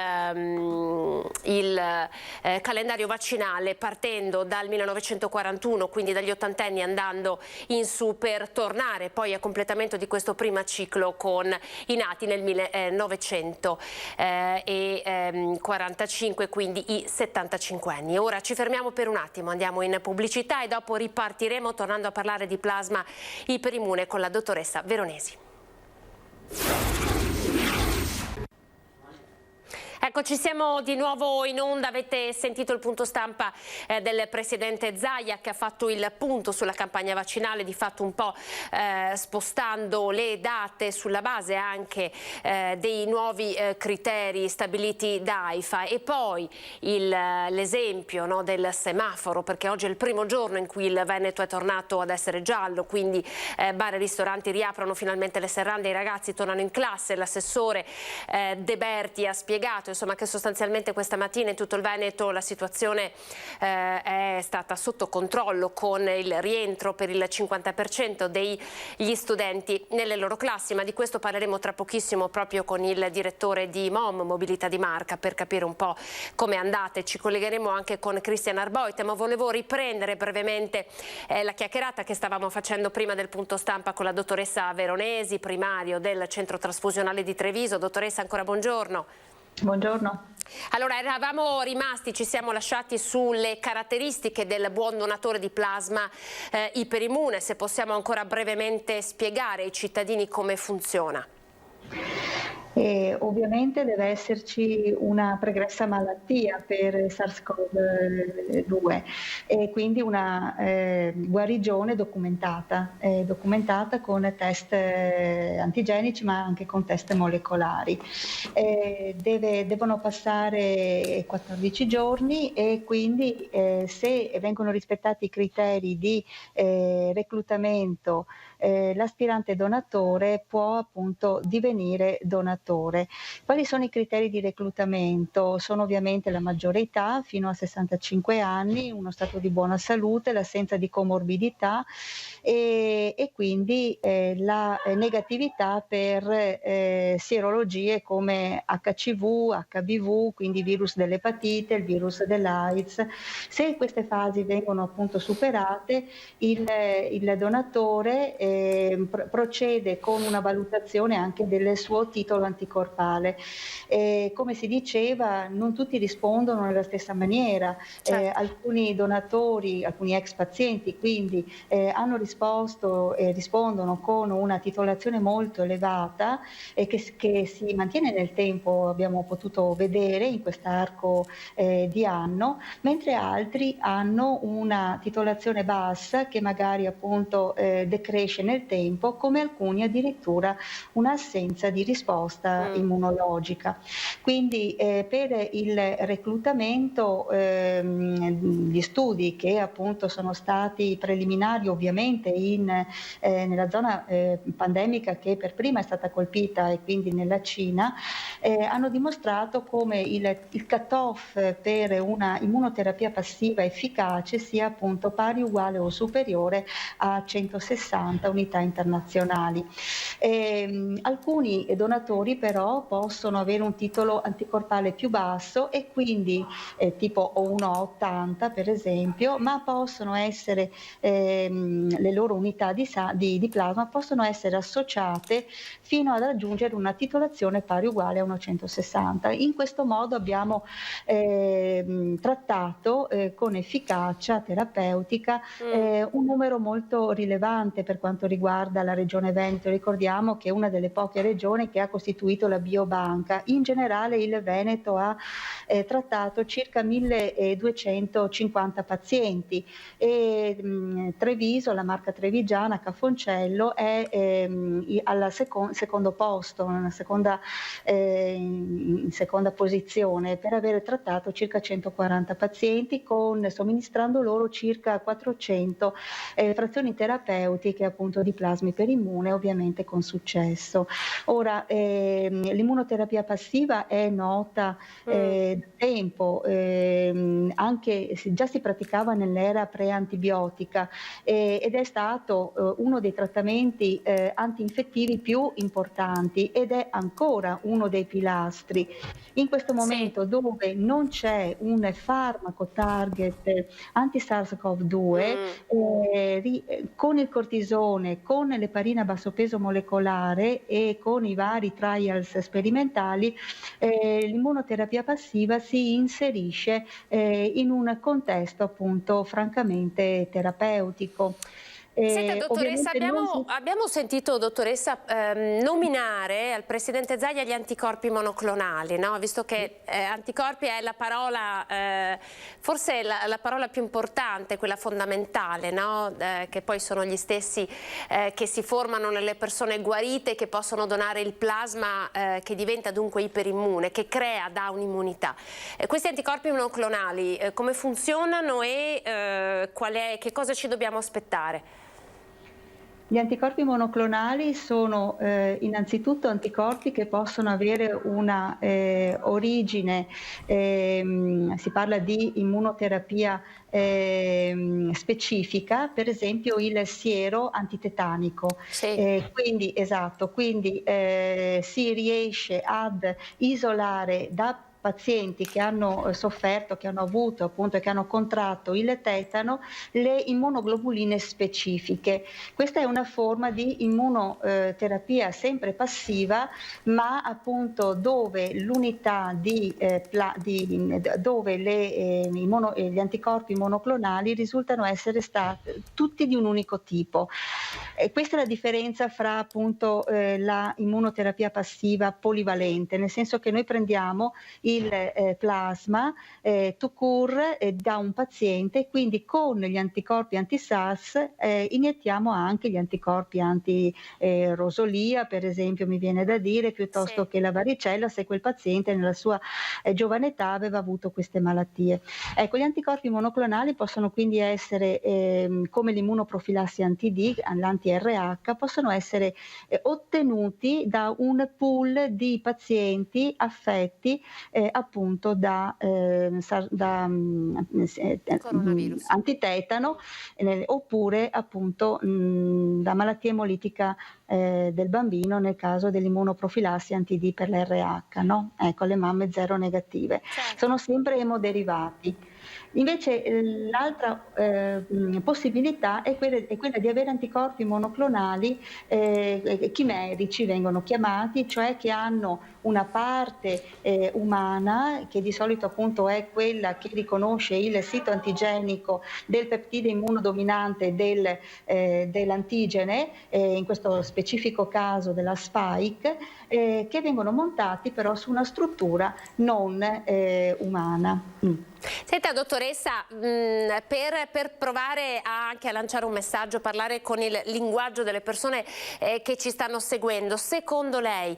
calendario vaccinale partendo dal 1941, quindi dagli ottantenni andando in su per tornare poi a completamento di questo primo ciclo con i nati nel 1945, quindi i 75 anni. Ora ci fermiamo per un attimo, andiamo in pubblicità e dopo ripartiremo tornando a parlare di plasma iperimmune con la dottoressa Veronesi. Eccoci, siamo di nuovo in onda. Avete sentito il punto stampa del Presidente Zaia che ha fatto il punto sulla campagna vaccinale, di fatto un po' spostando le date sulla base anche dei nuovi criteri stabiliti da AIFA, e poi l'esempio, no, del semaforo, perché oggi è il primo giorno in cui il Veneto è tornato ad essere giallo, quindi bar e ristoranti riaprono finalmente le serrande, i ragazzi tornano in classe. L'assessore De Berti ha spiegato insomma che sostanzialmente questa mattina in tutto il Veneto la situazione è stata sotto controllo, con il rientro per il 50% degli studenti nelle loro classi, ma di questo parleremo tra pochissimo proprio con il direttore di MOM, Mobilità di Marca, per capire un po' come andate. Ci collegheremo anche con Cristian Arboit, ma volevo riprendere brevemente la chiacchierata che stavamo facendo prima del punto stampa con la dottoressa Veronesi, primario del Centro Trasfusionale di Treviso. Dottoressa, ancora buongiorno. Buongiorno. Allora, ci siamo lasciati sulle caratteristiche del buon donatore di plasma iperimmune. Se possiamo ancora brevemente spiegare ai cittadini come funziona. Ovviamente deve esserci una pregressa malattia per SARS-CoV-2 e quindi una guarigione documentata con test antigenici ma anche con test molecolari. Devono passare 14 giorni e quindi se vengono rispettati i criteri di reclutamento, l'aspirante donatore può appunto divenire donatore. Quali sono i criteri di reclutamento? Sono ovviamente la maggiore età, fino a 65 anni, uno stato di buona salute, l'assenza di comorbidità e quindi la negatività per sierologie come HCV, HBV, quindi virus dell'epatite, il virus dell'AIDS. Se queste fasi vengono appunto superate, il donatore procede con una valutazione anche del suo titolo anticorpale. Come si diceva, non tutti rispondono nella stessa maniera. Certo. Alcuni donatori, alcuni ex pazienti quindi hanno risposto e rispondono con una titolazione molto elevata che si mantiene nel tempo, abbiamo potuto vedere in quest'arco di anno, mentre altri hanno una titolazione bassa che magari appunto decresce nel tempo, come alcuni addirittura un'assenza di risposta immunologica. Quindi per il reclutamento gli studi che appunto sono stati preliminari ovviamente nella zona pandemica che per prima è stata colpita e quindi nella Cina hanno dimostrato come il cut-off per una immunoterapia passiva efficace sia appunto pari, uguale o superiore a 160 unità internazionali. Alcuni donatori però possono avere un titolo anticorpale più basso e quindi tipo O180 per esempio, ma possono essere le loro unità di plasma possono essere associate fino ad raggiungere una titolazione pari uguale a 160. In questo modo abbiamo trattato con efficacia terapeutica un numero molto rilevante per quanto riguarda la regione Veneto. Ricordiamo che è una delle poche regioni che ha costituito costituito la biobanca. In generale il Veneto ha trattato circa 1250 pazienti e Treviso, la marca trevigiana Cafoncello, è al secondo posto, in seconda posizione, per aver trattato circa 140 pazienti, somministrando loro circa 400 frazioni terapeutiche appunto di plasma iperimmune, ovviamente con successo. Ora, l'immunoterapia passiva è nota da tempo, anche già si praticava nell'era pre-antibiotica ed è stato uno dei trattamenti antinfettivi più importanti ed è ancora uno dei pilastri. In questo momento dove non c'è un farmaco target anti-SARS-CoV-2, con il cortisone, con l'eparina a basso peso molecolare e con i vari trials sperimentali, l'immunoterapia passiva si inserisce in un contesto appunto francamente terapeutico. Senta, dottoressa, abbiamo sentito, dottoressa, nominare al presidente Zaia gli anticorpi monoclonali, no? Visto che anticorpi è la parola, forse la parola più importante, quella fondamentale, no? Che poi sono gli stessi che si formano nelle persone guarite, che possono donare il plasma che diventa dunque iperimmune, che dà un'immunità. Questi anticorpi monoclonali come funzionano e che cosa ci dobbiamo aspettare? Gli anticorpi monoclonali sono innanzitutto anticorpi che possono avere una origine, si parla di immunoterapia specifica, per esempio il siero antitetanico. Quindi si riesce ad isolare da pazienti che hanno sofferto, che hanno avuto appunto e che hanno contratto il tetano, le immunoglobuline specifiche. Questa è una forma di immunoterapia sempre passiva, ma appunto dove l'unità dove gli anticorpi monoclonali risultano essere stati tutti di un unico tipo. Questa è la differenza fra appunto la immunoterapia passiva polivalente, nel senso che noi prendiamo il plasma tout court da un paziente, quindi con gli anticorpi anti-SARS iniettiamo anche gli anticorpi anti-rosolia, per esempio, mi viene da dire, piuttosto che la varicella, se quel paziente nella sua giovane età aveva avuto queste malattie. Ecco, gli anticorpi monoclonali possono quindi essere, come l'immunoprofilassi anti-D, l'anti-RH, possono essere ottenuti da un pool di pazienti affetti appunto da antitetano oppure appunto da malattia emolitica del bambino nel caso dell'immunoprofilassi anti-D per l'RH, no? Ecco, le mamme zero negative. Sono sempre emoderivati. Invece l'altra possibilità è quella di avere anticorpi monoclonali chimerici, vengono chiamati, cioè che hanno una parte umana, che di solito appunto è quella che riconosce il sito antigenico del peptide immunodominante dell'antigene, in questo specifico caso della spike, che vengono montati però su una struttura non umana. Senta, dottoressa, per provare anche a lanciare un messaggio, parlare con il linguaggio delle persone che ci stanno seguendo, secondo lei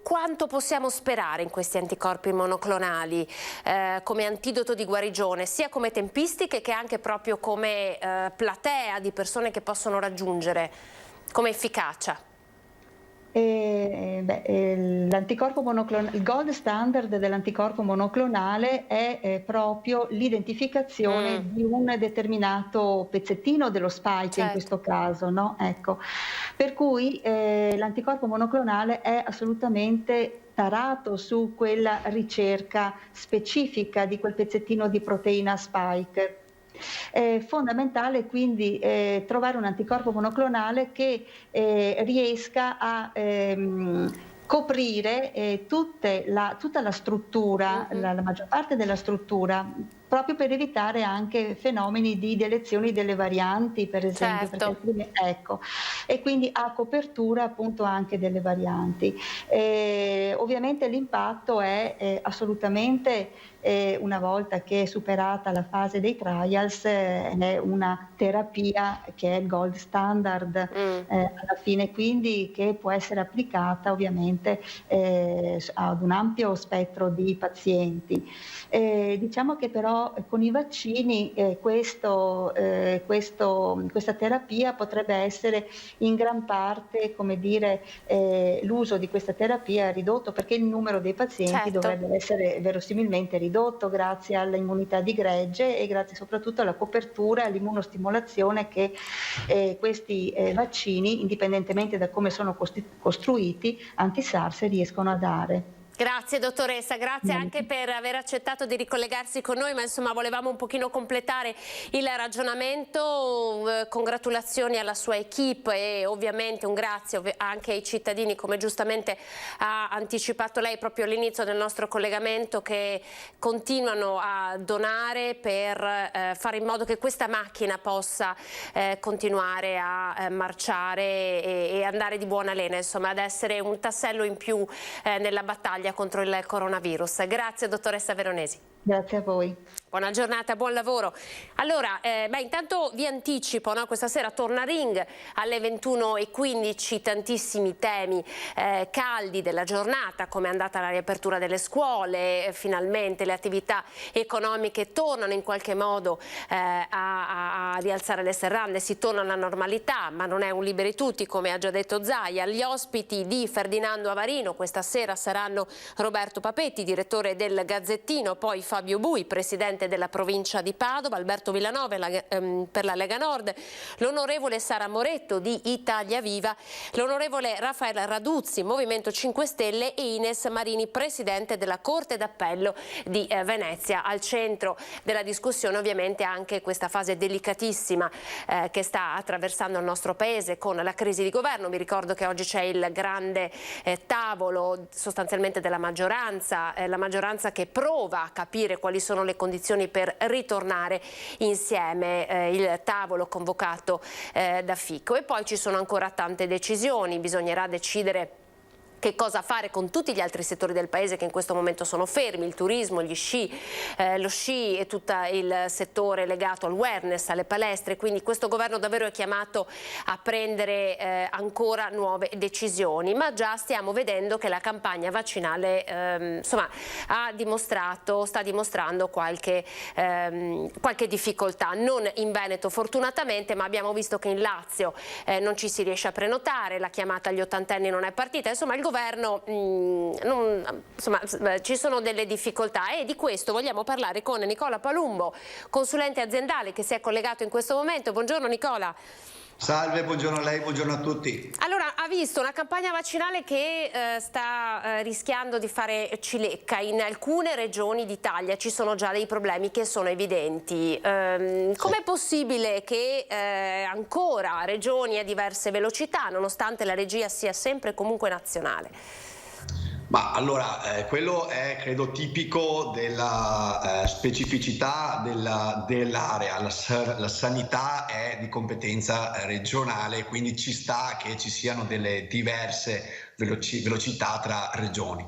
quanto possiamo sperare in questi anticorpi monoclonali come antidoto di guarigione, sia come tempistiche che anche proprio come platea di persone che possono raggiungere, come efficacia? L'anticorpo monoclonale, il gold standard dell'anticorpo monoclonale è proprio l'identificazione di un determinato pezzettino dello spike, in questo caso, no? Ecco. Per cui l'anticorpo monoclonale è assolutamente tarato su quella ricerca specifica di quel pezzettino di proteina spike. È fondamentale quindi trovare un anticorpo monoclonale che riesca a coprire tutta la struttura, la maggior parte della struttura, proprio per evitare anche fenomeni di delezioni delle varianti, per esempio, Certo. perché ecco, e quindi ha copertura appunto anche delle varianti. Ovviamente l'impatto è assolutamente, una volta che è superata la fase dei trials, è una terapia che è il gold standard alla fine, quindi che può essere applicata ovviamente ad un ampio spettro di pazienti. Diciamo che però con i vaccini questa terapia potrebbe essere in gran parte, come dire, l'uso di questa terapia è ridotto, perché il numero dei pazienti dovrebbe essere verosimilmente ridotto grazie all'immunità di gregge e grazie soprattutto alla copertura e all'immunostimolazione che questi vaccini, indipendentemente da come sono costruiti, anti-SARS riescono a dare. Grazie dottoressa, grazie anche per aver accettato di ricollegarsi con noi, ma insomma volevamo un pochino completare il ragionamento. Congratulazioni alla sua equipe e ovviamente un grazie anche ai cittadini, come giustamente ha anticipato lei proprio all'inizio del nostro collegamento, che continuano a donare per fare in modo che questa macchina possa continuare a marciare e andare di buona lena, insomma, ad essere un tassello in più nella battaglia contro il coronavirus. Grazie dottoressa Veronesi. Grazie a voi. Buona giornata, buon lavoro. Allora, intanto vi anticipo, no? Questa sera torna Ring alle 21:15, tantissimi temi caldi della giornata, come è andata la riapertura delle scuole, finalmente le attività economiche tornano in qualche modo a rialzare le serrande, si torna alla normalità, ma non è un liberi tutti, come ha già detto Zaia. Gli ospiti di Ferdinando Avarino questa sera saranno Roberto Papetti, direttore del Gazzettino, poi Fabio Bui, presidente della provincia di Padova, Alberto Villanova per la Lega Nord, l'onorevole Sara Moretto di Italia Viva, l'onorevole Raffaele Raduzzi, Movimento 5 Stelle, e Ines Marini, presidente della Corte d'Appello di Venezia. Al centro della discussione ovviamente anche questa fase delicatissima che sta attraversando il nostro paese con la crisi di governo. Vi ricordo che oggi c'è il grande tavolo sostanzialmente della maggioranza, la maggioranza che prova a capire quali sono le condizioni per ritornare insieme, il tavolo convocato da Fico. E poi ci sono ancora tante decisioni, bisognerà decidere che cosa fare con tutti gli altri settori del paese che in questo momento sono fermi, il turismo, gli sci, lo sci e tutto il settore legato al wellness, alle palestre. Quindi questo governo davvero è chiamato a prendere ancora nuove decisioni, ma già stiamo vedendo che la campagna vaccinale insomma, sta dimostrando qualche difficoltà, non in Veneto fortunatamente, ma abbiamo visto che in Lazio non ci si riesce a prenotare, la chiamata agli ottantenni non è partita, insomma il governo, ci sono delle difficoltà, e di questo vogliamo parlare con Nicola Palumbo, consulente aziendale, che si è collegato in questo momento. Buongiorno Nicola. Salve, buongiorno a lei, buongiorno a tutti. Allora, ha visto una campagna vaccinale che sta rischiando di fare cilecca. In alcune regioni d'Italia ci sono già dei problemi che sono evidenti. Com'è possibile che ancora regioni a diverse velocità, nonostante la regia sia sempre comunque nazionale? Ma allora, quello è credo tipico della specificità dell'area. La sanità è di competenza regionale, quindi ci sta che ci siano delle diverse velocità tra regioni.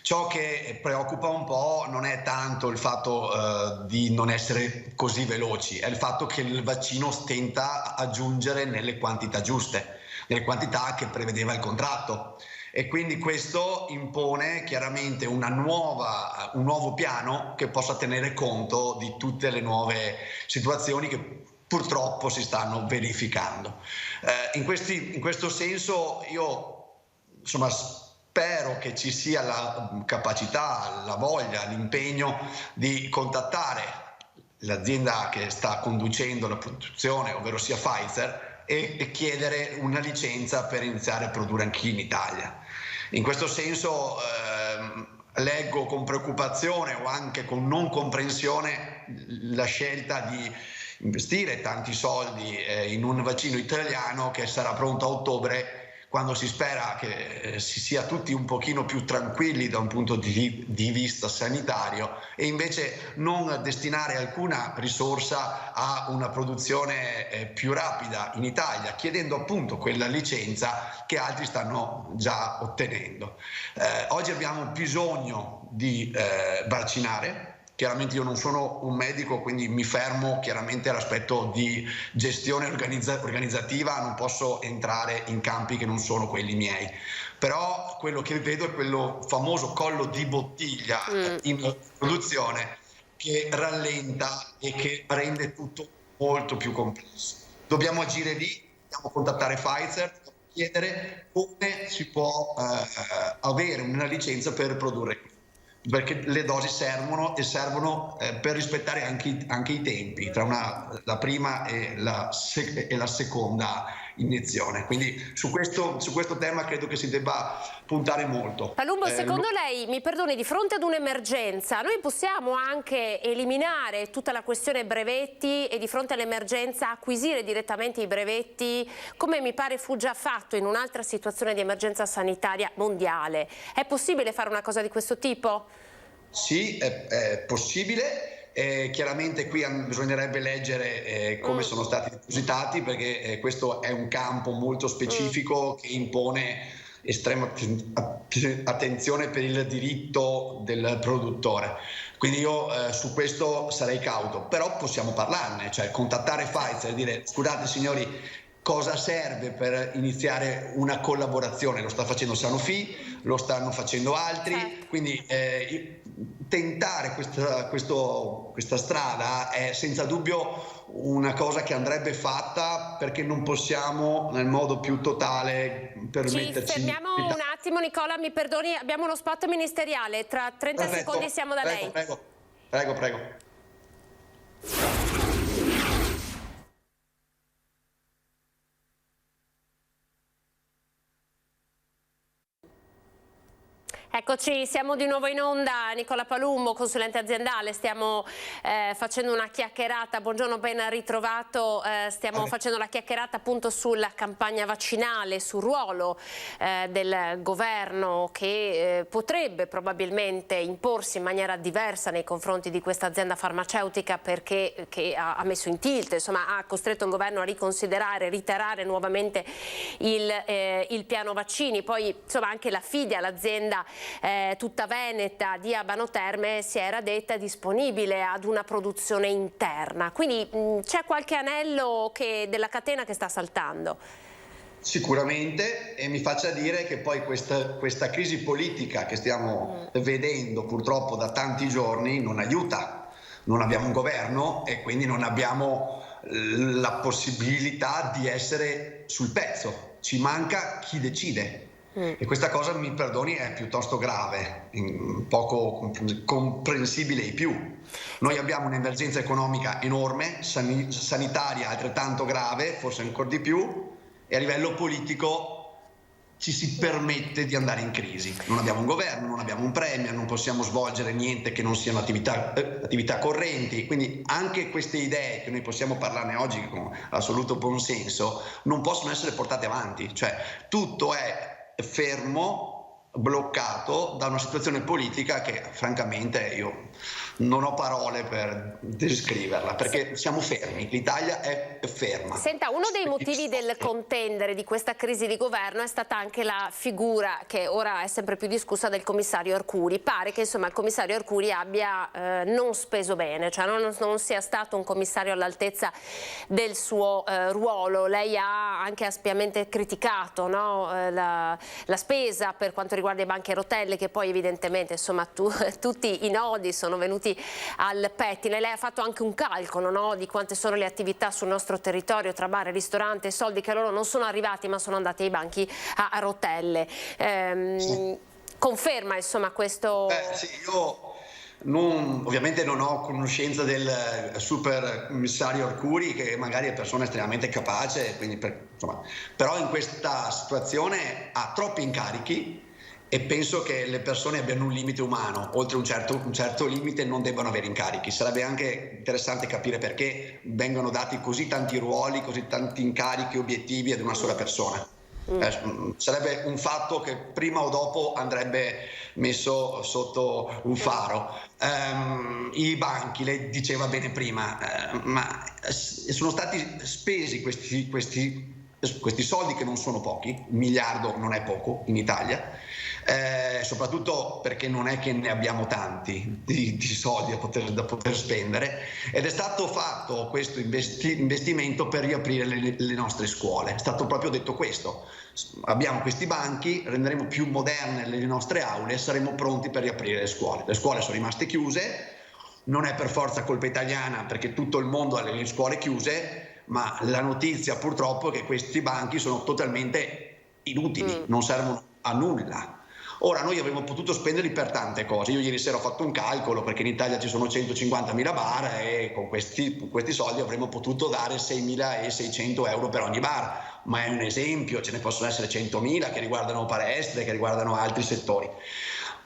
Ciò che preoccupa un po' non è tanto il fatto di non essere così veloci, è il fatto che il vaccino stenta a giungere nelle quantità giuste, nelle quantità che prevedeva il contratto. E quindi questo impone chiaramente un nuovo piano che possa tenere conto di tutte le nuove situazioni che purtroppo si stanno verificando. In questo senso io spero che ci sia la capacità, la voglia, l'impegno di contattare l'azienda che sta conducendo la produzione, ovvero sia Pfizer, e chiedere una licenza per iniziare a produrre anche in Italia. In questo senso leggo con preoccupazione o anche con non comprensione la scelta di investire tanti soldi in un vaccino italiano che sarà pronto a ottobre, quando si spera che si sia tutti un pochino più tranquilli da un punto di vista sanitario, e invece non destinare alcuna risorsa a una produzione più rapida in Italia, chiedendo appunto quella licenza che altri stanno già ottenendo. Oggi abbiamo bisogno di vaccinare. Chiaramente io non sono un medico, quindi mi fermo chiaramente all'aspetto di gestione organizzativa, non posso entrare in campi che non sono quelli miei. Però quello che vedo è quello famoso collo di bottiglia in produzione che rallenta e che rende tutto molto più complesso. Dobbiamo agire lì, dobbiamo contattare Pfizer, chiedere come si può avere una licenza per produrre, perché le dosi servono per rispettare anche i tempi tra la prima e la seconda iniezione. Quindi su questo tema credo che si debba puntare molto. Palumbo, secondo lei, mi perdoni, di fronte ad un'emergenza noi possiamo anche eliminare tutta la questione brevetti e di fronte all'emergenza acquisire direttamente i brevetti, come mi pare fu già fatto in un'altra situazione di emergenza sanitaria mondiale? È possibile fare una cosa di questo tipo? Sì, è possibile. Chiaramente qui bisognerebbe leggere come sono stati depositati, perché questo è un campo molto specifico che impone estrema attenzione per il diritto del produttore. Quindi io su questo sarei cauto, però possiamo parlarne, cioè contattare Pfizer e dire: scusate signori, cosa serve per iniziare una collaborazione? Lo sta facendo Sanofi, lo stanno facendo altri, quindi tentare questa strada è senza dubbio una cosa che andrebbe fatta, perché non possiamo nel modo più totale permetterci. Ci fermiamo un attimo, Nicola, mi perdoni, abbiamo uno spot ministeriale, tra 30 secondi siamo da lei. Prego. Eccoci, siamo di nuovo in onda. Nicola Palumbo, consulente aziendale, stiamo facendo una chiacchierata, buongiorno, ben ritrovato, stiamo facendo la chiacchierata appunto sulla campagna vaccinale, sul ruolo del governo che potrebbe probabilmente imporsi in maniera diversa nei confronti di questa azienda farmaceutica, perché che ha messo in tilt, insomma ha costretto il governo a riconsiderare, reiterare nuovamente il piano vaccini. Poi insomma anche la Fidia, l'azienda tutta veneta di Abano Terme, si era detta disponibile ad una produzione interna, quindi c'è qualche anello della catena che sta saltando? Sicuramente, e mi faccia dire che poi questa crisi politica che stiamo vedendo purtroppo da tanti giorni non aiuta. Non abbiamo un governo e quindi non abbiamo la possibilità di essere sul pezzo, ci manca chi decide. E questa cosa, mi perdoni, è piuttosto grave, poco comprensibile ai più. Noi abbiamo un'emergenza economica enorme, sanitaria altrettanto grave, forse ancora di più, e a livello politico ci si permette di andare in crisi. Non abbiamo un governo, non abbiamo un premier, non possiamo svolgere niente che non siano attività correnti, quindi anche queste idee, che noi possiamo parlarne oggi con assoluto buonsenso, non possono essere portate avanti. Cioè tutto è fermo, bloccato da una situazione politica che francamente io non ho parole per descriverla, perché siamo fermi, l'Italia è ferma. Senta, uno dei motivi del contendere di questa crisi di governo è stata anche la figura, che ora è sempre più discussa, del commissario Arcuri. Pare che insomma il commissario Arcuri abbia non speso bene, cioè non sia stato un commissario all'altezza del suo ruolo. Lei ha anche ampiamente criticato, no? la spesa per quanto riguarda i banchi a rotelle, che poi evidentemente insomma tutti i nodi sono venuti al pettine. Lei ha fatto anche un calcolo, no, di quante sono le attività sul nostro territorio tra bar e ristorante, soldi che loro non sono arrivati ma sono andati ai banchi a rotelle. Conferma insomma questo? Sì, io ovviamente non ho conoscenza del super commissario Arcuri, che magari è persona estremamente capace, quindi però in questa situazione ha troppi incarichi e penso che le persone abbiano un limite umano. Oltre un certo limite non debbano avere incarichi. Sarebbe anche interessante capire perché vengono dati così tanti ruoli, così tanti incarichi, obiettivi ad una sola persona. Sarebbe un fatto che prima o dopo andrebbe messo sotto un faro. I banchi, lei diceva bene prima, ma sono stati spesi questi soldi che non sono pochi, 1 miliardo non è poco in Italia, soprattutto perché non è che ne abbiamo tanti di soldi da poter spendere, ed è stato fatto questo investimento per riaprire le nostre scuole. È stato proprio detto questo: abbiamo questi banchi, renderemo più moderne le nostre aule e saremo pronti per riaprire le scuole. Le scuole sono rimaste chiuse, non è per forza colpa italiana perché tutto il mondo ha le scuole chiuse, ma la notizia purtroppo è che questi banchi sono totalmente inutili, non servono a nulla. Ora, noi avremmo potuto spenderli per tante cose. Io ieri sera ho fatto un calcolo, perché in Italia ci sono 150.000 bar e con questi soldi avremmo potuto dare 6.600 euro per ogni bar, ma è un esempio, ce ne possono essere 100.000 che riguardano palestre, che riguardano altri settori.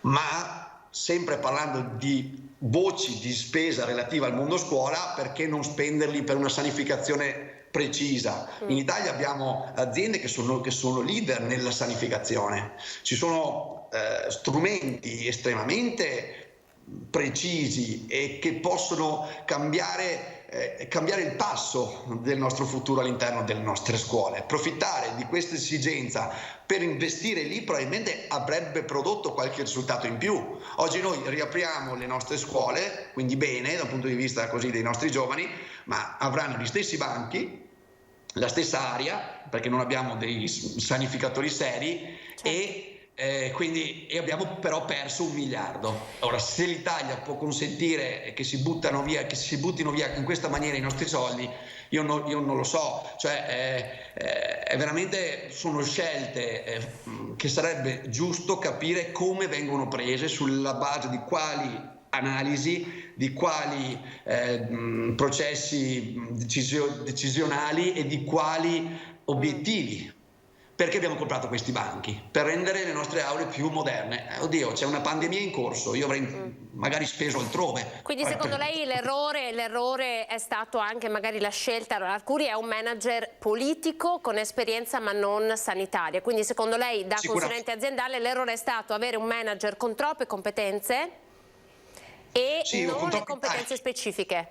Ma sempre parlando di voci di spesa relativa al mondo scuola, perché non spenderli per una sanificazione precisa? In Italia abbiamo aziende che sono leader nella sanificazione, ci sono strumenti estremamente precisi e che possono cambiare il passo del nostro futuro all'interno delle nostre scuole. Approfittare di questa esigenza per investire lì probabilmente avrebbe prodotto qualche risultato in più. Oggi noi riapriamo le nostre scuole, quindi bene dal punto di vista così dei nostri giovani, ma avranno gli stessi banchi, la stessa aria, perché non abbiamo dei sanificatori seri, e abbiamo però perso 1 miliardo. Ora, se l'Italia può consentire che si buttino via in questa maniera i nostri soldi, io non lo so, cioè è veramente, sono scelte che sarebbe giusto capire come vengono prese, sulla base di quali analisi, di quali processi decisionali e di quali obiettivi. Perché abbiamo comprato questi banchi? Per rendere le nostre aule più moderne. Oddio, c'è una pandemia in corso, io avrei magari speso altrove. Quindi secondo lei l'errore è stato anche magari la scelta? Allora, Arcuri è un manager politico con esperienza ma non sanitaria, quindi secondo lei da consulente aziendale l'errore è stato avere un manager con troppe competenze e non le competenze specifiche?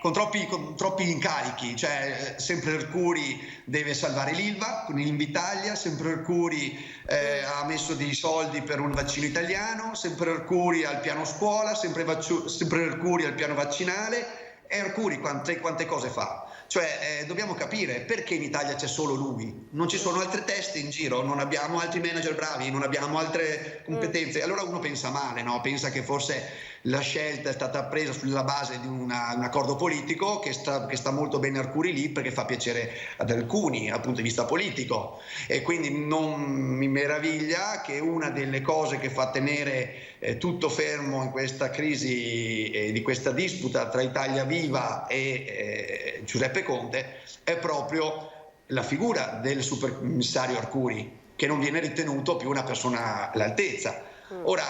Con troppi incarichi, cioè sempre Arcuri deve salvare l'Ilva con Invitalia, sempre Arcuri ha messo dei soldi per un vaccino italiano, sempre Arcuri al piano scuola, sempre Arcuri al piano vaccinale, e Arcuri quante cose fa? Cioè dobbiamo capire perché in Italia c'è solo lui, non ci sono altre teste in giro, non abbiamo altri manager bravi, non abbiamo altre competenze. Allora uno pensa male, no? Pensa che forse la scelta è stata presa sulla base di un accordo politico che sta molto bene Arcuri lì perché fa piacere ad alcuni dal punto di vista politico, e quindi non mi meraviglia che una delle cose che fa tenere tutto fermo in questa crisi, di questa disputa tra Italia Viva e Giuseppe Conte, è proprio la figura del supercommissario Arcuri, che non viene ritenuto più una persona all'altezza. Ora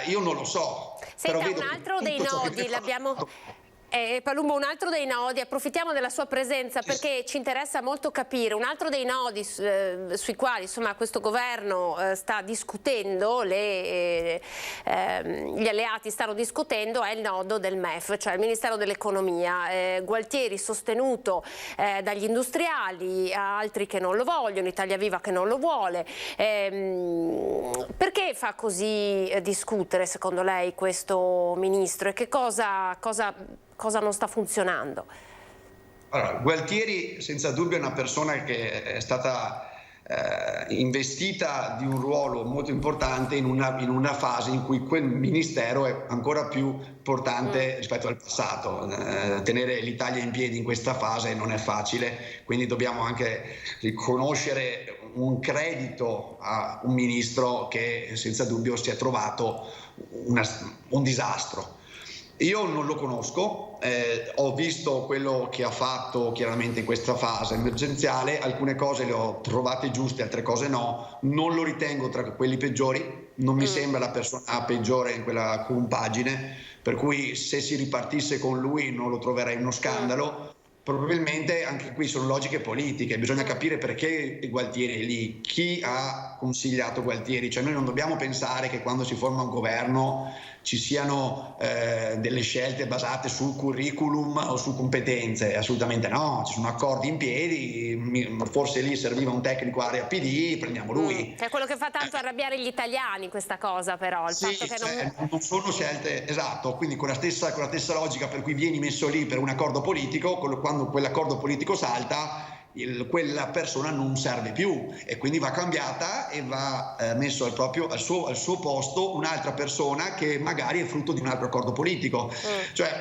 io non lo so. Senta, un altro dei nodi l'abbiamo... Palumbo, un altro dei nodi, approfittiamo della sua presenza perché ci interessa molto capire, un altro dei nodi sui quali insomma questo governo sta discutendo, gli alleati stanno discutendo, è il nodo del MEF, cioè il Ministero dell'Economia. Gualtieri sostenuto dagli industriali, altri che non lo vogliono, Italia Viva che non lo vuole. Perché fa così discutere secondo lei questo ministro e che cosa non sta funzionando? Allora, Gualtieri senza dubbio è una persona che è stata investita di un ruolo molto importante in una fase in cui quel ministero è ancora più importante rispetto al passato. Tenere l'Italia in piedi in questa fase non è facile, quindi dobbiamo anche riconoscere un credito a un ministro che senza dubbio si è trovato un disastro. Io non lo conosco, ho visto quello che ha fatto chiaramente in questa fase emergenziale, alcune cose le ho trovate giuste, altre cose no, non lo ritengo tra quelli peggiori, non mi sembra la persona peggiore in quella compagine, per cui se si ripartisse con lui non lo troverei uno scandalo, probabilmente anche qui sono logiche politiche, bisogna capire perché Gualtieri è lì, chi ha consigliato Gualtieri, cioè noi non dobbiamo pensare che quando si forma un governo ci siano delle scelte basate sul curriculum o su competenze, assolutamente no, ci sono accordi in piedi, forse lì serviva un tecnico area PD, prendiamo lui. È quello che fa tanto arrabbiare gli italiani questa cosa, però, il fatto che non sono scelte, esatto, quindi con la stessa logica per cui vieni messo lì per un accordo politico, quando quell'accordo politico salta, quella persona non serve più e quindi va cambiata e va messo al suo posto un'altra persona che magari è frutto di un altro accordo politico. Cioè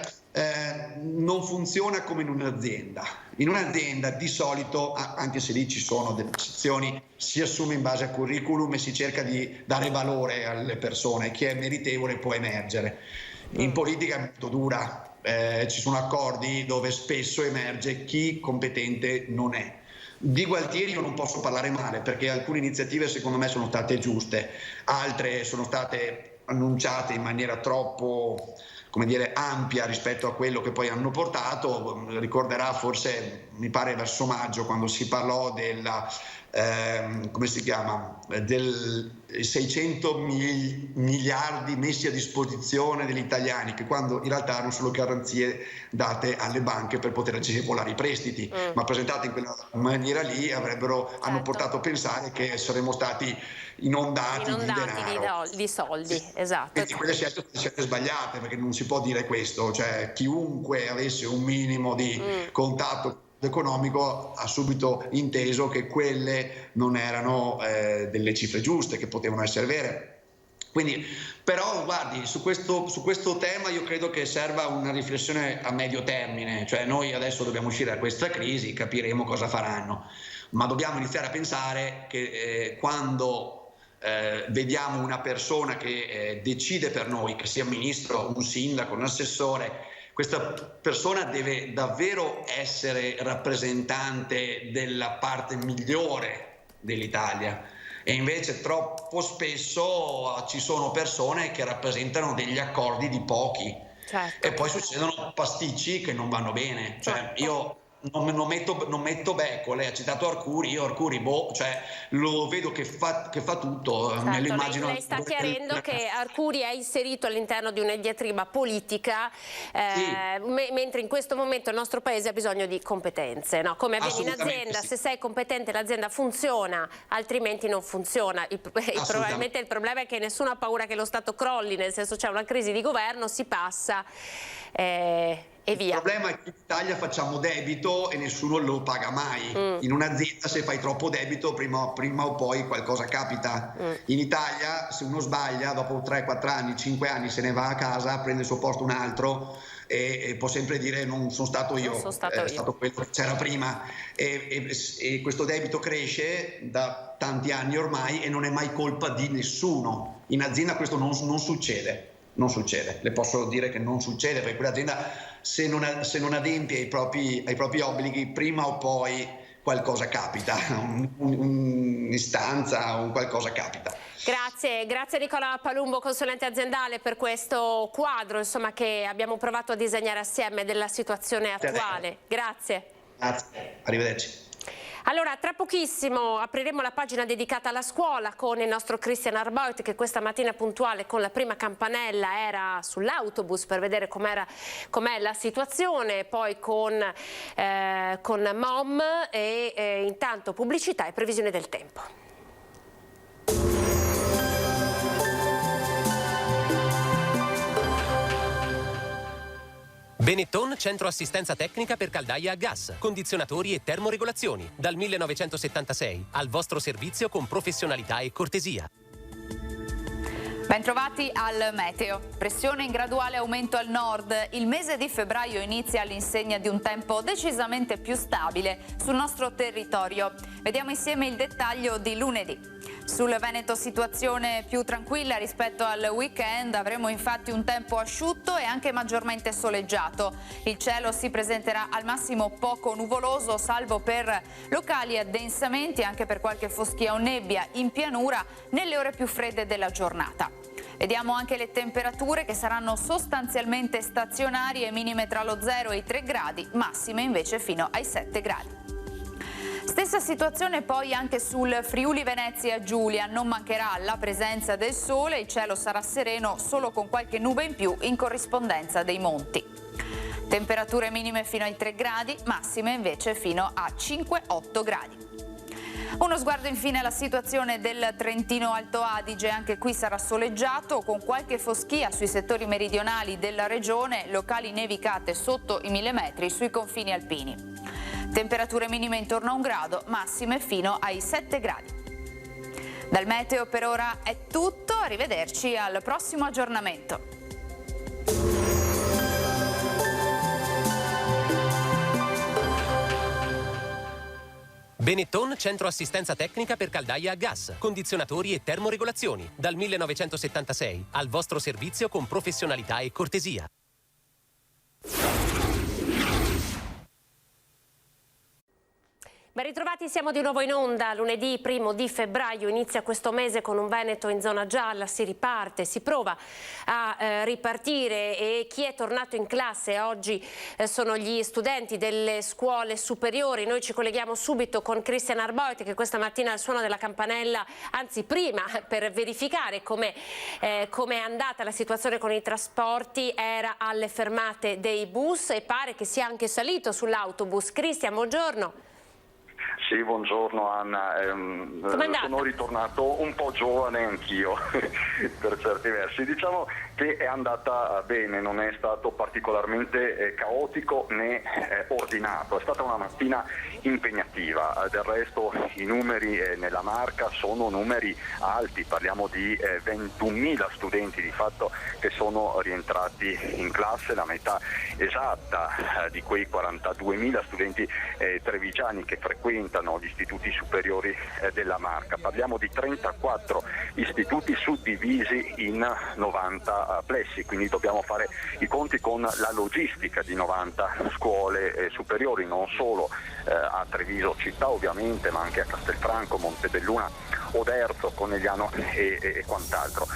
non funziona come in un'azienda. In un'azienda di solito, anche se lì ci sono delle eccezioni, si assume in base al curriculum e si cerca di dare valore alle persone, chi è meritevole può emergere. In politica è molto dura. Ci sono accordi dove spesso emerge chi competente non è. Di Gualtieri io non posso parlare male perché alcune iniziative secondo me sono state giuste, altre sono state annunciate in maniera troppo, come dire, ampia rispetto a quello che poi hanno portato. Ricorderà forse, mi pare verso maggio, quando si parlò della come si chiama, del 600 miliardi messi a disposizione degli italiani, che quando in realtà erano solo garanzie date alle banche per poter agevolare i prestiti, ma presentate in quella maniera lì hanno portato a pensare che saremmo stati inondati di denaro, di soldi, esatto. Quindi quelle scelte sono scelte sbagliate, perché non si può dire questo, cioè chiunque avesse un minimo di contatto economico ha subito inteso che quelle non erano delle cifre giuste, che potevano essere vere. Quindi, però guardi, su questo tema io credo che serva una riflessione a medio termine, cioè noi adesso dobbiamo uscire da questa crisi, capiremo cosa faranno, ma dobbiamo iniziare a pensare che quando vediamo una persona che decide per noi, che sia un ministro, un sindaco, un assessore, questa persona deve davvero essere rappresentante della parte migliore dell'Italia, e invece troppo spesso ci sono persone che rappresentano degli accordi di pochi, certo, e poi succedono pasticci che non vanno bene. Cioè io non metto becco, lei ha citato Arcuri, io Arcuri cioè lo vedo che fa tutto, certo, me lo immagino. Lei sta chiarendo che Arcuri è inserito all'interno di una diatriba politica, mentre in questo momento il nostro paese ha bisogno di competenze, no? Come avviene in azienda, se sei competente l'azienda funziona, altrimenti non funziona. Probabilmente il problema è che nessuno ha paura che lo Stato crolli, nel senso c'è una crisi di governo, si passa e via. Il problema è che in Italia facciamo debito e nessuno lo paga mai. In un'azienda, se fai troppo debito, prima o poi qualcosa capita. In Italia, se uno sbaglia, dopo 3, 4 anni, 5 anni se ne va a casa, prende il suo posto un altro e può sempre dire non sono stato io, è stato quello che c'era prima, e questo debito cresce da tanti anni ormai e non è mai colpa di nessuno. In azienda questo non succede. Non succede, le posso dire che non succede, perché quell'azienda se non adempie ai propri obblighi, prima o poi qualcosa capita, un'istanza, un qualcosa capita. Grazie Nicola Palumbo, consulente aziendale, per questo quadro, insomma, che abbiamo provato a disegnare assieme della situazione attuale. Grazie. Grazie, arrivederci. Allora, tra pochissimo apriremo la pagina dedicata alla scuola con il nostro Christian Arboit, che questa mattina puntuale con la prima campanella era sull'autobus per vedere com'è la situazione, poi con MOM e intanto pubblicità e previsione del tempo. Benetton, centro assistenza tecnica per caldaia a gas, condizionatori e termoregolazioni. Dal 1976, al vostro servizio con professionalità e cortesia. Bentrovati al meteo. Pressione in graduale aumento al nord. Il mese di febbraio inizia all'insegna di un tempo decisamente più stabile sul nostro territorio. Vediamo insieme il dettaglio di lunedì. Sul Veneto situazione più tranquilla rispetto al weekend, avremo infatti un tempo asciutto e anche maggiormente soleggiato. Il cielo si presenterà al massimo poco nuvoloso, salvo per locali addensamenti e anche per qualche foschia o nebbia in pianura nelle ore più fredde della giornata. Vediamo anche le temperature che saranno sostanzialmente stazionarie, minime tra lo 0 e i 3 gradi, massime invece fino ai 7 gradi. Stessa situazione poi anche sul Friuli Venezia Giulia, non mancherà la presenza del sole, il cielo sarà sereno solo con qualche nube in più in corrispondenza dei monti. Temperature minime fino ai 3 gradi, massime invece fino a 5-8 gradi. Uno sguardo infine alla situazione del Trentino Alto Adige, anche qui sarà soleggiato con qualche foschia sui settori meridionali della regione, locali nevicate sotto i 1000 metri sui confini alpini. Temperature minime intorno a 1 grado, massime fino ai 7 gradi. Dal meteo per ora è tutto, arrivederci al prossimo aggiornamento. Benetton, centro assistenza tecnica per caldaia a gas, condizionatori e termoregolazioni. Dal 1976, al vostro servizio con professionalità e cortesia. Ben ritrovati, siamo di nuovo in onda. Lunedì 1 di febbraio inizia questo mese con un Veneto in zona gialla, si riparte, si prova a ripartire e chi è tornato in classe oggi sono gli studenti delle scuole superiori. Noi ci colleghiamo subito con Christian Arboit che questa mattina al suono della campanella, anzi prima per verificare come è andata la situazione con i trasporti, era alle fermate dei bus e pare che sia anche salito sull'autobus. Christian, buongiorno. Sì, buongiorno Anna, sono ritornato un po' giovane anch'io per certi versi, diciamo che è andata bene, non è stato particolarmente caotico né ordinato, è stata una mattina impegnativa, del resto i numeri nella Marca sono numeri alti, parliamo di 21.000 studenti di fatto che sono rientrati in classe, la metà esatta di quei 42.000 studenti trevigiani che frequentano gli istituti superiori della Marca. Parliamo di 34 istituti suddivisi in 90 plessi, quindi dobbiamo fare i conti con la logistica di 90 scuole superiori, non solo a Treviso città ovviamente, ma anche a Castelfranco, Montebelluna, Oderzo, Conegliano e quant'altro.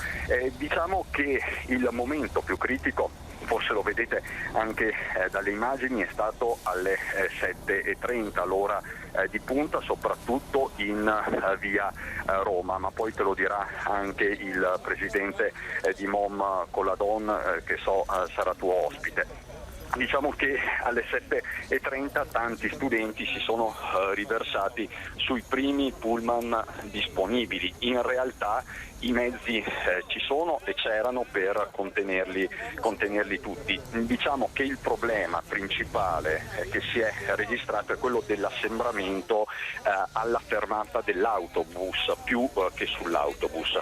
Diciamo che il momento più critico, forse lo vedete anche dalle immagini, è stato alle 7:30, l'ora di punta, soprattutto in via Roma, ma poi te lo dirà anche il presidente di MOM Colladon, che so sarà tuo ospite. Diciamo che alle 7:30 tanti studenti si sono riversati sui primi pullman disponibili. In realtà i mezzi ci sono e c'erano per contenerli tutti. Diciamo che il problema principale che si è registrato è quello dell'assembramento alla fermata dell'autobus più che sull'autobus,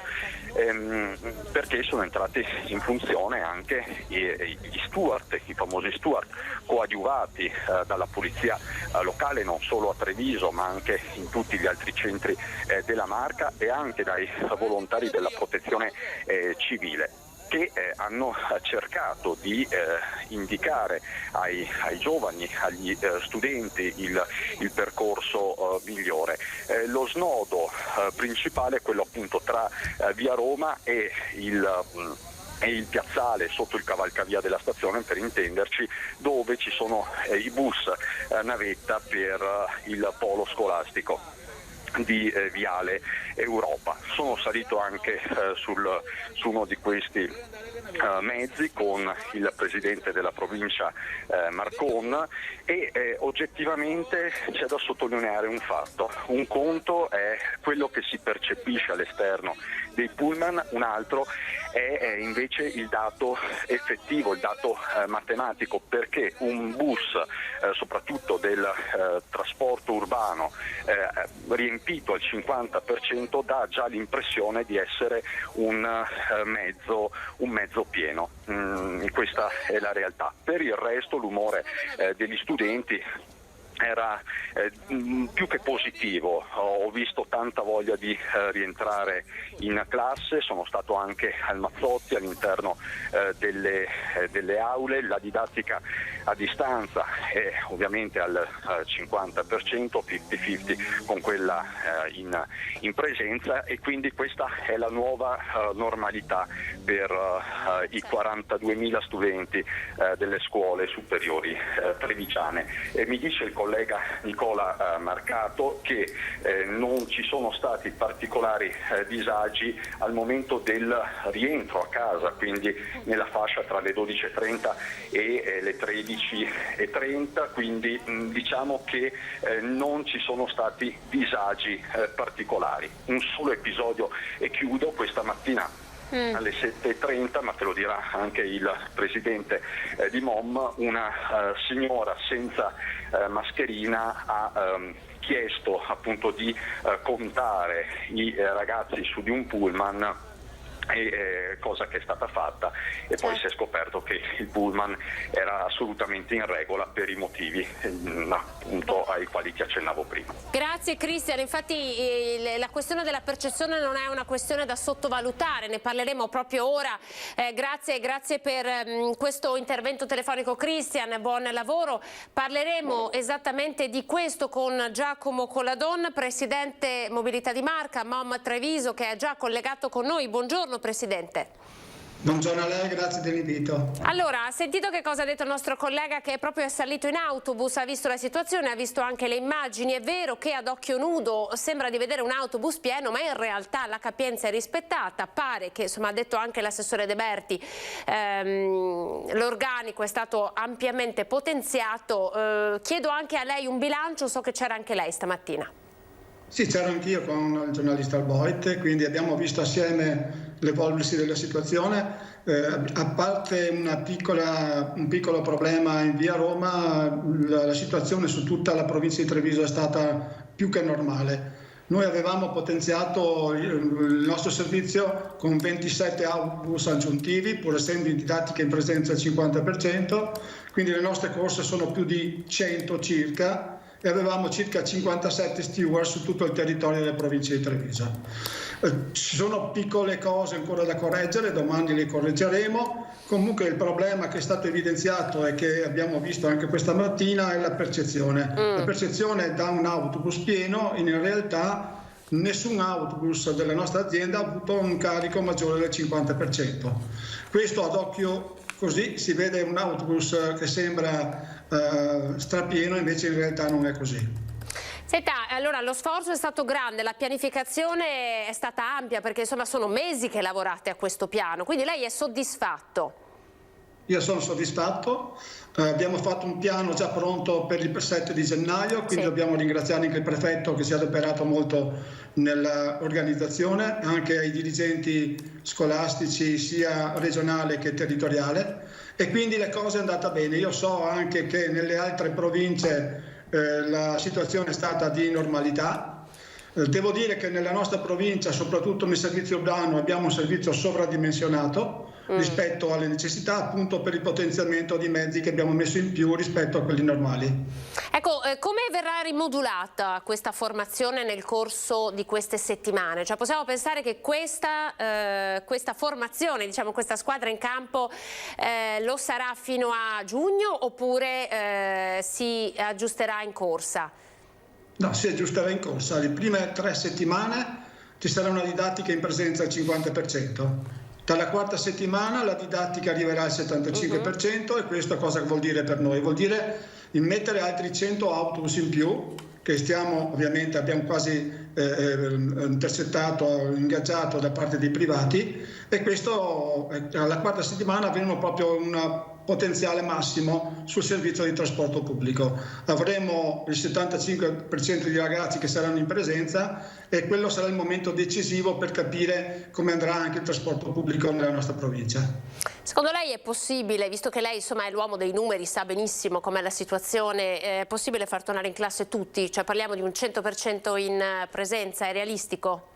perché sono entrati in funzione anche gli steward, i famosi steward, coadiuvati dalla polizia locale, non solo a Treviso ma anche in tutti gli altri centri della Marca, e anche dai volontari della protezione civile, che hanno cercato di indicare ai giovani, agli studenti il percorso migliore. Lo snodo principale è quello appunto tra via Roma e il piazzale sotto il cavalcavia della stazione, per intenderci, dove ci sono i bus navetta per il polo scolastico di Viale Europa. Sono salito anche su uno di questi mezzi con il presidente della provincia Marcon e oggettivamente c'è da sottolineare un fatto: un conto è quello che si percepisce all'esterno dei pullman, un altro è invece il dato effettivo, il dato matematico, perché un bus, soprattutto del trasporto urbano, riempito al 50% dà già l'impressione di essere un mezzo pieno. Questa è la realtà. Per il resto l'umore degli studenti era più che positivo. Ho visto tanta voglia di rientrare in classe, sono stato anche al Mazzotti all'interno delle aule, la didattica a distanza è ovviamente al 50%, 50-50 con quella in presenza, e quindi questa è la nuova normalità per i 42.000 studenti delle scuole superiori trevigiane. E mi dice il collega Nicola Marcato che non ci sono stati particolari disagi al momento del rientro a casa, quindi nella fascia tra le 12.30 e le 13.30, quindi diciamo che non ci sono stati disagi particolari. Un solo episodio, e chiudo, questa mattina alle 7.30, ma te lo dirà anche il presidente di MOM, una signora senza mascherina ha chiesto appunto di contare i ragazzi su di un pullman, cosa che è stata fatta, e poi si è scoperto che il pullman era assolutamente in regola per i motivi appunto ai quali ti accennavo prima. Grazie Cristian, infatti la questione della percezione non è una questione da sottovalutare, ne parleremo proprio ora. Grazie per questo intervento telefonico Cristian, buon lavoro. Parleremo esattamente di questo con Giacomo Coladon, presidente Mobilità di Marca, MOM Treviso, che è già collegato con noi. Buongiorno Presidente. Buongiorno a lei, grazie dell'invito. Allora, ha sentito che cosa ha detto il nostro collega, che proprio è salito in autobus, ha visto la situazione, ha visto anche le immagini. È vero che ad occhio nudo sembra di vedere un autobus pieno, ma in realtà la capienza è rispettata. Pare che, insomma, ha detto anche l'assessore De Berti, l'organico è stato ampiamente potenziato. Chiedo anche a lei un bilancio, so che c'era anche lei stamattina. Sì, c'ero anch'io con il giornalista Alboit, quindi abbiamo visto assieme l'evolversi della situazione. A parte un piccolo problema in via Roma, la situazione su tutta la provincia di Treviso è stata più che normale. Noi avevamo potenziato il nostro servizio con 27 autobus aggiuntivi, pur essendo in didattica in presenza al 50%, quindi le nostre corse sono più di 100 circa, e avevamo circa 57 steward su tutto il territorio delle province di Treviso. Ci sono piccole cose ancora da correggere, domani le correggeremo. Comunque il problema che è stato evidenziato e che abbiamo visto anche questa mattina è la percezione. La percezione da un autobus pieno, in realtà nessun autobus della nostra azienda ha avuto un carico maggiore del 50%. Questo ad occhio così si vede un autobus che sembra strapieno, invece in realtà non è così. Senta, allora lo sforzo è stato grande, la pianificazione è stata ampia, perché insomma sono mesi che lavorate a questo piano, quindi lei è soddisfatto? Io sono soddisfatto, abbiamo fatto un piano già pronto per il 7 di gennaio, quindi dobbiamo ringraziare anche il prefetto che si è adoperato molto nell'organizzazione, anche ai dirigenti scolastici sia regionale che territoriale, e quindi le cose è andata bene. Io so anche che nelle altre province la situazione è stata di normalità. Devo dire che nella nostra provincia, soprattutto nel servizio urbano, abbiamo un servizio sovradimensionato rispetto alle necessità, appunto per il potenziamento di mezzi che abbiamo messo in più rispetto a quelli normali. Ecco, come verrà rimodulata questa formazione nel corso di queste settimane? Cioè, possiamo pensare che questa formazione, diciamo questa squadra in campo lo sarà fino a giugno, oppure si aggiusterà in corsa? No, si aggiusterà in corsa. Le prime 3 settimane ci sarà una didattica in presenza al 50%. Dalla quarta settimana la didattica arriverà al 75%, e questo cosa vuol dire per noi? Vuol dire immettere altri 100 autobus in più, che ovviamente abbiamo quasi intercettato, ingaggiato da parte dei privati, e questo alla quarta settimana avranno proprio un potenziale massimo sul servizio di trasporto pubblico. Avremo il 75% di ragazzi che saranno in presenza, e quello sarà il momento decisivo per capire come andrà anche il trasporto pubblico nella nostra provincia. Secondo lei è possibile, visto che lei insomma è l'uomo dei numeri, sa benissimo com'è la situazione, è possibile far tornare in classe tutti? Cioè parliamo di un 100% in presenza, è realistico?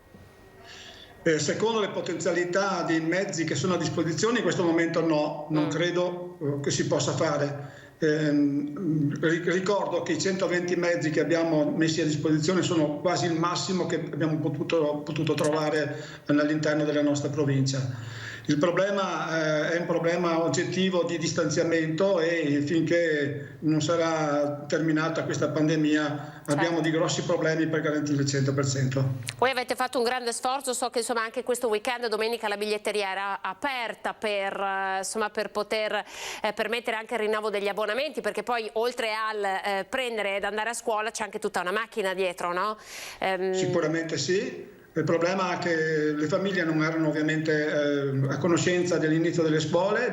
Secondo le potenzialità dei mezzi che sono a disposizione, in questo momento no, non credo che si possa fare. Ricordo che i 120 mezzi che abbiamo messi a disposizione sono quasi il massimo che abbiamo potuto trovare all'interno della nostra provincia. Il problema è un problema oggettivo di distanziamento e finché non sarà terminata questa pandemia abbiamo di grossi problemi per garantire il 100%. Voi avete fatto un grande sforzo, so che insomma anche questo weekend, domenica, la biglietteria era aperta per poter permettere anche il rinnovo degli abbonamenti, perché poi oltre al prendere ed andare a scuola c'è anche tutta una macchina dietro, no? Sicuramente sì. Il problema è che le famiglie non erano ovviamente a conoscenza dell'inizio delle scuole,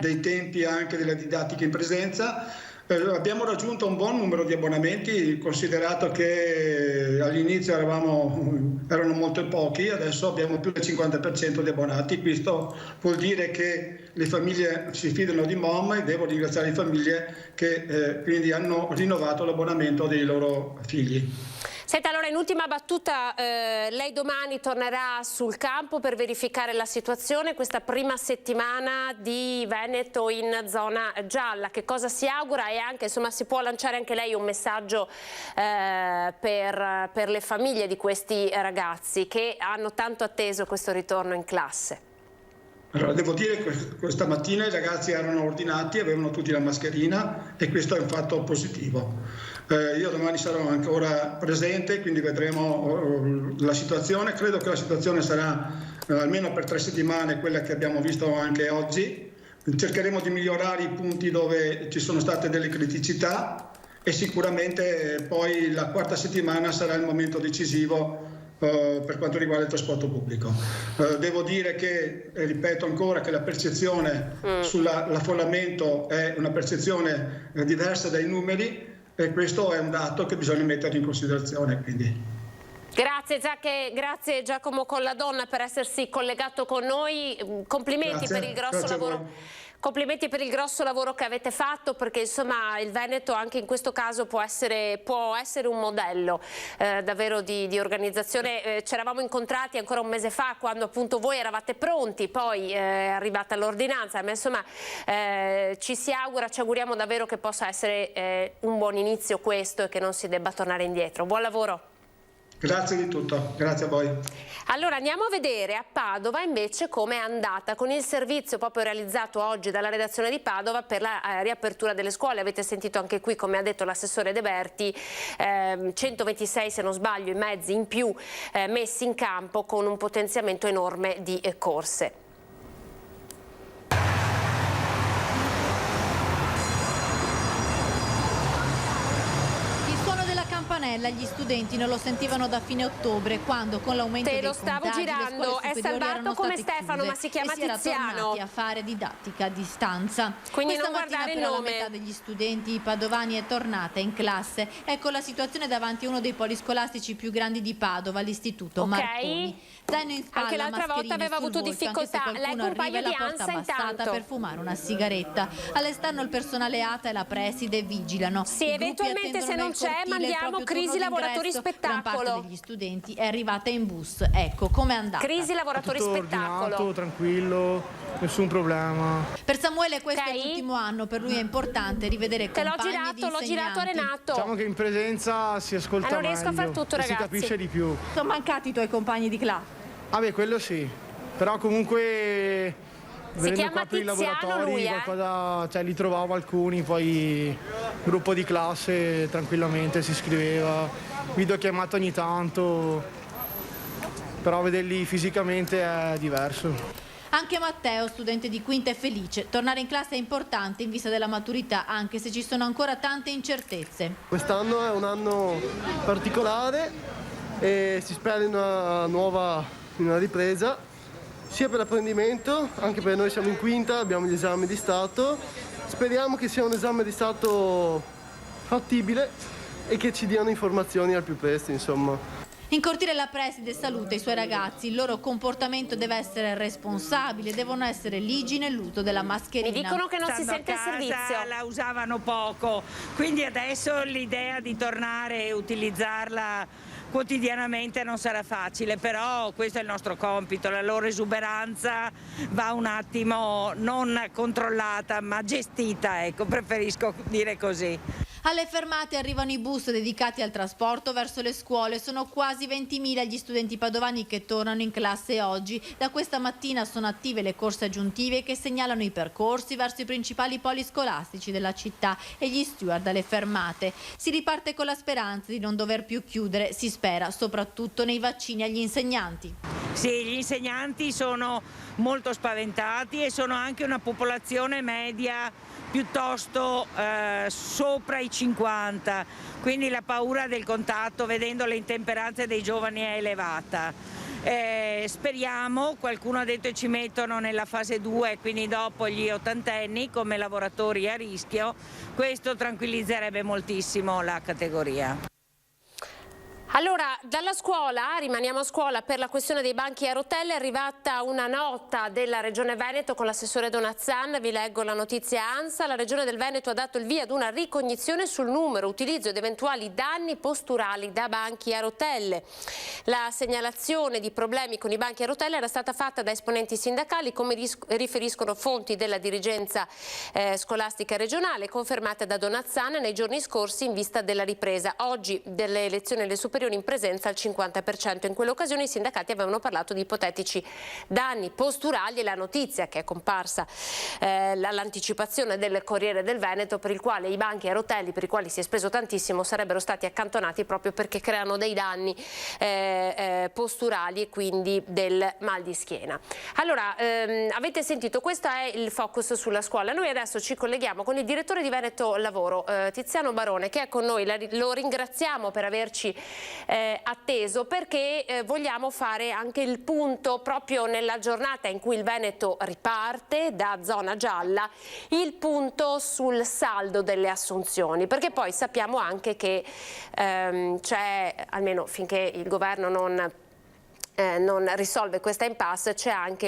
dei tempi anche della didattica in presenza. Abbiamo raggiunto un buon numero di abbonamenti, considerato che all'inizio erano molto pochi, adesso abbiamo più del 50% di abbonati. Questo vuol dire che le famiglie si fidano di MOM e devo ringraziare le famiglie che quindi hanno rinnovato l'abbonamento dei loro figli. Senta, allora in ultima battuta, lei domani tornerà sul campo per verificare la situazione, questa prima settimana di Veneto in zona gialla, che cosa si augura e anche insomma si può lanciare anche lei un messaggio per le famiglie di questi ragazzi che hanno tanto atteso questo ritorno in classe? Allora, devo dire che questa mattina i ragazzi erano ordinati, avevano tutti la mascherina e questo è un fatto positivo. Io domani sarò ancora presente, quindi vedremo la situazione. Credo che la situazione sarà almeno per 3 settimane quella che abbiamo visto anche oggi. Cercheremo di migliorare i punti dove ci sono state delle criticità e sicuramente poi la 4ª settimana sarà il momento decisivo per quanto riguarda il trasporto pubblico. Devo dire che, ripeto ancora, che la percezione sull'affollamento è una percezione diversa dai numeri e questo è un dato che bisogna mettere in considerazione. Quindi. Grazie Giacomo Colladonna per essersi collegato con noi, complimenti per il grosso lavoro. Complimenti per il grosso lavoro che avete fatto, perché insomma il Veneto anche in questo caso può essere un modello davvero di organizzazione. Ci eravamo incontrati ancora un mese fa quando appunto voi eravate pronti, poi è arrivata l'ordinanza, ma insomma ci auguriamo davvero che possa essere un buon inizio questo e che non si debba tornare indietro. Buon lavoro. Grazie di tutto, grazie a voi. Allora andiamo a vedere a Padova invece com'è andata con il servizio proprio realizzato oggi dalla redazione di Padova per la riapertura delle scuole. Avete sentito anche qui, come ha detto l'assessore De Berti, 126 se non sbaglio i mezzi in più messi in campo con un potenziamento enorme di corse. Gli studenti non lo sentivano da fine ottobre, quando con l'aumento dei contagi le scuole superiori erano state Stefano, ma si chiama Tiziano. Si era tornati a fare didattica a distanza. Quindi questa non mattina guardare per il la nome. metà degli studenti padovani è tornata in classe. Ecco la situazione davanti a uno dei poli scolastici più grandi di Padova, l'istituto Marconi. Zaino in spalla, anche l'altra volta aveva avuto difficoltà. Lei compagna di Ansa intanto per fumare una sigaretta. All'esterno il personale ATA e la preside vigilano. Sì, eventualmente se non c'è mandiamo crisi lavoratori spettacolo. Gran parte degli studenti è arrivata in bus. Ecco com'è andata. Crisi lavoratori tutto spettacolo. Ordinato, tranquillo, nessun problema. Per Samuele questo è l'ultimo anno, per lui è importante rivedere compagni l'ho girato a Renato. Diciamo che in presenza si ascolta non riesco a far tutto, ragazzi. si capisce di più. Sono mancati i tuoi compagni di classe? Vabbè, quello sì, però comunque venendo qua per i laboratori qualcosa, li trovavo alcuni, poi gruppo di classe tranquillamente si iscriveva, videochiamata ogni tanto, però vederli fisicamente è diverso. Anche Matteo, studente di quinta, è felice. Tornare in classe è importante in vista della maturità, anche se ci sono ancora tante incertezze. Quest'anno è un anno particolare e si spera in una ripresa, sia per l'apprendimento, anche perché noi siamo in quinta, abbiamo gli esami di Stato. Speriamo che sia un esame di Stato fattibile e che ci diano informazioni al più presto, insomma. In cortile la preside saluta i suoi ragazzi, il loro comportamento deve essere responsabile, devono essere ligi nell'uso della mascherina. Mi dicono che non si sente il servizio. La usavano poco, quindi adesso l'idea di tornare e utilizzarla quotidianamente non sarà facile, però questo è il nostro compito, la loro esuberanza va un attimo non controllata ma gestita, ecco, preferisco dire così. Alle fermate arrivano i bus dedicati al trasporto verso le scuole. Sono quasi 20.000 gli studenti padovani che tornano in classe oggi. Da questa mattina sono attive le corse aggiuntive che segnalano i percorsi verso i principali poli scolastici della città e gli steward alle fermate. Si riparte con la speranza di non dover più chiudere, si spera, soprattutto nei vaccini agli insegnanti. Sì, gli insegnanti sono molto spaventati e sono anche una popolazione media piuttosto sopra i 50, quindi la paura del contatto vedendo le intemperanze dei giovani è elevata. Speriamo, qualcuno ha detto ci mettono nella fase 2, quindi dopo gli ottantenni come lavoratori a rischio, questo tranquillizzerebbe moltissimo la categoria. Allora, dalla scuola, rimaniamo a scuola, per la questione dei banchi a rotelle è arrivata una nota della Regione Veneto con l'assessore Donazzan, vi leggo la notizia ANSA, la Regione del Veneto ha dato il via ad una ricognizione sul numero, utilizzo ed eventuali danni posturali da banchi a rotelle. La segnalazione di problemi con i banchi a rotelle era stata fatta da esponenti sindacali, come riferiscono fonti della dirigenza scolastica regionale, confermate da Donazzan nei giorni scorsi in vista della ripresa. Oggi delle elezioni alle superiori in presenza al 50%. In quell'occasione i sindacati avevano parlato di ipotetici danni posturali e la notizia che è comparsa l'anticipazione del Corriere del Veneto per il quale i banchi a rotelle, per i quali si è speso tantissimo, sarebbero stati accantonati proprio perché creano dei danni posturali e quindi del mal di schiena. Allora, avete sentito, questo è il focus sulla scuola. Noi adesso ci colleghiamo con il direttore di Veneto Lavoro, Tiziano Barone, che è con noi. Lo ringraziamo per averci atteso perché vogliamo fare anche il punto proprio nella giornata in cui il Veneto riparte da zona gialla, il punto sul saldo delle assunzioni, perché poi sappiamo anche che c'è, almeno finché il governo non risolve questa impasse, c'è anche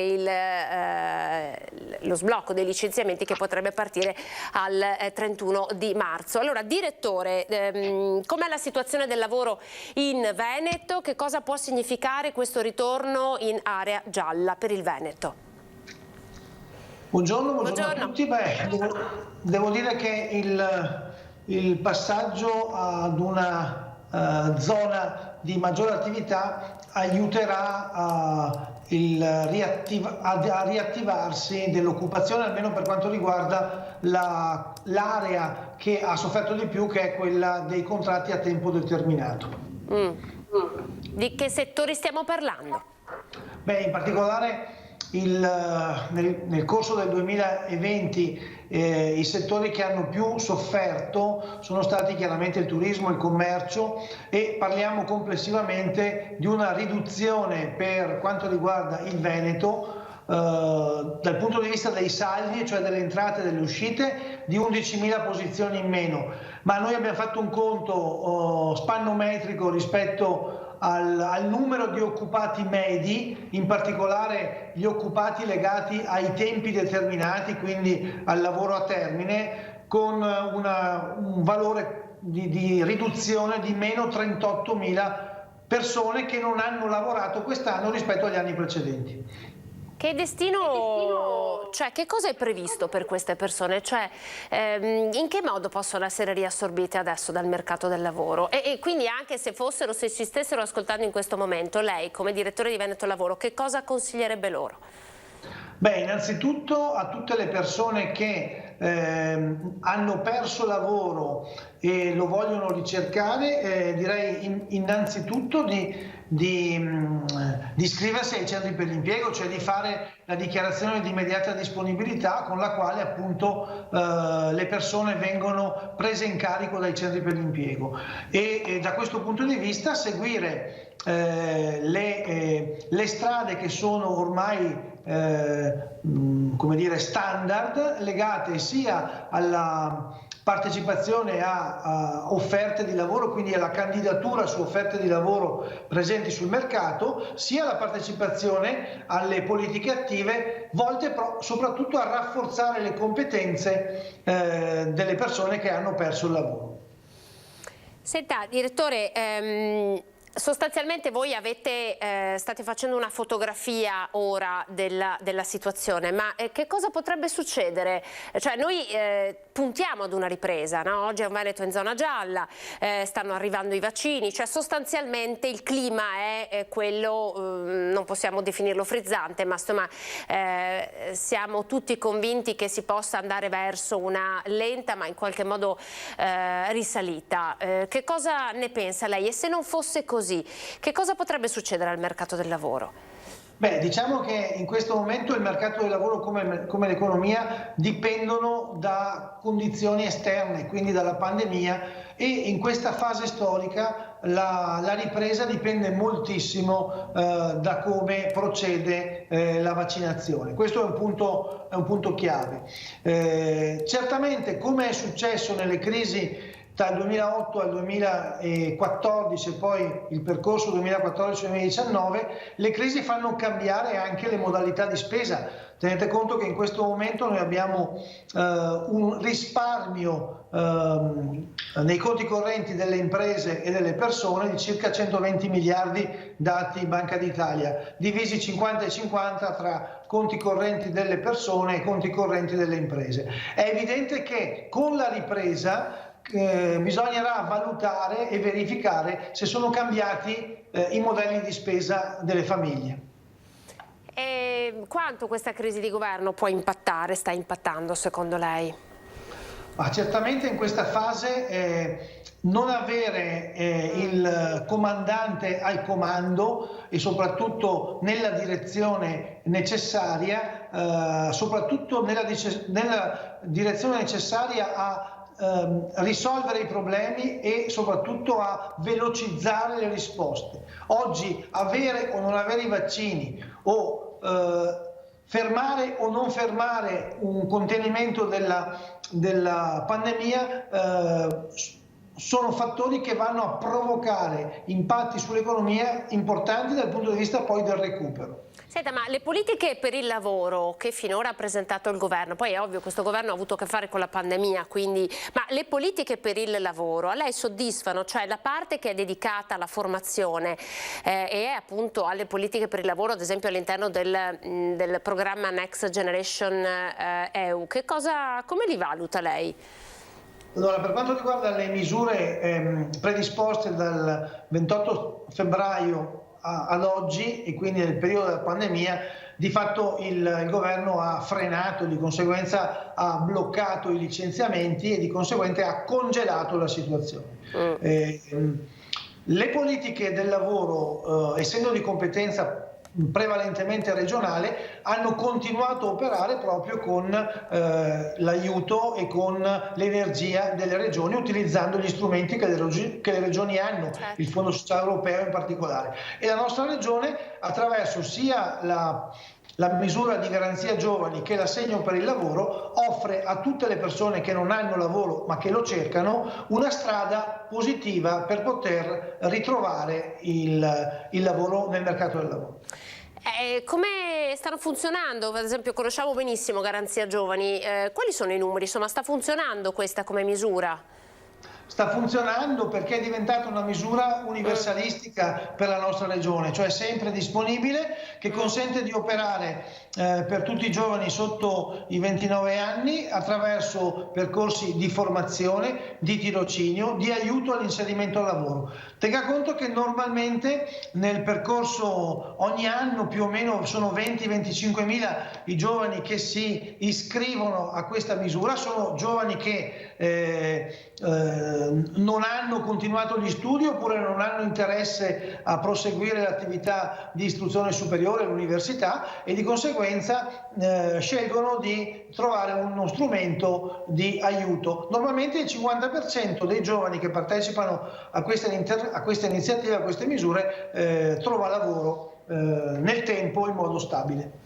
lo sblocco dei licenziamenti che potrebbe partire al 31 di marzo. Allora, direttore, com'è la situazione del lavoro in Veneto? Che cosa può significare questo ritorno in area gialla per il Veneto? Buongiorno a tutti. Devo dire che il passaggio ad una zona di maggiore attività aiuterà a riattivarsi dell'occupazione, almeno per quanto riguarda l'area che ha sofferto di più, che è quella dei contratti a tempo determinato. Di che settori stiamo parlando? Beh, in particolare nel corso del 2020 i settori che hanno più sofferto sono stati chiaramente il turismo, il commercio, e parliamo complessivamente di una riduzione per quanto riguarda il Veneto dal punto di vista dei saldi, cioè delle entrate e delle uscite, di 11.000 posizioni in meno. Ma noi abbiamo fatto un conto spannometrico rispetto al numero di occupati medi, in particolare gli occupati legati ai tempi determinati, quindi al lavoro a termine, con un valore di riduzione di meno 38.000 persone che non hanno lavorato quest'anno rispetto agli anni precedenti. Che destino, cioè che cosa è previsto per queste persone? Cioè in che modo possono essere riassorbite adesso dal mercato del lavoro? E quindi anche se ci stessero ascoltando in questo momento, lei come direttore di Veneto Lavoro, che cosa consiglierebbe loro? Beh, innanzitutto a tutte le persone che hanno perso lavoro e lo vogliono ricercare, direi innanzitutto di iscriversi ai centri per l'impiego, cioè di fare la dichiarazione di immediata disponibilità con la quale appunto le persone vengono prese in carico dai centri per l'impiego e da questo punto di vista seguire le strade che sono ormai come dire standard, legate sia alla partecipazione a offerte di lavoro, quindi alla candidatura su offerte di lavoro presenti sul mercato, sia alla partecipazione alle politiche attive volte soprattutto a rafforzare le competenze delle persone che hanno perso il lavoro. Senta, direttore, Sostanzialmente voi state facendo una fotografia ora della situazione, ma che cosa potrebbe succedere? Cioè noi puntiamo ad una ripresa, no? Oggi è un Veneto in zona gialla, stanno arrivando i vaccini, cioè sostanzialmente il clima è quello, non possiamo definirlo frizzante, ma insomma siamo tutti convinti che si possa andare verso una lenta ma in qualche modo risalita. Che cosa ne pensa lei? E se non fosse così, che cosa potrebbe succedere al mercato del lavoro? Beh, diciamo che in questo momento il mercato del lavoro come l'economia dipendono da condizioni esterne, quindi dalla pandemia, e in questa fase storica la ripresa dipende moltissimo da come procede la vaccinazione. Questo è un punto chiave. Certamente, come è successo nelle crisi dal 2008 al 2014 e poi il percorso 2014-2019, le crisi fanno cambiare anche le modalità di spesa. Tenete conto che in questo momento noi abbiamo un risparmio nei conti correnti delle imprese e delle persone di circa 120 miliardi dati Banca d'Italia, divisi 50 e 50 tra conti correnti delle persone e conti correnti delle imprese. È evidente che con la ripresa bisognerà valutare e verificare se sono cambiati i modelli di spesa delle famiglie. E quanto questa crisi di governo può impattare, sta impattando secondo lei? Ma certamente in questa fase non avere il comandante al comando e soprattutto nella direzione necessaria, soprattutto nella direzione necessaria a risolvere i problemi e soprattutto a velocizzare le risposte. Oggi avere o non avere i vaccini o fermare o non fermare un contenimento della pandemia sono fattori che vanno a provocare impatti sull'economia importanti dal punto di vista poi del recupero. Senta, ma le politiche per il lavoro che finora ha presentato il governo, poi è ovvio questo governo ha avuto a che fare con la pandemia, quindi, ma le politiche per il lavoro a lei soddisfano? Cioè la parte che è dedicata alla formazione e appunto alle politiche per il lavoro, ad esempio all'interno del programma Next Generation EU, come li valuta lei? Allora, per quanto riguarda le misure predisposte dal 28 febbraio ad oggi e quindi nel periodo della pandemia, di fatto il governo ha frenato, di conseguenza ha bloccato i licenziamenti e di conseguenza ha congelato la situazione. Le politiche del lavoro, essendo di competenza prevalentemente regionale, hanno continuato a operare proprio con l'aiuto e con l'energia delle regioni, utilizzando gli strumenti che le regioni hanno, il Fondo Sociale Europeo in particolare. E la nostra regione, attraverso sia la misura di garanzia giovani che l'assegno per il lavoro, offre a tutte le persone che non hanno lavoro ma che lo cercano una strada positiva per poter ritrovare il lavoro nel mercato del lavoro. Come stanno funzionando? Ad esempio conosciamo benissimo Garanzia Giovani, quali sono i numeri? Insomma, sta funzionando questa come misura? Sta funzionando perché è diventata una misura universalistica per la nostra regione, cioè sempre disponibile, che consente di operare per tutti i giovani sotto i 29 anni attraverso percorsi di formazione, di tirocinio, di aiuto all'inserimento al lavoro. Tenga conto che normalmente nel percorso ogni anno più o meno sono 20-25 mila i giovani che si iscrivono a questa misura, sono giovani che non hanno continuato gli studi oppure non hanno interesse a proseguire l'attività di istruzione superiore all'università e di conseguenza scelgono di trovare uno strumento di aiuto. Normalmente il 50% dei giovani che partecipano a questa iniziativa, a queste misure, trova lavoro nel tempo in modo stabile.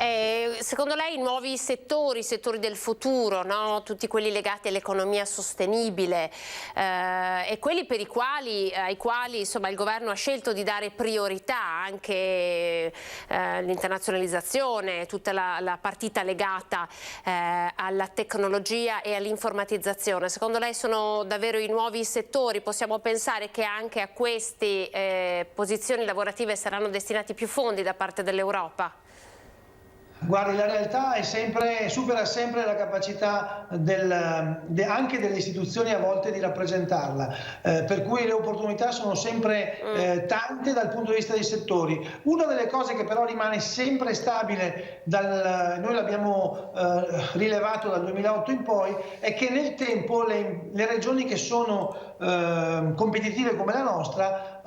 Secondo lei i nuovi settori del futuro, no? Tutti quelli legati all'economia sostenibile e quelli per ai quali insomma, il governo ha scelto di dare priorità, anche l'internazionalizzazione, tutta la partita legata alla tecnologia e all'informatizzazione, secondo lei sono davvero i nuovi settori? Possiamo pensare che anche a queste posizioni lavorative saranno destinati più fondi da parte dell'Europa? Guardi, la realtà è supera sempre la capacità anche delle istituzioni a volte di rappresentarla, per cui le opportunità sono sempre tante dal punto di vista dei settori. Una delle cose che però rimane sempre stabile, noi l'abbiamo rilevato dal 2008 in poi, è che nel tempo le regioni che sono competitive come la nostra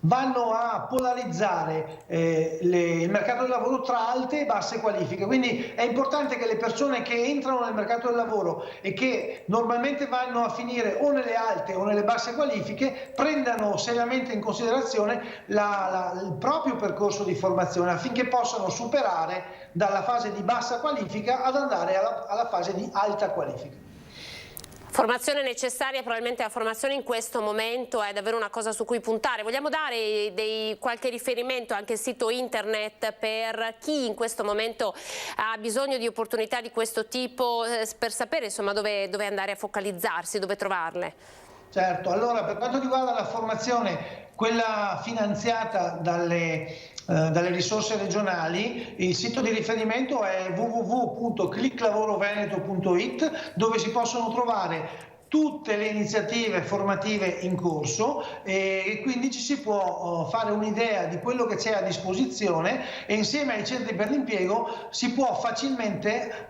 vanno a polarizzare il mercato del lavoro tra alte e basse qualifiche, quindi è importante che le persone che entrano nel mercato del lavoro e che normalmente vanno a finire o nelle alte o nelle basse qualifiche prendano seriamente in considerazione il proprio percorso di formazione, affinché possano superare dalla fase di bassa qualifica ad andare alla fase di alta qualifica. Formazione necessaria, probabilmente la formazione in questo momento è davvero una cosa su cui puntare. Vogliamo dare qualche riferimento, anche il sito internet, per chi in questo momento ha bisogno di opportunità di questo tipo, per sapere insomma dove andare a focalizzarsi, dove trovarle? Certo, allora per quanto riguarda la formazione, quella finanziata dalle risorse regionali, il sito di riferimento è www.clicklavorovveneto.it, dove si possono trovare tutte le iniziative formative in corso e quindi ci si può fare un'idea di quello che c'è a disposizione e insieme ai centri per l'impiego si può facilmente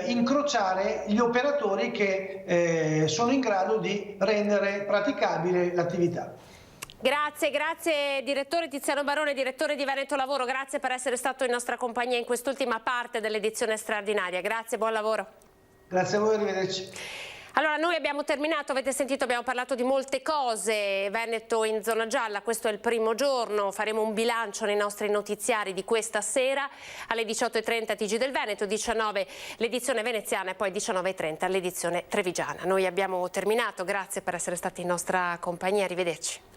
incrociare gli operatori che sono in grado di rendere praticabile l'attività. Grazie direttore Tiziano Barone, direttore di Veneto Lavoro, grazie per essere stato in nostra compagnia in quest'ultima parte dell'edizione straordinaria. Grazie, buon lavoro. Grazie a voi, arrivederci. Allora, noi abbiamo terminato, avete sentito, abbiamo parlato di molte cose. Veneto in zona gialla, questo è il primo giorno, faremo un bilancio nei nostri notiziari di questa sera, alle 18:30 TG del Veneto, 19 l'edizione veneziana e poi 19:30 l'edizione trevigiana. Noi abbiamo terminato, grazie per essere stati in nostra compagnia, arrivederci.